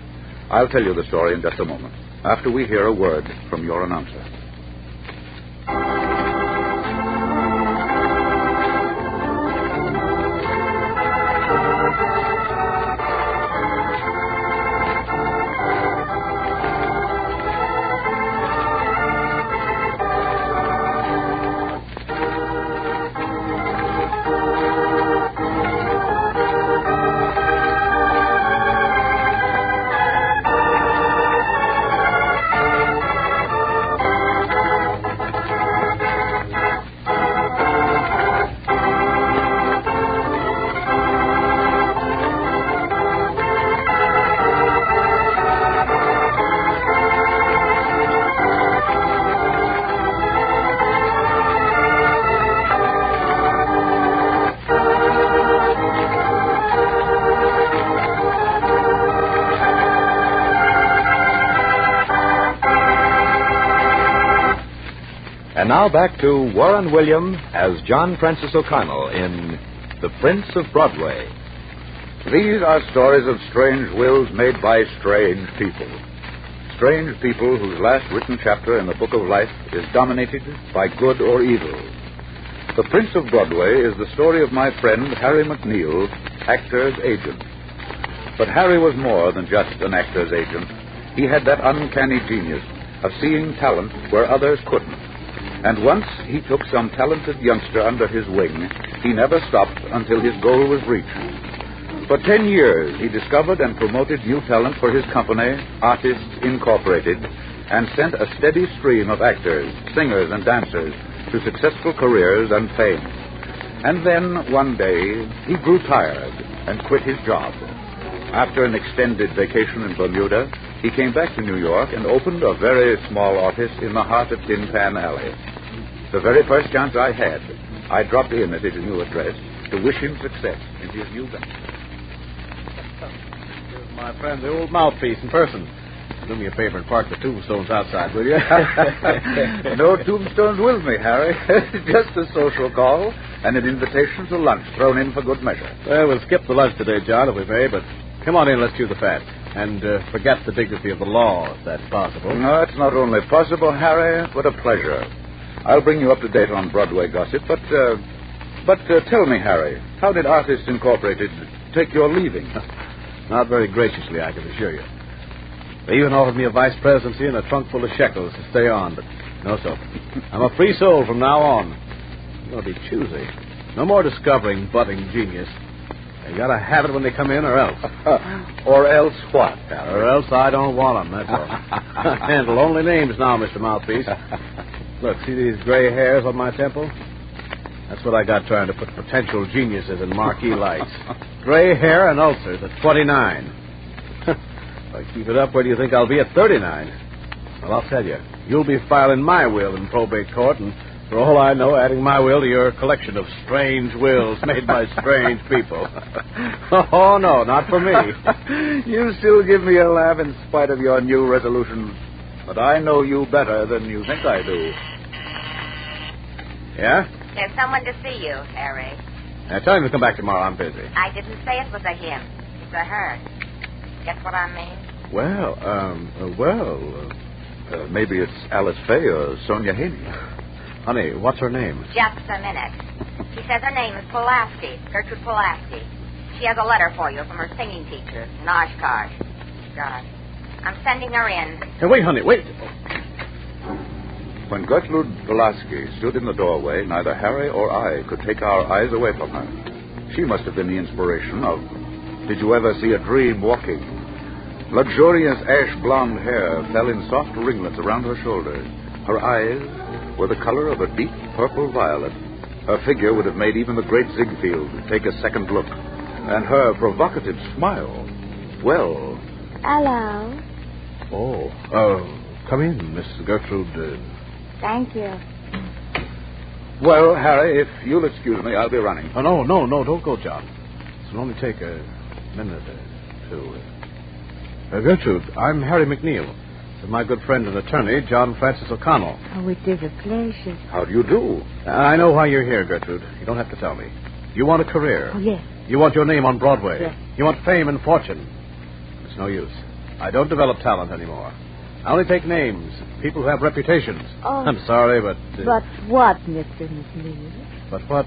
I'll tell you the story in just a moment, after we hear a word from your announcer. And now back to Warren William as John Francis O'Connell in The Prince of Broadway. These are stories of strange wills made by strange people. Strange people whose last written chapter in the book of life is dominated by good or evil. The Prince of Broadway is the story of my friend Harry McNeil, actor's agent. But Harry was more than just an actor's agent. He had that uncanny genius of seeing talent where others couldn't. And once he took some talented youngster under his wing, he never stopped until his goal was reached. For 10 years, he discovered and promoted new talent for his company, Artists Incorporated, and sent a steady stream of actors, singers, and dancers to successful careers and fame. And then, one day, he grew tired and quit his job. After an extended vacation in Bermuda, he came back to New York and opened a very small office in the heart of Tin Pan Alley. The very first chance I had, I dropped in at his new address to wish him success in his new venture. Here's my friend, the old mouthpiece in person. Do me a favor and park the tombstones outside, will you? No tombstones with me, Harry. Just a social call and an invitation to lunch thrown in for good measure. Well, we'll skip the lunch today, John, if we may, but come on in, let's chew the fat. And forget the dignity of the law, if that's possible. No, it's not only possible, Harry, but a pleasure. I'll bring you up to date on Broadway gossip, but tell me, Harry, how did Artists Incorporated take your leaving? Not very graciously, I can assure you. They even offered me a vice presidency and a trunk full of shekels to stay on, but no, so. I'm a free soul from now on. I'm going to be choosy. No more discovering budding genius. They got to have it when they come in, or else. Or else what, Harry? Or else I don't want them, that's all. Handle only names now, Mr. Mouthpiece. Look, see these gray hairs on my temple? That's what I got trying to put potential geniuses in marquee lights. Gray hair and ulcers at 29. If I keep it up, where do you think I'll be at 39? Well, I'll tell you. You'll be filing my will in probate court, and for all I know, adding my will to your collection of strange wills made by strange people. Oh, no, not for me. You still give me a laugh in spite of your new resolutions. But I know you better than you think I do. Yeah? There's someone to see you, Harry. Tell him to come back tomorrow. I'm busy. I didn't say it was a him. It's a her. Guess what I mean? Well, maybe it's Alice Faye or Sonia Haney. Honey, what's her name? Just a minute. She says her name is Pulaski, Gertrude Pulaski. She has a letter for you from her singing teacher in Oshkosh. God. I'm sending her in. Hey, wait, honey, wait. When Gertrude Pulaski stood in the doorway, neither Harry or I could take our eyes away from her. She must have been the inspiration of Did You Ever See a Dream Walking? Luxurious ash-blonde hair fell in soft ringlets around her shoulders. Her eyes were the color of a deep purple violet. Her figure would have made even the great Ziegfeld take a second look. And her provocative smile, well... Hello. Oh, come in, Miss Gertrude. Thank you. Well, Harry, if you'll excuse me, I'll be running. Oh, no, don't go, John. This will only take a minute or to. Gertrude, I'm Harry McNeil. This is my good friend and attorney, John Francis O'Connell. Oh, it is a pleasure. How do you do? I know why you're here, Gertrude. You don't have to tell me. You want a career. Oh, yes. You want your name on Broadway. Yes. You want fame and fortune. It's no use. I don't develop talent anymore. I only take names, people who have reputations. Oh. I'm sorry, but... But what, Mr. McNeil? But what?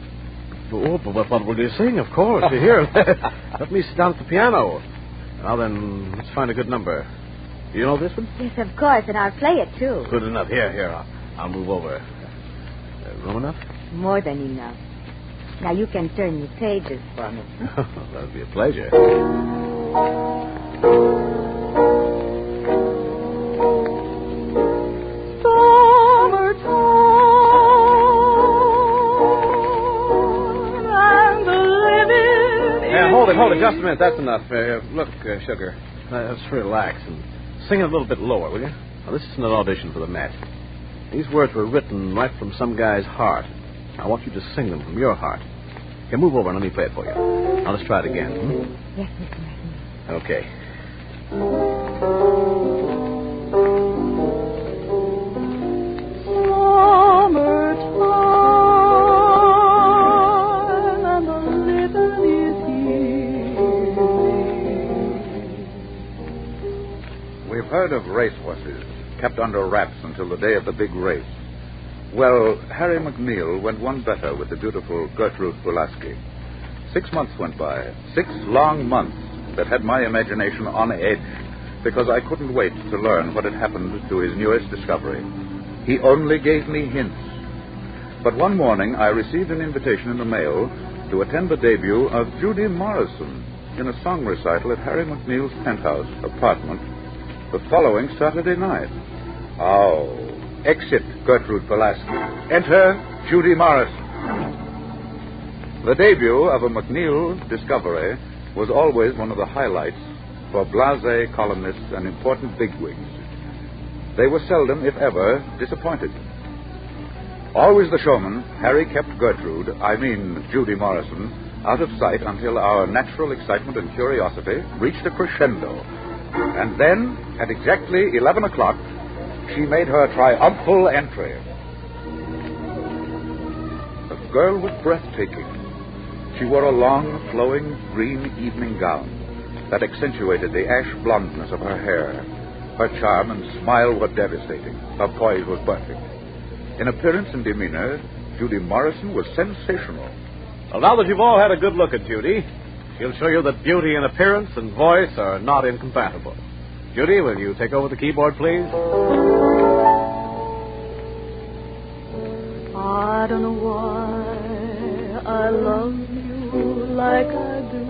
Oh, but what will you sing, of course? Here, let me sit down at the piano. Now then, let's find a good number. Do you know this one? Yes, of course, and I'll play it, too. Good enough. Here, I'll move over. Room enough? More than enough. Now you can turn your pages for me. That'll be a pleasure. Hold it, just a minute. That's enough. Look, Sugar, let's relax and sing it a little bit lower, will you? Now, this isn't an audition for the Met. These words were written right from some guy's heart. I want you to sing them from your heart. Okay, move over and let me play it for you. Now, let's try it again. Yes, Mr. McNeil. Okay. We've heard of racehorses kept under wraps until the day of the big race. Well, Harry McNeil went one better with the beautiful Gertrude Pulaski. 6 months went by, 6 long months that had my imagination on edge because I couldn't wait to learn what had happened to his newest discovery. He only gave me hints. But one morning I received an invitation in the mail to attend the debut of Judy Morrison in a song recital at Harry McNeil's penthouse apartment the following Saturday night. Oh, exit Gertrude Pulaski. Enter Judy Morrison. The debut of a McNeil discovery was always one of the highlights for blasé columnists and important bigwigs. They were seldom, if ever, disappointed. Always the showman, Harry kept Gertrude, Judy Morrison, out of sight until our natural excitement and curiosity reached a crescendo. And then, at exactly 11 o'clock, she made her triumphal entry. The girl was breathtaking. She wore a long, flowing, green evening gown that accentuated the ash blondness of her hair. Her charm and smile were devastating. Her poise was perfect. In appearance and demeanor, Judy Morrison was sensational. Well, now that you've all had a good look at Judy, she'll show you that beauty in appearance and voice are not incompatible. Judy, will you take over the keyboard, please? I don't know why I love you like I do.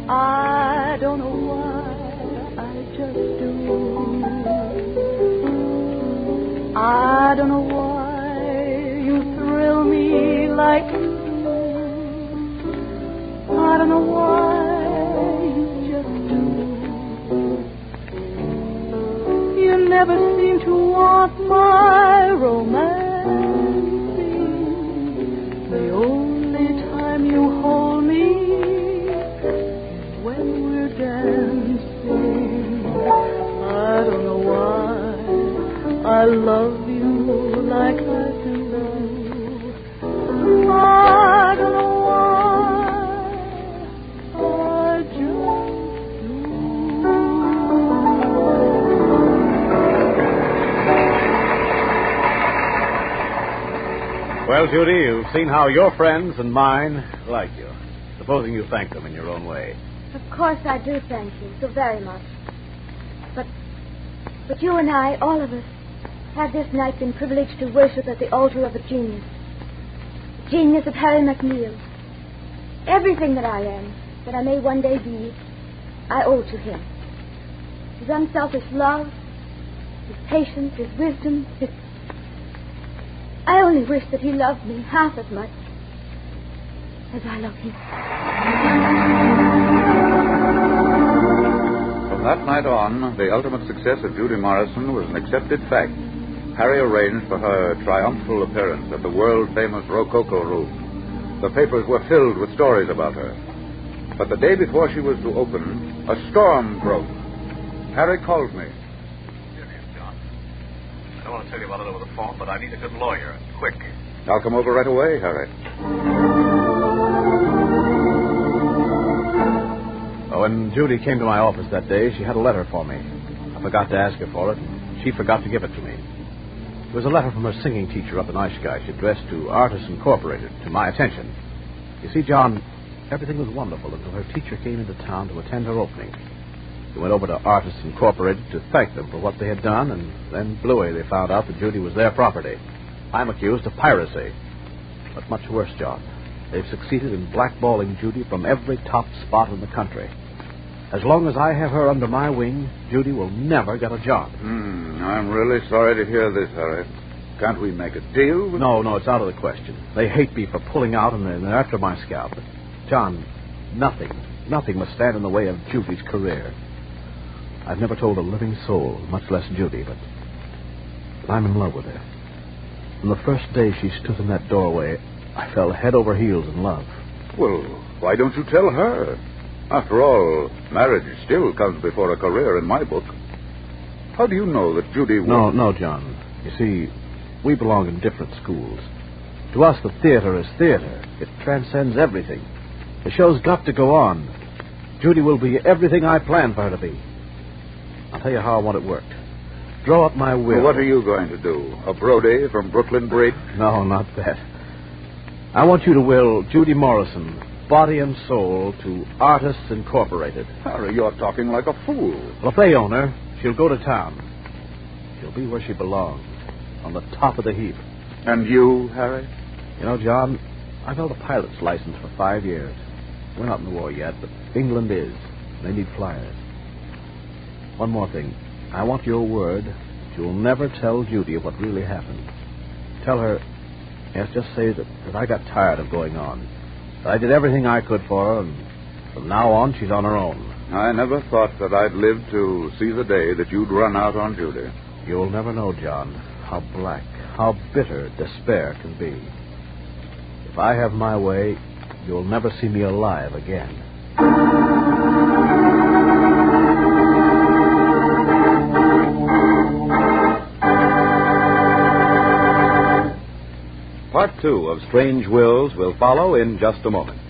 I don't know why, I just do. I don't know why you thrill me like you do. I don't know why you just do. You never seem to want my romancing. The only time you hold me is when we're dancing. I don't know why I love you like I do. I don't know why I just do. Well, Judy, you've seen how your friends and mine like you. Supposing you thank them in your own way. Of course I do thank you so very much. But you and I, all of us, have this night been privileged to worship at the altar of a genius. The genius of Harry McNeil. Everything that I am, that I may one day be, I owe to him. His unselfish love, his patience, his wisdom, I only wish that he loved me half as much as I love him. From that night on, the ultimate success of Judy Morrison was an accepted fact. Harry arranged for her triumphal appearance at the world-famous Rococo Room. The papers were filled with stories about her. But the day before she was to open, a storm broke. Harry called me. Here he is, John. I don't want to tell you about it over the phone, but I need a good lawyer. Quick. I'll come over right away, Harry. When Judy came to my office that day, she had a letter for me. I forgot to ask her for it, and she forgot to give it to me. It was a letter from her singing teacher up in Oshkosh, addressed to Artists Incorporated, to my attention. You see, John, everything was wonderful until her teacher came into town to attend her opening. He went over to Artists Incorporated to thank them for what they had done, and then bluey they found out that Judy was their property. I'm accused of piracy. But much worse, John. They've succeeded in blackballing Judy from every top spot in the country. As long as I have her under my wing, Judy will never get a job. I'm really sorry to hear this, Harry. Can't we make a deal? No, it's out of the question. They hate me for pulling out, and they're after my scalp. But, John, nothing must stand in the way of Judy's career. I've never told a living soul, much less Judy, but I'm in love with her. From the first day she stood in that doorway, I fell head over heels in love. Well, why don't you tell her? After all, marriage still comes before a career in my book. How do you know that Judy will... No, John. You see, we belong in different schools. To us, the theater is theater. It transcends everything. The show's got to go on. Judy will be everything I planned for her to be. I'll tell you how I want it worked. Draw up my will. Well, what are you going to do? A Broadway from Brooklyn Bridge? No, not that. I want you to will Judy Morrison, body and soul, to Artists Incorporated. Harry, you're talking like a fool. Well, if they own her, she'll go to town. She'll be where she belongs, on the top of the heap. And you, Harry? You know, John, I've held a pilot's license for 5 years. We're not in the war yet, but England is. They need flyers. One more thing. I want your word that you'll never tell Judy what really happened. Tell her, yes, just say that I got tired of going on. That I did everything I could for her, and from now on, she's on her own. I never thought that I'd live to see the day that you'd run out on Judy. You'll never know, John, how black, how bitter despair can be. If I have my way, you'll never see me alive again. Part 2 of Strange Wills will follow in just a moment.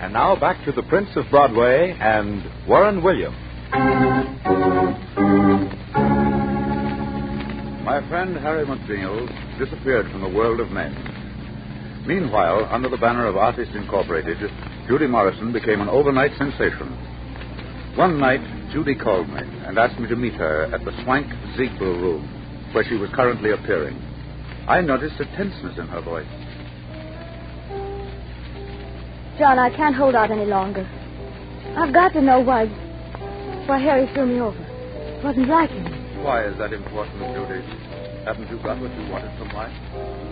Now back to the Prince of Broadway and Warren Williams. My friend Harry McNeil disappeared from the world of men. Meanwhile, under the banner of Artists Incorporated, Judy Morrison became an overnight sensation. One night, Judy called me and asked me to meet her at the Swank Ziegfeld room, where she was currently appearing. I noticed a tenseness in her voice. John, I can't hold out any longer. I've got to know why Harry threw me over. It wasn't like him. Why is that important, Judy? Haven't you got what you wanted from life?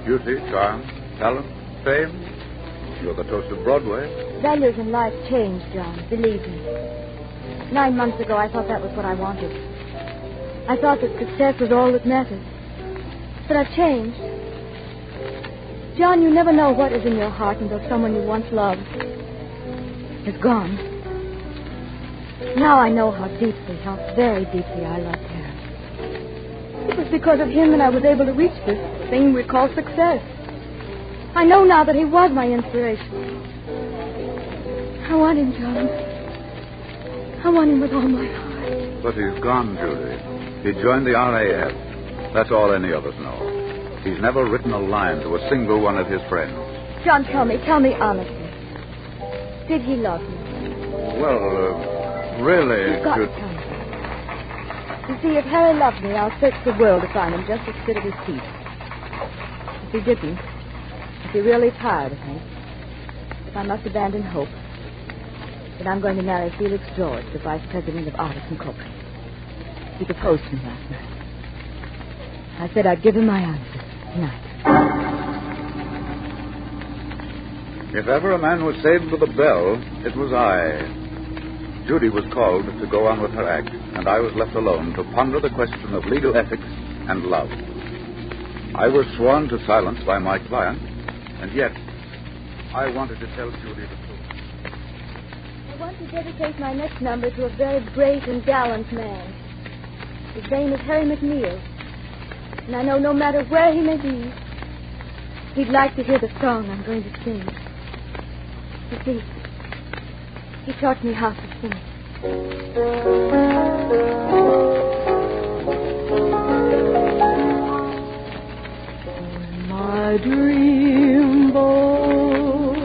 Beauty, charm, talent, fame? You're the toast of Broadway. Values in life change, John, believe me. 9 months ago, I thought that was what I wanted. I thought that success was all that mattered. But I've changed. John, you never know what is in your heart until someone you once loved is gone. Now I know how very deeply I loved Harry. It was because of him that I was able to reach this thing we call success. I know now that he was my inspiration. I want him, John. I want him with all my heart. But he's gone, Judy. He joined the RAF. That's all any of us know. He's never written a line to a single one of his friends. John, tell me honestly. Did he love you? Well, really... You've got to tell me. You see, if Harry loved me, I'll search the world to find him just to sit at his feet. If he didn't, if he really tired of me, if I must abandon hope, then I'm going to marry Felix George, the vice president of Audition Company. He proposed to me last night. I said I'd give him my answer tonight. If ever a man was saved with a bell, it was I. Judy was called to go on with her act, and I was left alone to ponder the question of legal ethics and love. I was sworn to silence by my client, and yet I wanted to tell Judy the truth. I want to dedicate my next number to a very great and gallant man. His name is Harry McNeil. And I know no matter where he may be, he'd like to hear the song I'm going to sing. You see, he taught me how to sing. When my dream boat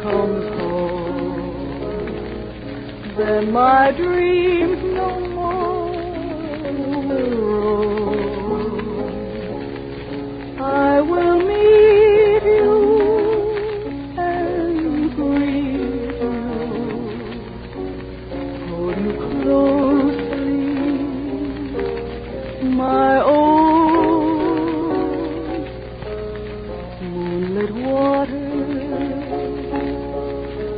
comes home, then my dreams no more will roam. I will meet you and greet you, hold you closely, my own. Moonlit waters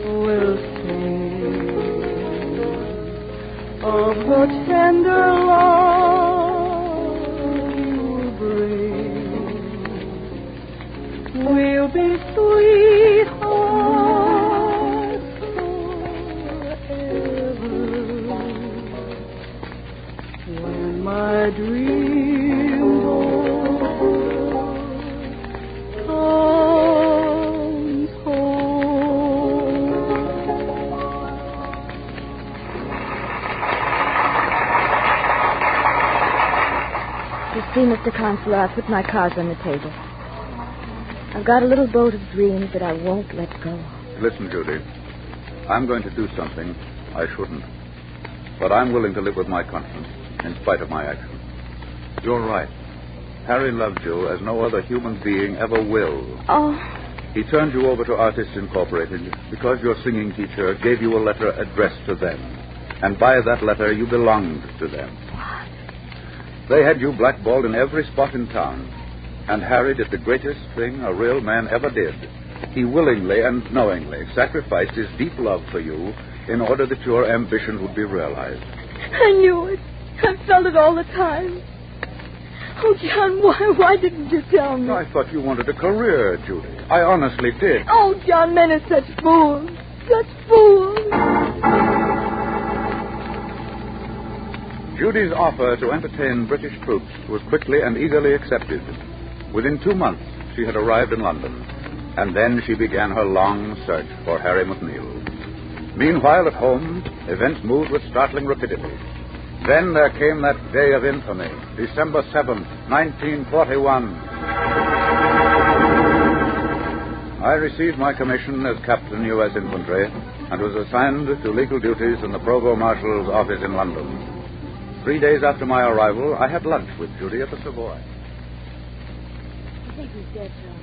will sing of the tender love you bring. We'll be sweethearts forever. When my dream boat comes home. You see, Mr. Consular, I put my cards on the table. I've got a little boat of dreams that I won't let go of. Listen, Judy. I'm going to do something I shouldn't. But I'm willing to live with my conscience, in spite of my actions. You're right. Harry loved you as no other human being ever will. Oh. He turned you over to Artists Incorporated because your singing teacher gave you a letter addressed to them. And by that letter, you belonged to them. What? They had you blackballed in every spot in town. And Harry did the greatest thing a real man ever did. He willingly and knowingly sacrificed his deep love for you in order that your ambition would be realized. I knew it. I felt it all the time. Oh, John, why didn't you tell me? I thought you wanted a career, Judy. I honestly did. Oh, John, men are such fools. Such fools. Judy's offer to entertain British troops was quickly and eagerly accepted. Within 2 months, she had arrived in London, and then she began her long search for Harry McNeil. Meanwhile, at home, events moved with startling rapidity. Then there came that day of infamy, December 7th, 1941. I received my commission as Captain U.S. Infantry and was assigned to legal duties in the Provost Marshal's office in London. 3 days after my arrival, I had lunch with Judy at the Savoy. I think he's dead, John.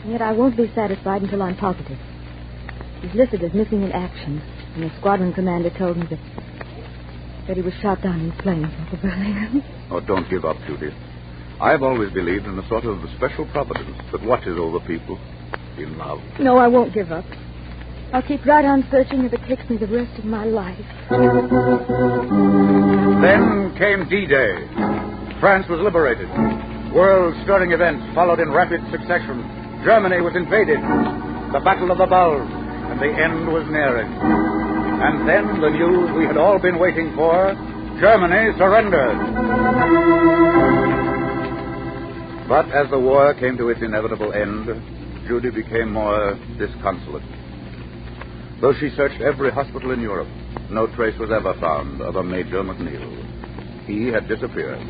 And yet I won't be satisfied until I'm positive. He's listed as missing in action, and the squadron commander told me that he was shot down in flames over Berlin. Oh, don't give up, Judy. I've always believed in a sort of special providence that watches over people in love. No, I won't give up. I'll keep right on searching if it takes me the rest of my life. Then came D-Day. France was liberated. World-stirring events followed in rapid succession. Germany was invaded. The Battle of the Bulge, and the end was nearing. And then the news we had all been waiting for, Germany surrendered. But as the war came to its inevitable end, Judy became more disconsolate. Though she searched every hospital in Europe, no trace was ever found of a Major McNeil. He had disappeared.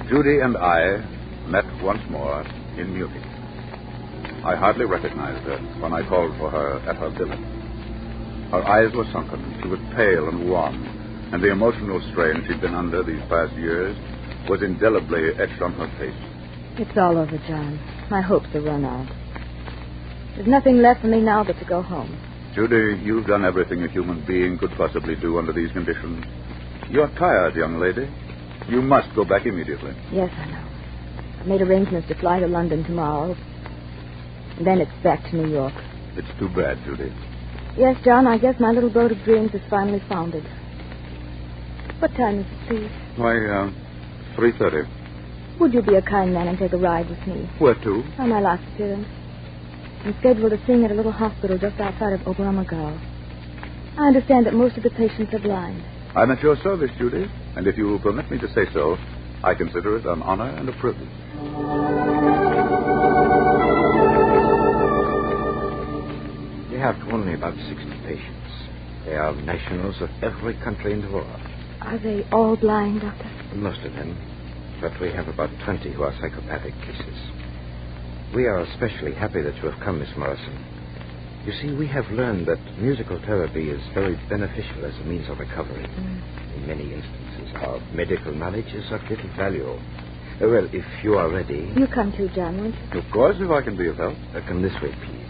Judy and I met once more in Munich. I hardly recognized her when I called for her at her villa. Her eyes were sunken. She was pale and wan, and the emotional strain she'd been under these past years was indelibly etched on her face. It's all over, John. My hopes are run out. There's nothing left for me now but to go home. Judy, you've done everything a human being could possibly do under these conditions. You're tired, young lady. You must go back immediately. Yes, I know. I've made arrangements to fly to London tomorrow. And then it's back to New York. It's too bad, Judy. Yes, John, I guess my little boat of dreams is finally founded. What time is it, please? Why, 3:30. Would you be a kind man and take a ride with me? Where to? On my last appearance. I'm scheduled to sing at a little hospital just outside of Oberammergau. I understand that most of the patients are blind. I'm at your service, Judy, and if you will permit me to say so, I consider it an honor and a privilege. We have only about 60 patients. They are nationals of every country in the world. Are they all blind, Doctor? Most of them. But we have about 20 who are psychopathic cases. We are especially happy that you have come, Miss Morrison. You see, we have learned that musical therapy is very beneficial as a means of recovery. In many instances, our medical knowledge is of little value. Well, if you are ready... You come too, John, won't you? Of course, if I can be of help. Come this way, please.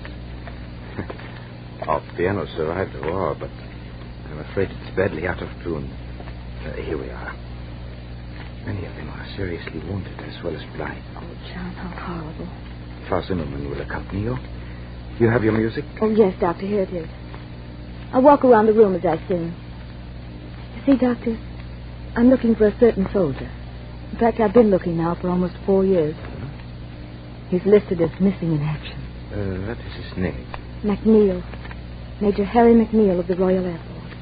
Our piano survived the war, but I'm afraid it's badly out of tune. Here we are. Many of them are seriously wounded as well as blind. Oh, John, how horrible. Frau Zimmerman will accompany you. You have your music? Oh, yes, Doctor, here it is. I'll walk around the room as I sing. You see, Doctor, I'm looking for a certain soldier. In fact, I've been looking now for almost 4 years. He's listed as missing in action. What is his name? McNeil. Major Harry McNeil of the Royal Air Force.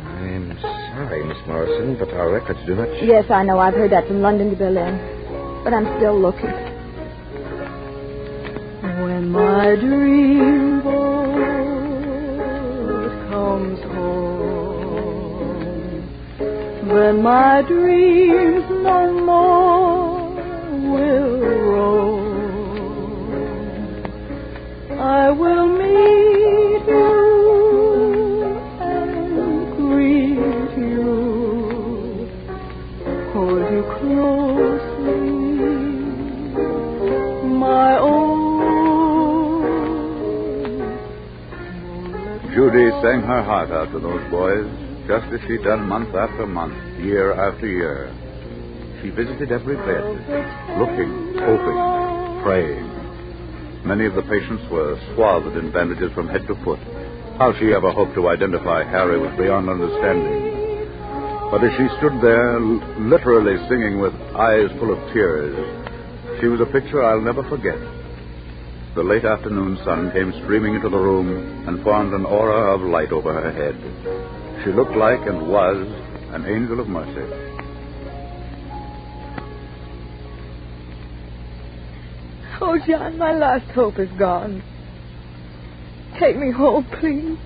I'm sorry, Miss Morrison, but our records do not... Yes, I know. I've heard that from London to Berlin. But I'm still looking. When my dream boat comes home, when my dreams no more will roam, I will meet you and greet you, hold you closely, my own. Judy sang her heart out to those boys, just as she'd done month after month, year after year. She visited every bed, looking, hoping, praying. Many of the patients were swathed in bandages from head to foot. How she ever hoped to identify Harry was beyond understanding. But as she stood there, literally singing with eyes full of tears, she was a picture I'll never forget. The late afternoon sun came streaming into the room and formed an aura of light over her head. She looked like and was an angel of mercy. Oh, John, my last hope is gone. Take me home, please.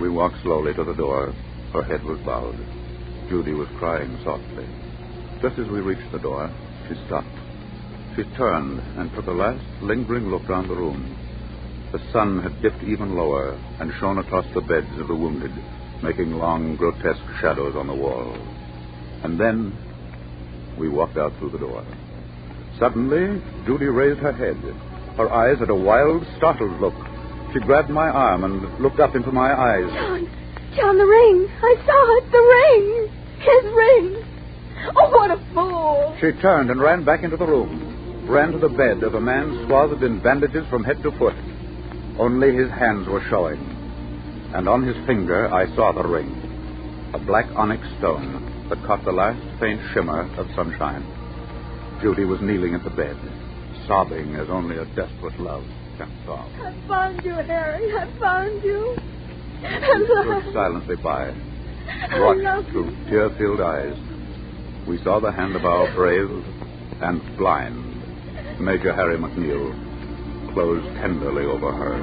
We walked slowly to the door. Her head was bowed. Judy was crying softly. Just as we reached the door, she stopped. She turned and took a last lingering look round the room. The sun had dipped even lower and shone across the beds of the wounded, making long, grotesque shadows on the wall. And then we walked out through the door. Suddenly, Judy raised her head. Her eyes had a wild, startled look. She grabbed my arm and looked up into my eyes. John, the ring. I saw it. The ring. His ring. Oh, what a fool. She turned and ran back into the room. Ran to the bed of a man swathed in bandages from head to foot. Only his hands were showing. And on his finger, I saw the ring. A black onyx stone that caught the last faint shimmer of sunshine. Judy was kneeling at the bed, sobbing as only a desperate love can sob. I found you, Harry. I found you. She stood silently by, watched through tear-filled eyes. We saw the hand of our brave and blind Major Harry McNeil close tenderly over her.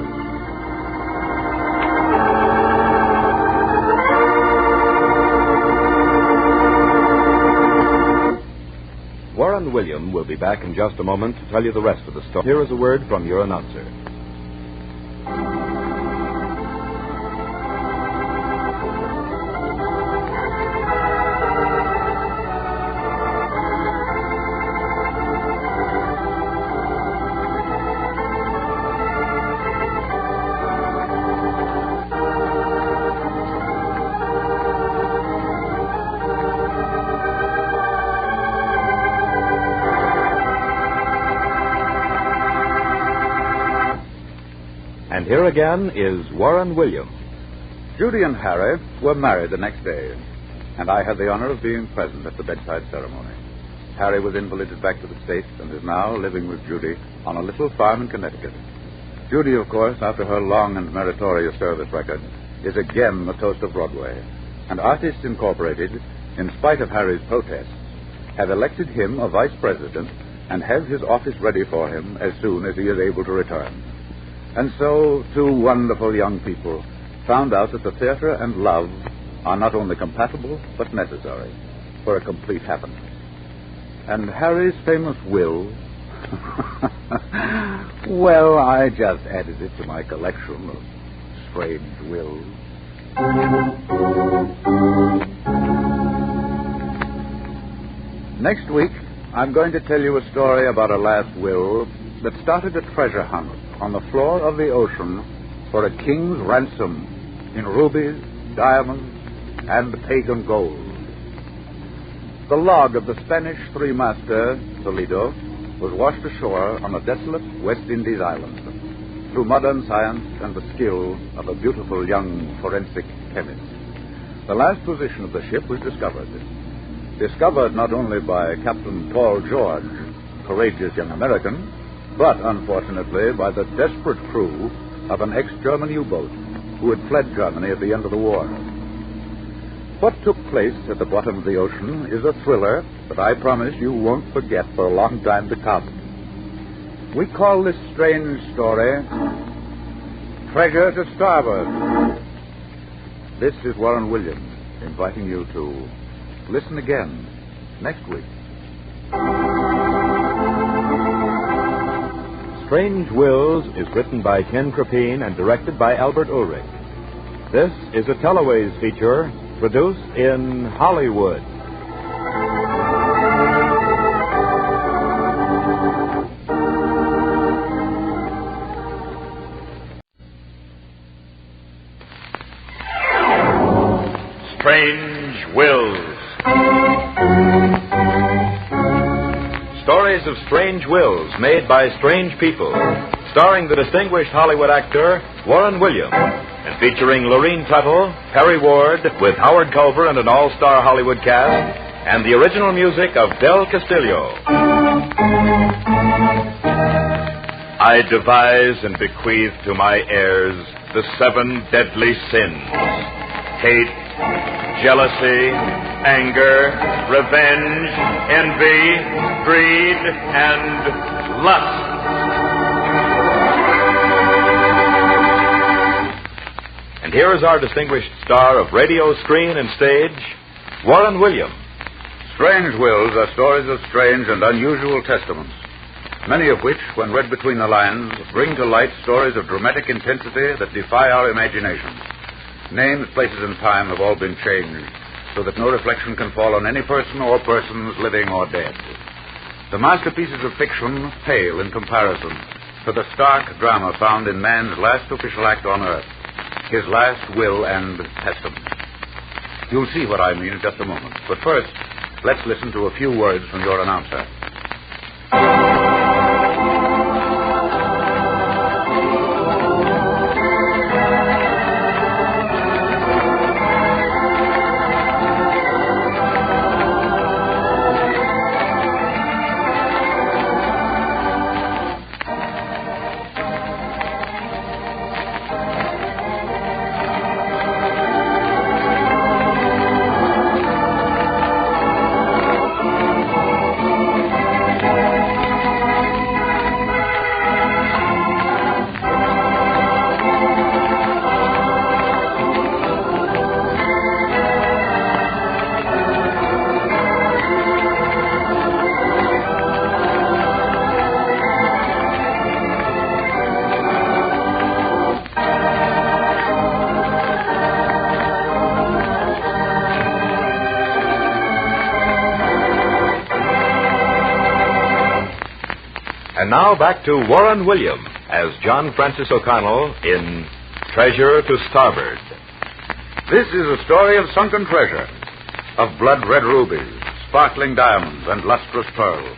Warren William will be back in just a moment to tell you the rest of the story. Here is a word from your announcer. And here again is Warren William. Judy and Harry were married the next day, and I had the honor of being present at the bedside ceremony. Harry was invalided back to the States and is now living with Judy on a little farm in Connecticut. Judy, of course, after her long and meritorious service record, is again the toast of Broadway. And Artists Incorporated, in spite of Harry's protests, have elected him a vice president and have his office ready for him as soon as he is able to return. And so, two wonderful young people found out that the theater and love are not only compatible, but necessary for a complete happiness. And Harry's famous will, well, I just added it to my collection of strange wills. Next week, I'm going to tell you a story about a last will that started a treasure hunt on the floor of the ocean for a king's ransom in rubies, diamonds, and pagan gold. The log of the Spanish three-master, Toledo, was washed ashore on a desolate West Indies island through modern science and the skill of a beautiful young forensic chemist. The last position of the ship was discovered not only by Captain Paul George, courageous young American, but, unfortunately, by the desperate crew of an ex-German U-boat who had fled Germany at the end of the war. What took place at the bottom of the ocean is a thriller that I promise you won't forget for a long time to come. We call this strange story Treasure to Starboard. This is Warren Williams inviting you to listen again next week. Strange Wills is written by Ken Crepine and directed by Albert Ulrich. This is a Teleways feature produced in Hollywood. Strange Wills. Stories of strange wills made by strange people, starring the distinguished Hollywood actor Warren William, and featuring Lorene Tuttle, Perry Ward, with Howard Culver and an all-star Hollywood cast, and the original music of Del Castillo. I devise and bequeath to my heirs the 7 deadly sins: hate, jealousy, anger, revenge, envy, greed, and lust. And here is our distinguished star of radio, screen, and stage, Warren William. Strange wills are stories of strange and unusual testaments, many of which, when read between the lines, bring to light stories of dramatic intensity that defy our imagination. Names, places, and time have all been changed, so that no reflection can fall on any person or persons, living or dead. The masterpieces of fiction pale in comparison to the stark drama found in man's last official act on earth, his last will and testament. You'll see what I mean in just a moment. But first, let's listen to a few words from your announcer. And now back to Warren William as John Francis O'Connell in Treasure to Starboard. This is a story of sunken treasure, of blood-red rubies, sparkling diamonds, and lustrous pearls.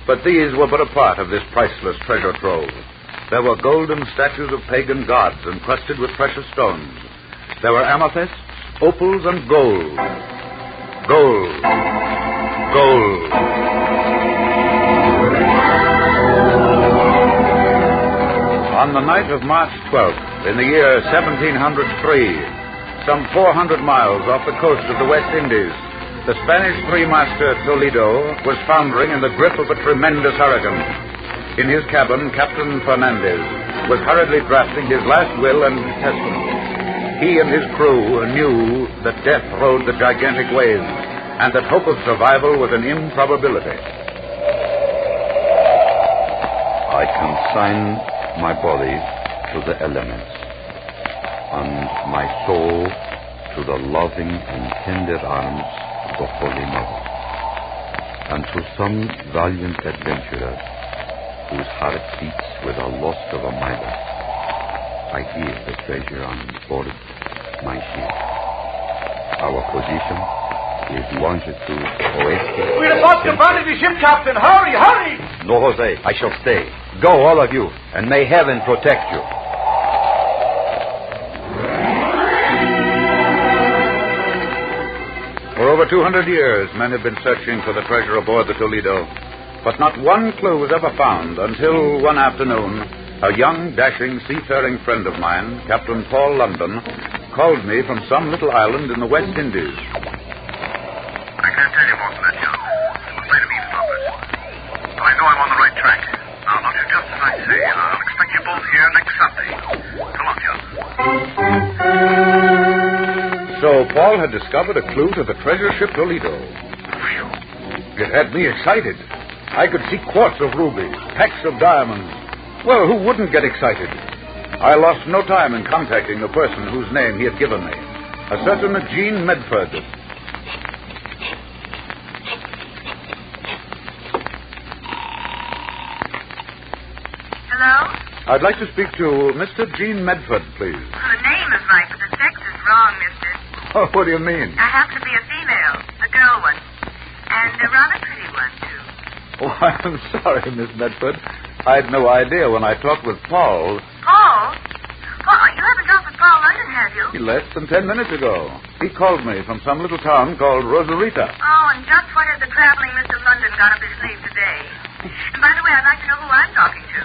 But these were but a part of this priceless treasure trove. There were golden statues of pagan gods encrusted with precious stones. There were amethysts, opals, and gold. Gold. Gold. On the night of March 12th, in the year 1703, some 400 miles off the coast of the West Indies, the Spanish three-master Toledo was foundering in the grip of a tremendous hurricane. In his cabin, Captain Fernandez was hurriedly drafting his last will and testament. He and his crew knew that death rode the gigantic waves and that hope of survival was an improbability. I consign my body to the elements and my soul to the loving and tender arms of the Holy Mother, and to some valiant adventurer whose heart beats with the lust of a miner, I give the treasure on board my ship. Our position is longitude oeste. We're about to burn the ship, Captain. Hurry, hurry! No, Jose, I shall stay. Go, all of you, and may heaven protect you. For over 200 years, men have been searching for the treasure aboard the Toledo, but not one clue was ever found until one afternoon, a young, dashing, seafaring friend of mine, Captain Paul London, called me from some little island in the West Indies. I can't tell you more than that, John. I'm afraid of eavesdroppers. But I know I'm on the right track. Now, don't you just as I say. I'll expect you both here next Sunday. Come on, John. So Paul had discovered a clue to the treasure ship Toledo. It had me excited. I could see quarts of rubies, packs of diamonds. Well, who wouldn't get excited? I lost no time in contacting the person whose name he had given me, a certain Jean Medford. Hello? I'd like to speak to Mr. Jean Medford, please. Well, the name is right, but the sex is wrong, mister. Oh, what do you mean? I happen to be a female, a girl one, and a rather pretty one, too. Oh, I'm sorry, Miss Medford. I had no idea when I talked with Paul. Paul? Paul, you haven't talked with Paul London, have you? Less than 10 minutes ago. He called me from some little town called Rosarita. Oh, and just what has the traveling Mr. London got up his sleeve today? And by the way, I'd like to know who I'm talking to.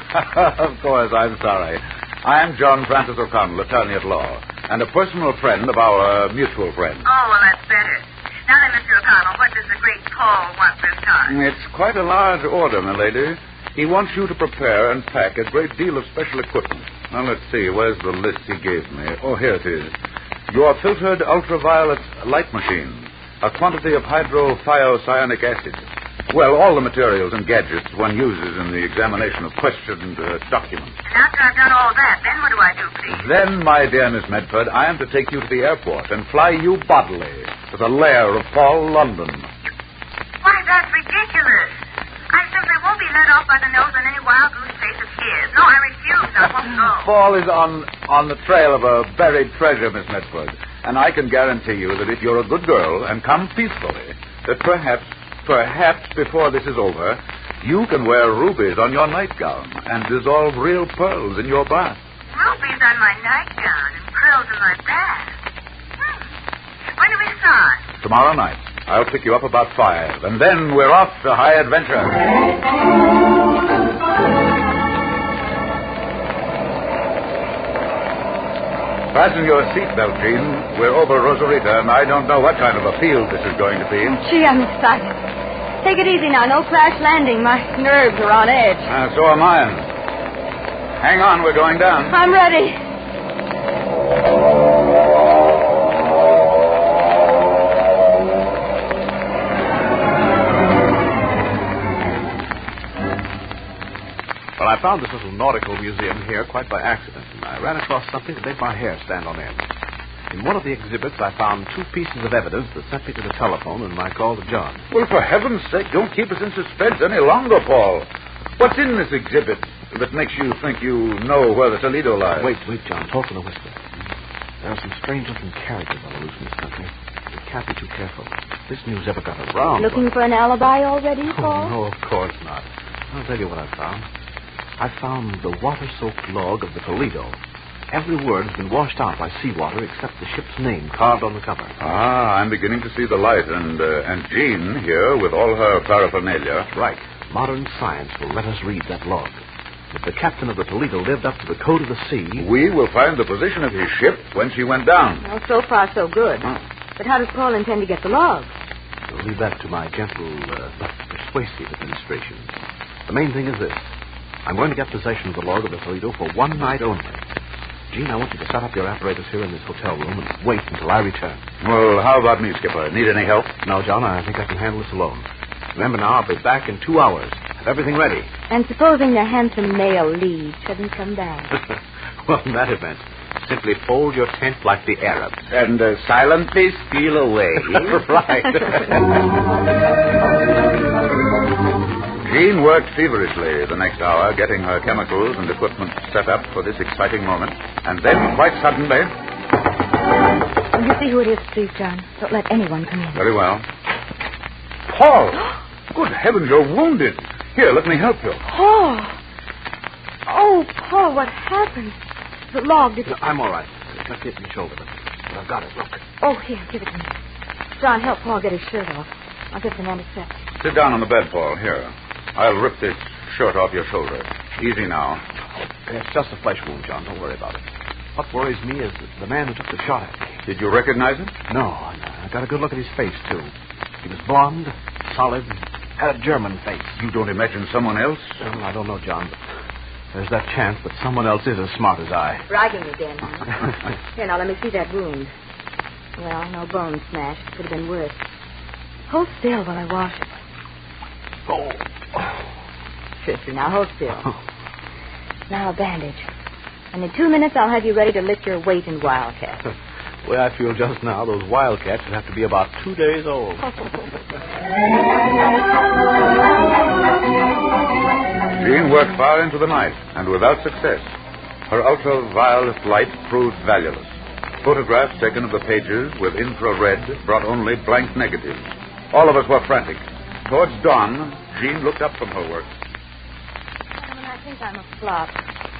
Of course, I'm sorry. I am John Francis O'Connell, attorney at law, and a personal friend of our mutual friend. Oh, well, that's better. Now then, Mr. O'Connell, what does the great Paul want this time? It's quite a large order, milady. He wants you to prepare and pack a great deal of special equipment. Now, let's see. Where's the list he gave me? Oh, here it is. Your filtered ultraviolet light machine, a quantity of hydrothiocyanuric acid. Well, all the materials and gadgets one uses in the examination of questioned documents. And after I've done all that, then what do I do, please? Then, my dear Miss Medford, I am to take you to the airport and fly you bodily to the lair of Paul London. Why, that's ridiculous. I simply won't be let off by the nose on any wild goose chase of his. No, I refuse. I won't go. Paul is on the trail of a buried treasure, Miss Medford, and I can guarantee you that if you're a good girl and come peacefully, that perhaps before this is over, you can wear rubies on your nightgown and dissolve real pearls in your bath. Rubies on my nightgown and pearls in my bath. When do we start? Tomorrow night. I'll pick you up about 5, and then we're off to high adventure. Fasten your seatbelt, Jean. We're over Rosarita, and I don't know what kind of a field this is going to be. Gee, I'm excited. Take it easy now. No crash landing. My nerves are on edge. So am I. Hang on, we're going down. I'm ready. Well, I found this little nautical museum here quite by accident, and I ran across something that made my hair stand on end. In one of the exhibits, I found 2 pieces of evidence that sent me to the telephone when I called to John. Well, for heaven's sake, don't keep us in suspense any longer, Paul. What's in this exhibit that makes you think you know where the Toledo lies? Wait, John. Talk in a whisper. There are some strange-looking characters on the loose in this country. We can't be too careful. If this news ever got around... Looking for an alibi already, Paul? Oh, no, of course not. I'll tell you what I found. I found the water-soaked log of the Toledo. Every word has been washed out by seawater except the ship's name carved on the cover. Ah, I'm beginning to see the light. And Jean here with all her paraphernalia. That's right. Modern science will let us read that log. If the captain of the Toledo lived up to the code of the sea... We will find the position of his ship when she went down. Well, so far, so good. But how does Paul intend to get the log? I'll leave that to my gentle but persuasive administration. The main thing is this. I'm going to get possession of the log of the Toledo for one night only. Jean, I want you to set up your apparatus here in this hotel room and wait until I return. Well, how about me, Skipper? Need any help? No, John, I think I can handle this alone. Remember now, I'll be back in 2 hours. Have everything ready. And supposing the handsome male lead shouldn't come back? Well, in that event, simply fold your tent like the Arabs. And silently steal away. Right. Jean worked feverishly the next hour, getting her chemicals and equipment set up for this exciting moment. And then, quite suddenly... Will you see who it is, please, John? Don't let anyone come in. Very well. Paul! Good heavens, you're wounded. Here, let me help you. Paul! Oh, Paul, what happened? The log, did you... I'm all right. Just hit my shoulder, but I've got it. Look. Oh, here, give it to me. John, help Paul get his shirt off. I'll get some antiseptic. Sit down on the bed, Paul. Here. I'll rip this shirt off your shoulder. Easy now. It's just a flesh wound, John. Don't worry about it. What worries me is the man who took the shot at me. Did you recognize him? No. I got a good look at his face, too. He was blond, solid, had a German face. You don't imagine someone else? Well, I don't know, John, but there's that chance that someone else is as smart as I. Bragging again, huh? Here, now, let me see that wound. Well, no bone smashed. Could have been worse. Hold still while I wash it. Oh. Sister, now hold still. Now a bandage. And in 2 minutes, I'll have you ready to lift your weight in Wildcat. The way I feel just now, those Wildcats would have to be about 2 days old. Jean worked far into the night, and without success. Her ultraviolet light proved valueless. Photographs taken of the pages with infrared brought only blank negatives. All of us were frantic. Towards dawn, Jean looked up from her work. Gentlemen, I think I'm a flop.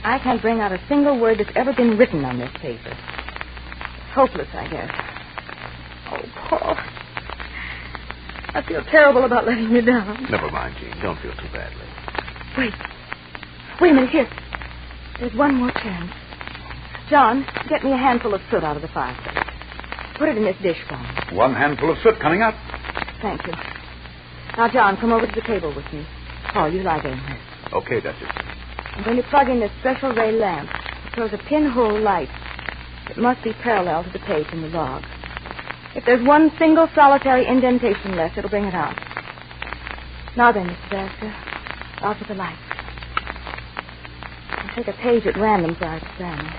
I can't bring out a single word that's ever been written on this paper. It's hopeless, I guess. Oh, Paul. I feel terrible about letting you down. Never mind, Jean. Don't feel too badly. Wait a minute. Here. There's one more chance. John, get me a handful of soot out of the fireplace. Put it in this dish for me. One handful of soot coming up. Thank you. Now, John, come over to the table with me. Paul, you lie down here. Okay, Duchess. I'm going to plug in this special ray lamp. It throws a pinhole light. It must be parallel to the page in the log. If there's one single solitary indentation left, it'll bring it out. Now then, Mr. Baxter, out with the light. I'll take a page at random for our experiment.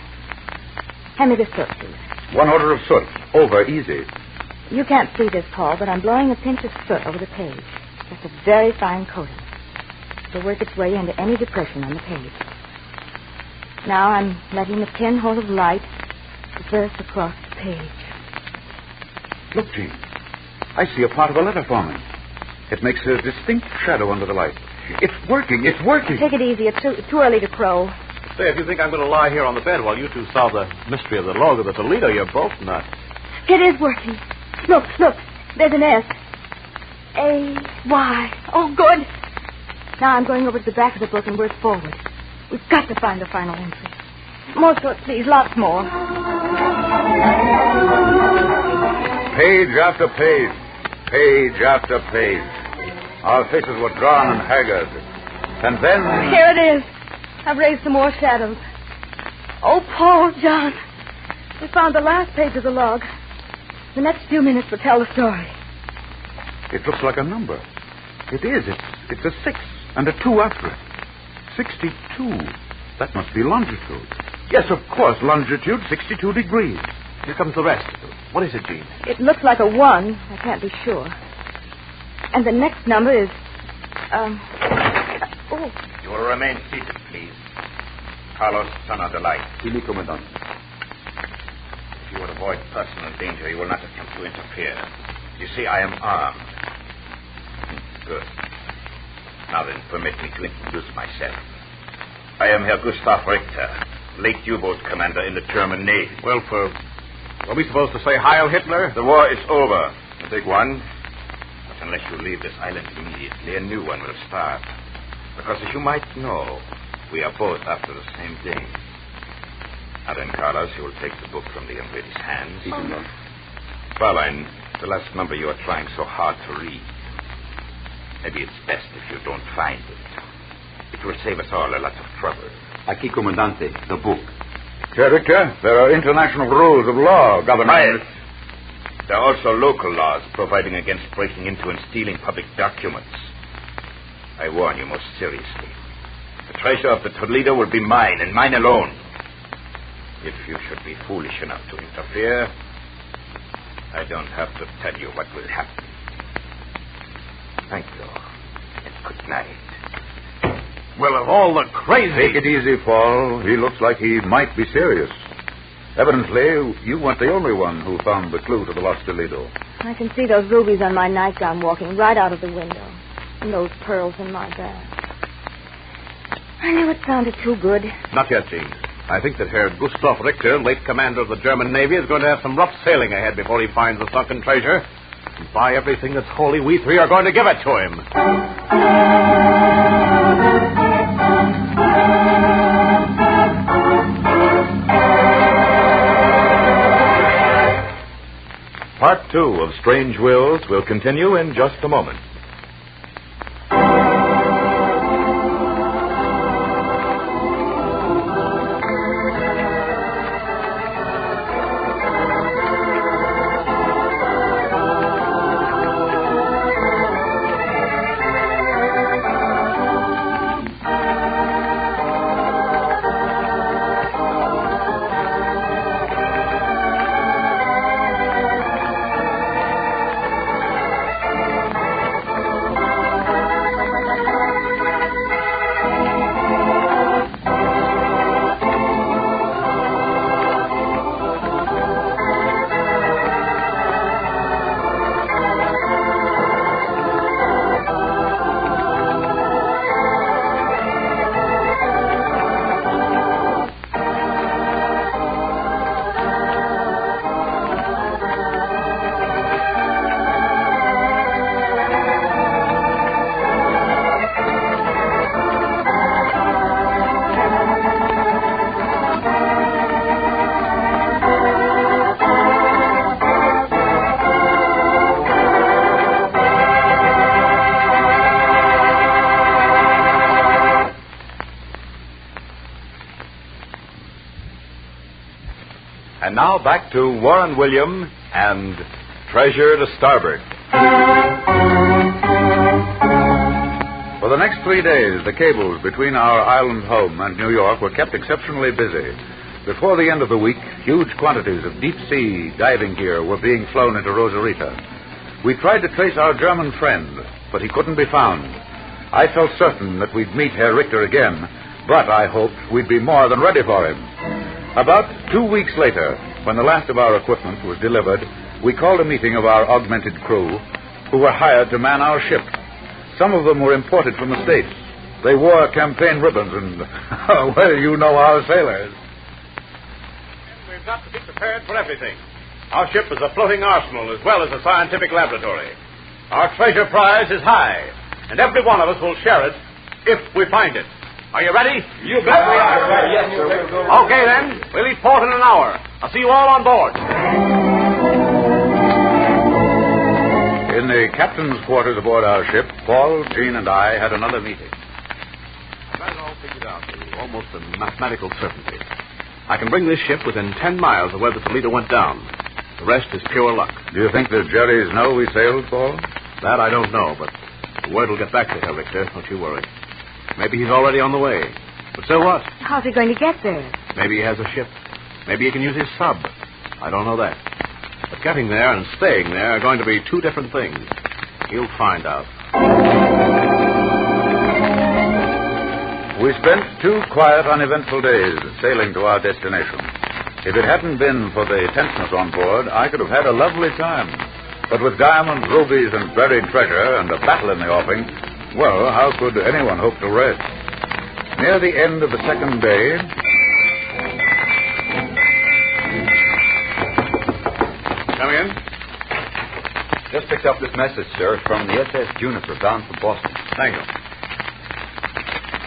Hand me this soot, please. One order of soot. Over, easy. You can't see this, Paul, but I'm blowing a pinch of soot over the page. That's a very fine coating. It'll work its way into any depression on the page. Now I'm letting the pinhole of light traverse across the page. Look, Jean. I see a part of a letter forming. It makes a distinct shadow under the light. It's working. Take it easy. It's too early to crow. Say, if you think I'm going to lie here on the bed while you two solve the mystery of the log of the Toledo, you're both nuts. It is working. Look. There's an S. A-Y. Oh, good. Now I'm going over to the back of the book and work forward. We've got to find the final entry. More soot, please. Lots more. Page after page. Page after page. Our faces were drawn and haggard. And then... Here it is. I've raised some more shadows. Oh, Paul, John. We found the last page of the log. The next few minutes will tell the story. It looks like a number. It is. It's a 6 and a 2 after it. 62. That must be longitude. Yes, of course, longitude, 62 degrees. Here comes the rest. What is it, Jean? It looks like a 1. I can't be sure. And the next number is... Oh, No. You will remain seated, please. Carlos, turn on the light. Sí, mi comandante. If you would avoid personal danger, you will not attempt to interfere. You see, I am armed. Good. Now then, permit me to introduce myself. I am Herr Gustav Richter, late U-boat commander in the German Navy. Well, are we supposed to say Heil Hitler? The war is over, the big one. But unless you leave this island immediately, a new one will start. Because as you might know, we are both after the same thing. Now then, Carlos, you will take the book from the young lady's hands. Fraulein, the last number you are trying so hard to read. Maybe it's best if you don't find it. It will save us all a lot of trouble. Aquí, comandante, the book. Herr Richter, there are international rules of law governing... Quiet. There are also local laws providing against breaking into and stealing public documents. I warn you most seriously. The treasure of the Toledo will be mine, and mine alone. If you should be foolish enough to interfere, I don't have to tell you what will happen. Thank you, and good night. Well, of all the crazy... Take it easy, Paul. He looks like he might be serious. Evidently, you weren't the only one who found the clue to the lost Toledo. I can see those rubies on my nightgown walking right out of the window. And those pearls in my bag. I knew it sounded too good. Not yet, Jean. I think that Herr Gustav Richter, late commander of the German Navy, is going to have some rough sailing ahead before he finds the sunken treasure. And by everything that's holy, we three are going to give it to him. Part 2 of Strange Wills will continue in just a moment. And now back to Warren William and Treasure to Starboard. For the next 3 days, the cables between our island home and New York were kept exceptionally busy. Before the end of the week, huge quantities of deep-sea diving gear were being flown into Rosarita. We tried to trace our German friend, but he couldn't be found. I felt certain that we'd meet Herr Richter again, but I hoped we'd be more than ready for him. About 2 weeks later, when the last of our equipment was delivered, we called a meeting of our augmented crew, who were hired to man our ship. Some of them were imported from the States. They wore campaign ribbons and, well, you know our sailors. We've got to be prepared for everything. Our ship is a floating arsenal as well as a scientific laboratory. Our treasure prize is high, and every one of us will share it if we find it. Are you ready? You bet we are, sir. Yes, sir. We'll go. Okay, then. We'll leave port in an hour. I'll see you all on board. In the captain's quarters aboard our ship, Paul, Jean, and I had another meeting. I've got it all figured out to almost a mathematical certainty. I can bring this ship within 10 miles of where the Toledo went down. The rest is pure luck. Do you think the Jerrys know we sailed, Paul? That I don't know, but the word will get back to Herr Richter. Don't you worry. Maybe he's already on the way. But so what? How's he going to get there? Maybe he has a ship. Maybe he can use his sub. I don't know that. But getting there and staying there are going to be two different things. He'll find out. We spent 2 quiet, uneventful days sailing to our destination. If it hadn't been for the tenseness on board, I could have had a lovely time. But with diamonds, rubies, and buried treasure, and a battle in the offing, well, how could anyone hope to rest? Near the end of the second day... Come in. Just picked up this message, sir, from the SS Juniper bound for Boston. Thank you.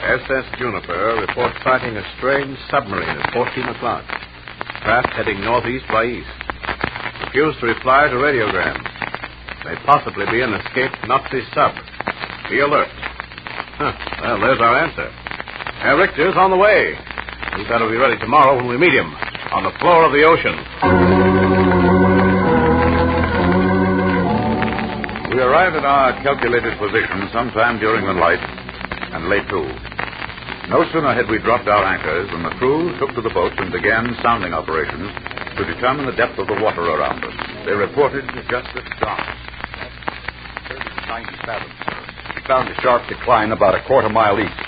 SS Juniper reports sighting a strange submarine at 14 o'clock. Craft heading northeast by east. Refused to reply to radiograms. May possibly be an escaped Nazi sub. Be alert. Well, there's our answer. Herr Richter's on the way. We better be ready tomorrow when we meet him on the floor of the ocean. We arrived at our calculated position sometime during the night and lay to. No sooner had we dropped our anchors than the crew took to the boats and began sounding operations to determine the depth of the water around us. They reported just at dawn. 90 fathoms, sir. We found a sharp decline about a quarter mile east.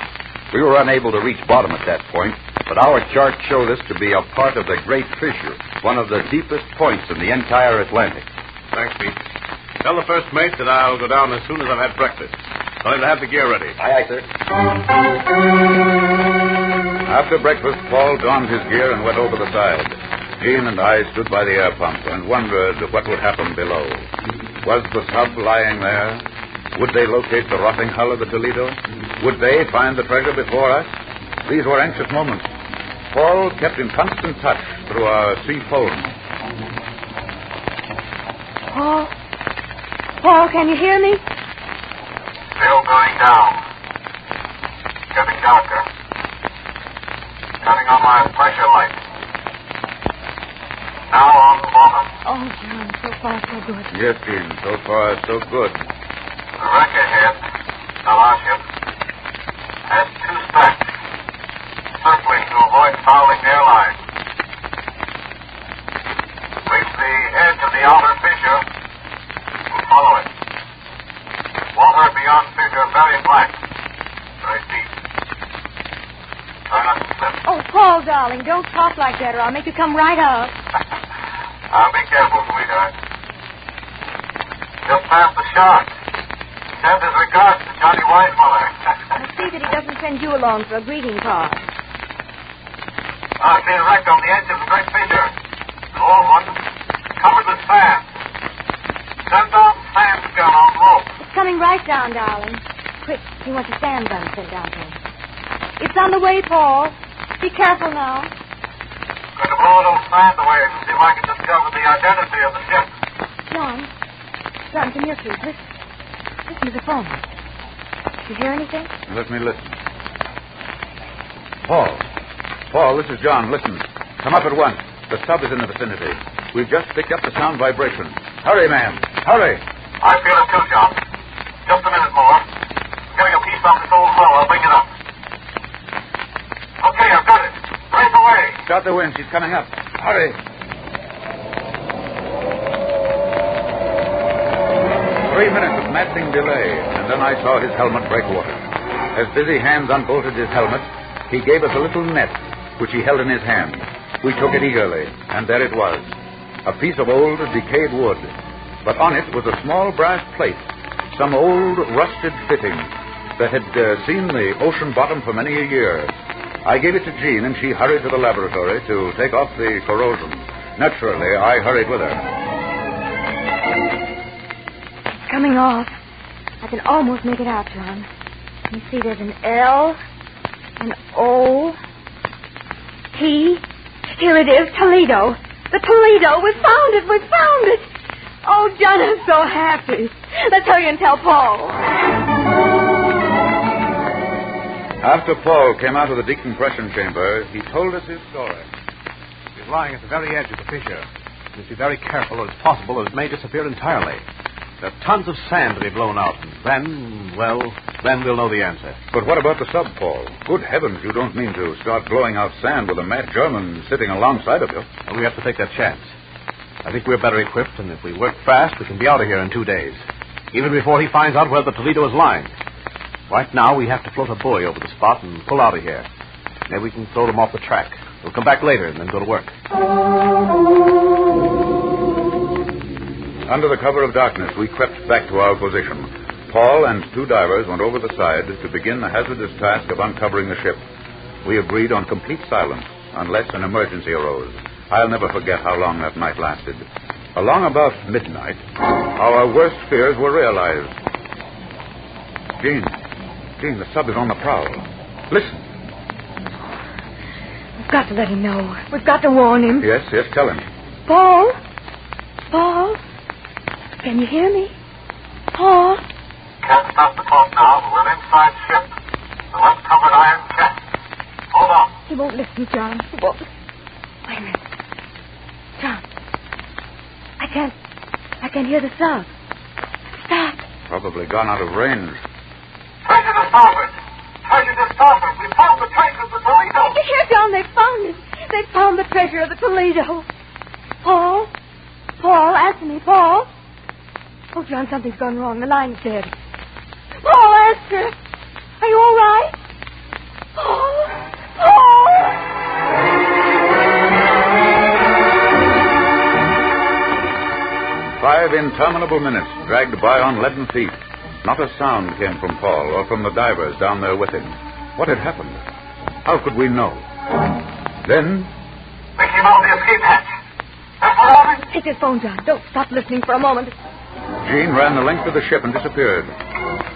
We were unable to reach bottom at that point, but our chart showed us to be a part of the Great Fissure, one of the deepest points in the entire Atlantic. Thanks, Pete. Tell the first mate that I'll go down as soon as I've had breakfast. Tell him to have the gear ready. Aye, sir. After breakfast, Paul donned his gear and went over the side. Jean and I stood by the air pump and wondered what would happen below. Was the sub lying there? Would they locate the rotting hull of the Toledo? Would they find the treasure before us? These were anxious moments. Paul kept in constant touch through our sea phone. Paul, can you hear me? Still going down. Getting darker. Turning on my pressure light. Now on the bottom. Oh, John, so far so good. Yes, Jean, so far so good. The wreck ahead, our ship, has 2 stacks, circling to avoid fouling their line. Reach the edge of the outer fissure, we'll follow it. Water beyond fissure very black, very deep. Try not to slip. Oh, Paul, darling, don't talk like that or I'll make you come right up. I'll be careful, sweetheart. Just past the shark. Send his regards to Johnny Weissmuller. I'll see that he doesn't send you along for a greeting card. I see a wreck on the edge of the great fissure. An old one, covered with sand. Send down the sand gun on rope. It's coming right down, darling. Quick, he wants a sand gun sent down to him. It's on the way, Paul. Be careful now. Going to blow a little sand away and see if I can discover the identity of the ship. John, come here, please. Listen to the phone. You hear anything? Let me listen. Paul, this is John. Listen. Come up at once. The sub is in the vicinity. We've just picked up the sound vibration. Hurry, man. Hurry. I feel it too, John. Just a minute more. I'm getting a piece off this old well. I'll bring it up. Okay, I've got it. Race away. Start the wind. She's coming up. Hurry. 3 minutes of maddening delay, and then I saw his helmet break water. As busy hands unbolted his helmet, he gave us a little net, which he held in his hand. We took it eagerly, and there it was, a piece of old, decayed wood. But on it was a small brass plate, some old, rusted fitting that had seen the ocean bottom for many a year. I gave it to Jean, and she hurried to the laboratory to take off the corrosion. Naturally, I hurried with her. Coming off. I can almost make it out, John. You see, there's an L, an O, T. Here it is, Toledo. The Toledo. We found it. We found it. Oh, John, I'm so happy. Let's hurry and tell Paul. After Paul came out of the decompression chamber, he told us his story. He's lying at the very edge of the fissure. You must be very careful, or it's possible that it may disappear entirely. There are tons of sand to be blown out, and then we'll know the answer. But what about the sub, Paul? Good heavens, you don't mean to start blowing out sand with a mad German sitting alongside of you. Well, we have to take that chance. I think we're better equipped, and if we work fast, we can be out of here in 2 days. Even before he finds out where the Toledo is lying. Right now, we have to float a buoy over the spot and pull out of here. Maybe we can throw them off the track. We'll come back later and then go to work. Under the cover of darkness, we crept back to our position. Paul and 2 divers went over the side to begin the hazardous task of uncovering the ship. We agreed on complete silence unless an emergency arose. I'll never forget how long that night lasted. Along about midnight, our worst fears were realized. Jean, the sub is on the prowl. Listen. We've got to let him know. We've got to warn him. Yes, tell him. Paul? Can you hear me? Paul? Can't stop the talk now. We're inside ship. The left-covered iron chest. Hold on. He won't listen, John. He won't. Wait a minute. John. I can hear the sub. Stop. Probably gone out of range. Treasure to starboard. Treasure to starboard. We found the treasure of the Toledo. Here, John, they found it. They found the treasure of the Toledo. Paul, answer me, Paul. Oh, John, something's gone wrong. The line's dead. Paul, answer. Are you all right? Paul. 5 interminable minutes dragged by on leaden feet. Not a sound came from Paul or from the divers down there with him. What had happened? How could we know? Then... They came out the escape hatch. That's all right. Take this phone, John. Don't stop listening for a moment. Jean ran the length of the ship and disappeared.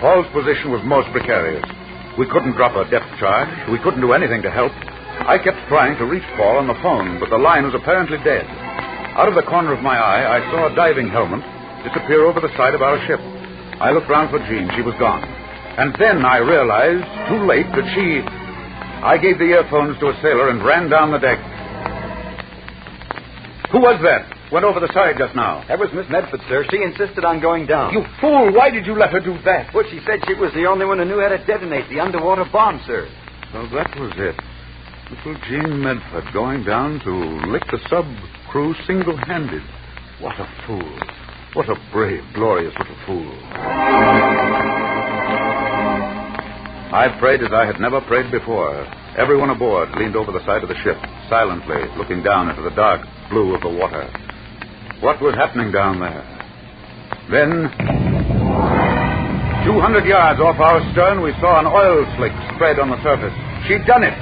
Paul's position was most precarious. We couldn't drop a depth charge. We couldn't do anything to help. I kept trying to reach Paul on the phone, but the line was apparently dead. Out of the corner of my eye, I saw a diving helmet disappear over the side of our ship. I looked round for Jean. She was gone. And then I realized, too late, that I gave the earphones to a sailor and ran down the deck. Who was that? Went over the side just now. That was Miss Medford, sir. She insisted on going down. You fool! Why did you let her do that? Well, she said she was the only one who knew how to detonate the underwater bomb, sir. So that was it. Little Jean Medford going down to lick the sub crew single-handed. What a fool. What a brave, glorious little fool. I prayed as I had never prayed before. Everyone aboard leaned over the side of the ship, silently, looking down into the dark blue of the water. What was happening down there? Then, 200 yards off our stern, we saw an oil slick spread on the surface. She'd done it.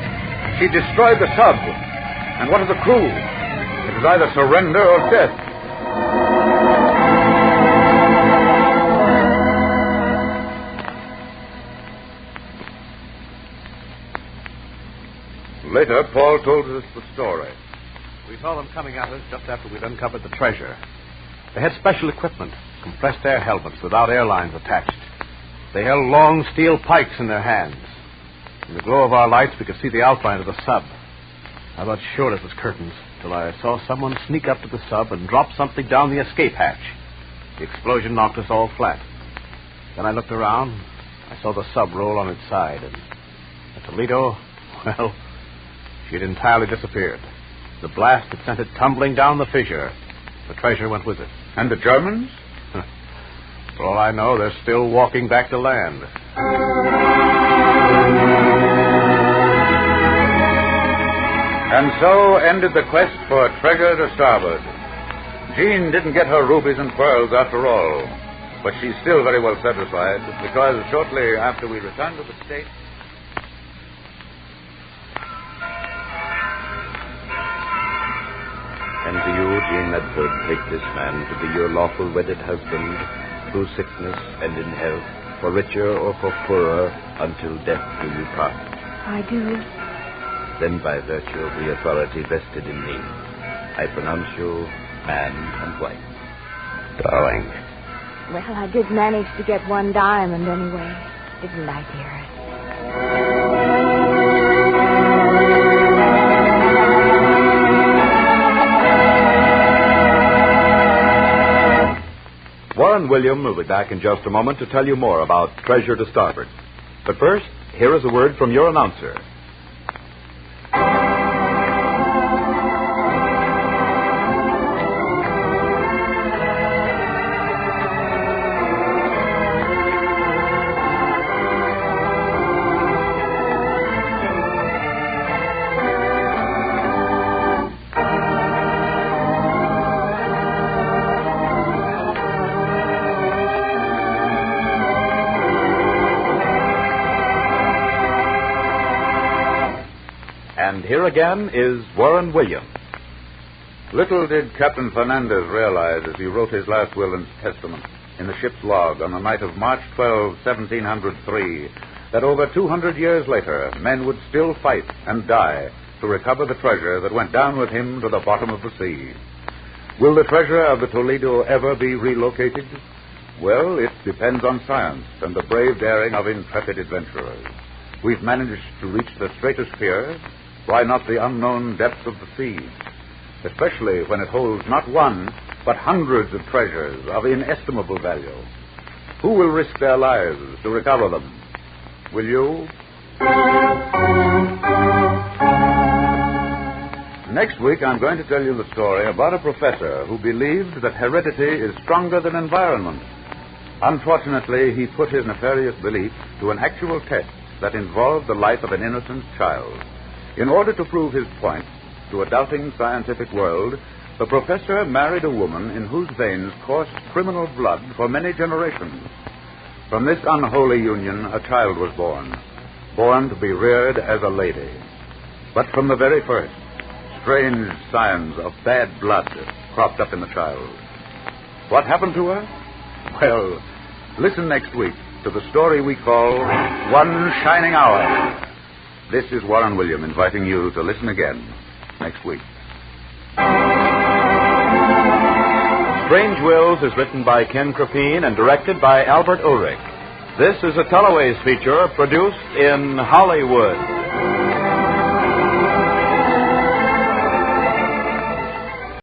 She destroyed the sub. And what of the crew? It was either surrender or death. Later, Paul told us the story. We saw them coming at us just after we'd uncovered the treasure. They had special equipment, compressed air helmets without airlines attached. They held long steel pikes in their hands. In the glow of our lights, we could see the outline of the sub. I thought sure it was curtains, till I saw someone sneak up to the sub and drop something down the escape hatch. The explosion knocked us all flat. Then I looked around. I saw the sub roll on its side, and the Toledo, well, she had entirely disappeared. The blast had sent it tumbling down the fissure. The treasure went with it. And the Germans? For all I know, they're still walking back to land. And so ended the quest for treasure to starboard. Jean didn't get her rubies and pearls after all. But she's still very well satisfied, because shortly after we returned to the States... And do you, Jean Medford, take this man to be your lawful wedded husband, through sickness and in health, for richer or for poorer, until death do you part? I do. Then by virtue of the authority vested in me, I pronounce you man and wife. Darling. Well, I did manage to get one diamond anyway, didn't I, dearest? Warren William will be back in just a moment to tell you more about Treasure to Starboard. But first, here is a word from your announcer. here again is Warren Williams. Little did Captain Fernandez realize as he wrote his last will and testament in the ship's log on the night of March 12, 1703, that over 200 years later, men would still fight and die to recover the treasure that went down with him to the bottom of the sea. Will the treasure of the Toledo ever be relocated? Well, it depends on science and the brave daring of intrepid adventurers. We've managed to reach the stratosphere. Why not the unknown depths of the sea? Especially when it holds not one, but hundreds of treasures of inestimable value. Who will risk their lives to recover them? Will you? Next week, I'm going to tell you the story about a professor who believed that heredity is stronger than environment. Unfortunately, he put his nefarious belief to an actual test that involved the life of an innocent child. In order to prove his point to a doubting scientific world, the professor married a woman in whose veins coursed criminal blood for many generations. From this unholy union, a child was born to be reared as a lady. But from the very first, strange signs of bad blood cropped up in the child. What happened to her? Well, listen next week to the story we call One Shining Hour. This is Warren Williams inviting you to listen again next week. Strange Wills is written by Ken Crepine and directed by Albert Ulrich. This is a Teleways feature produced in Hollywood.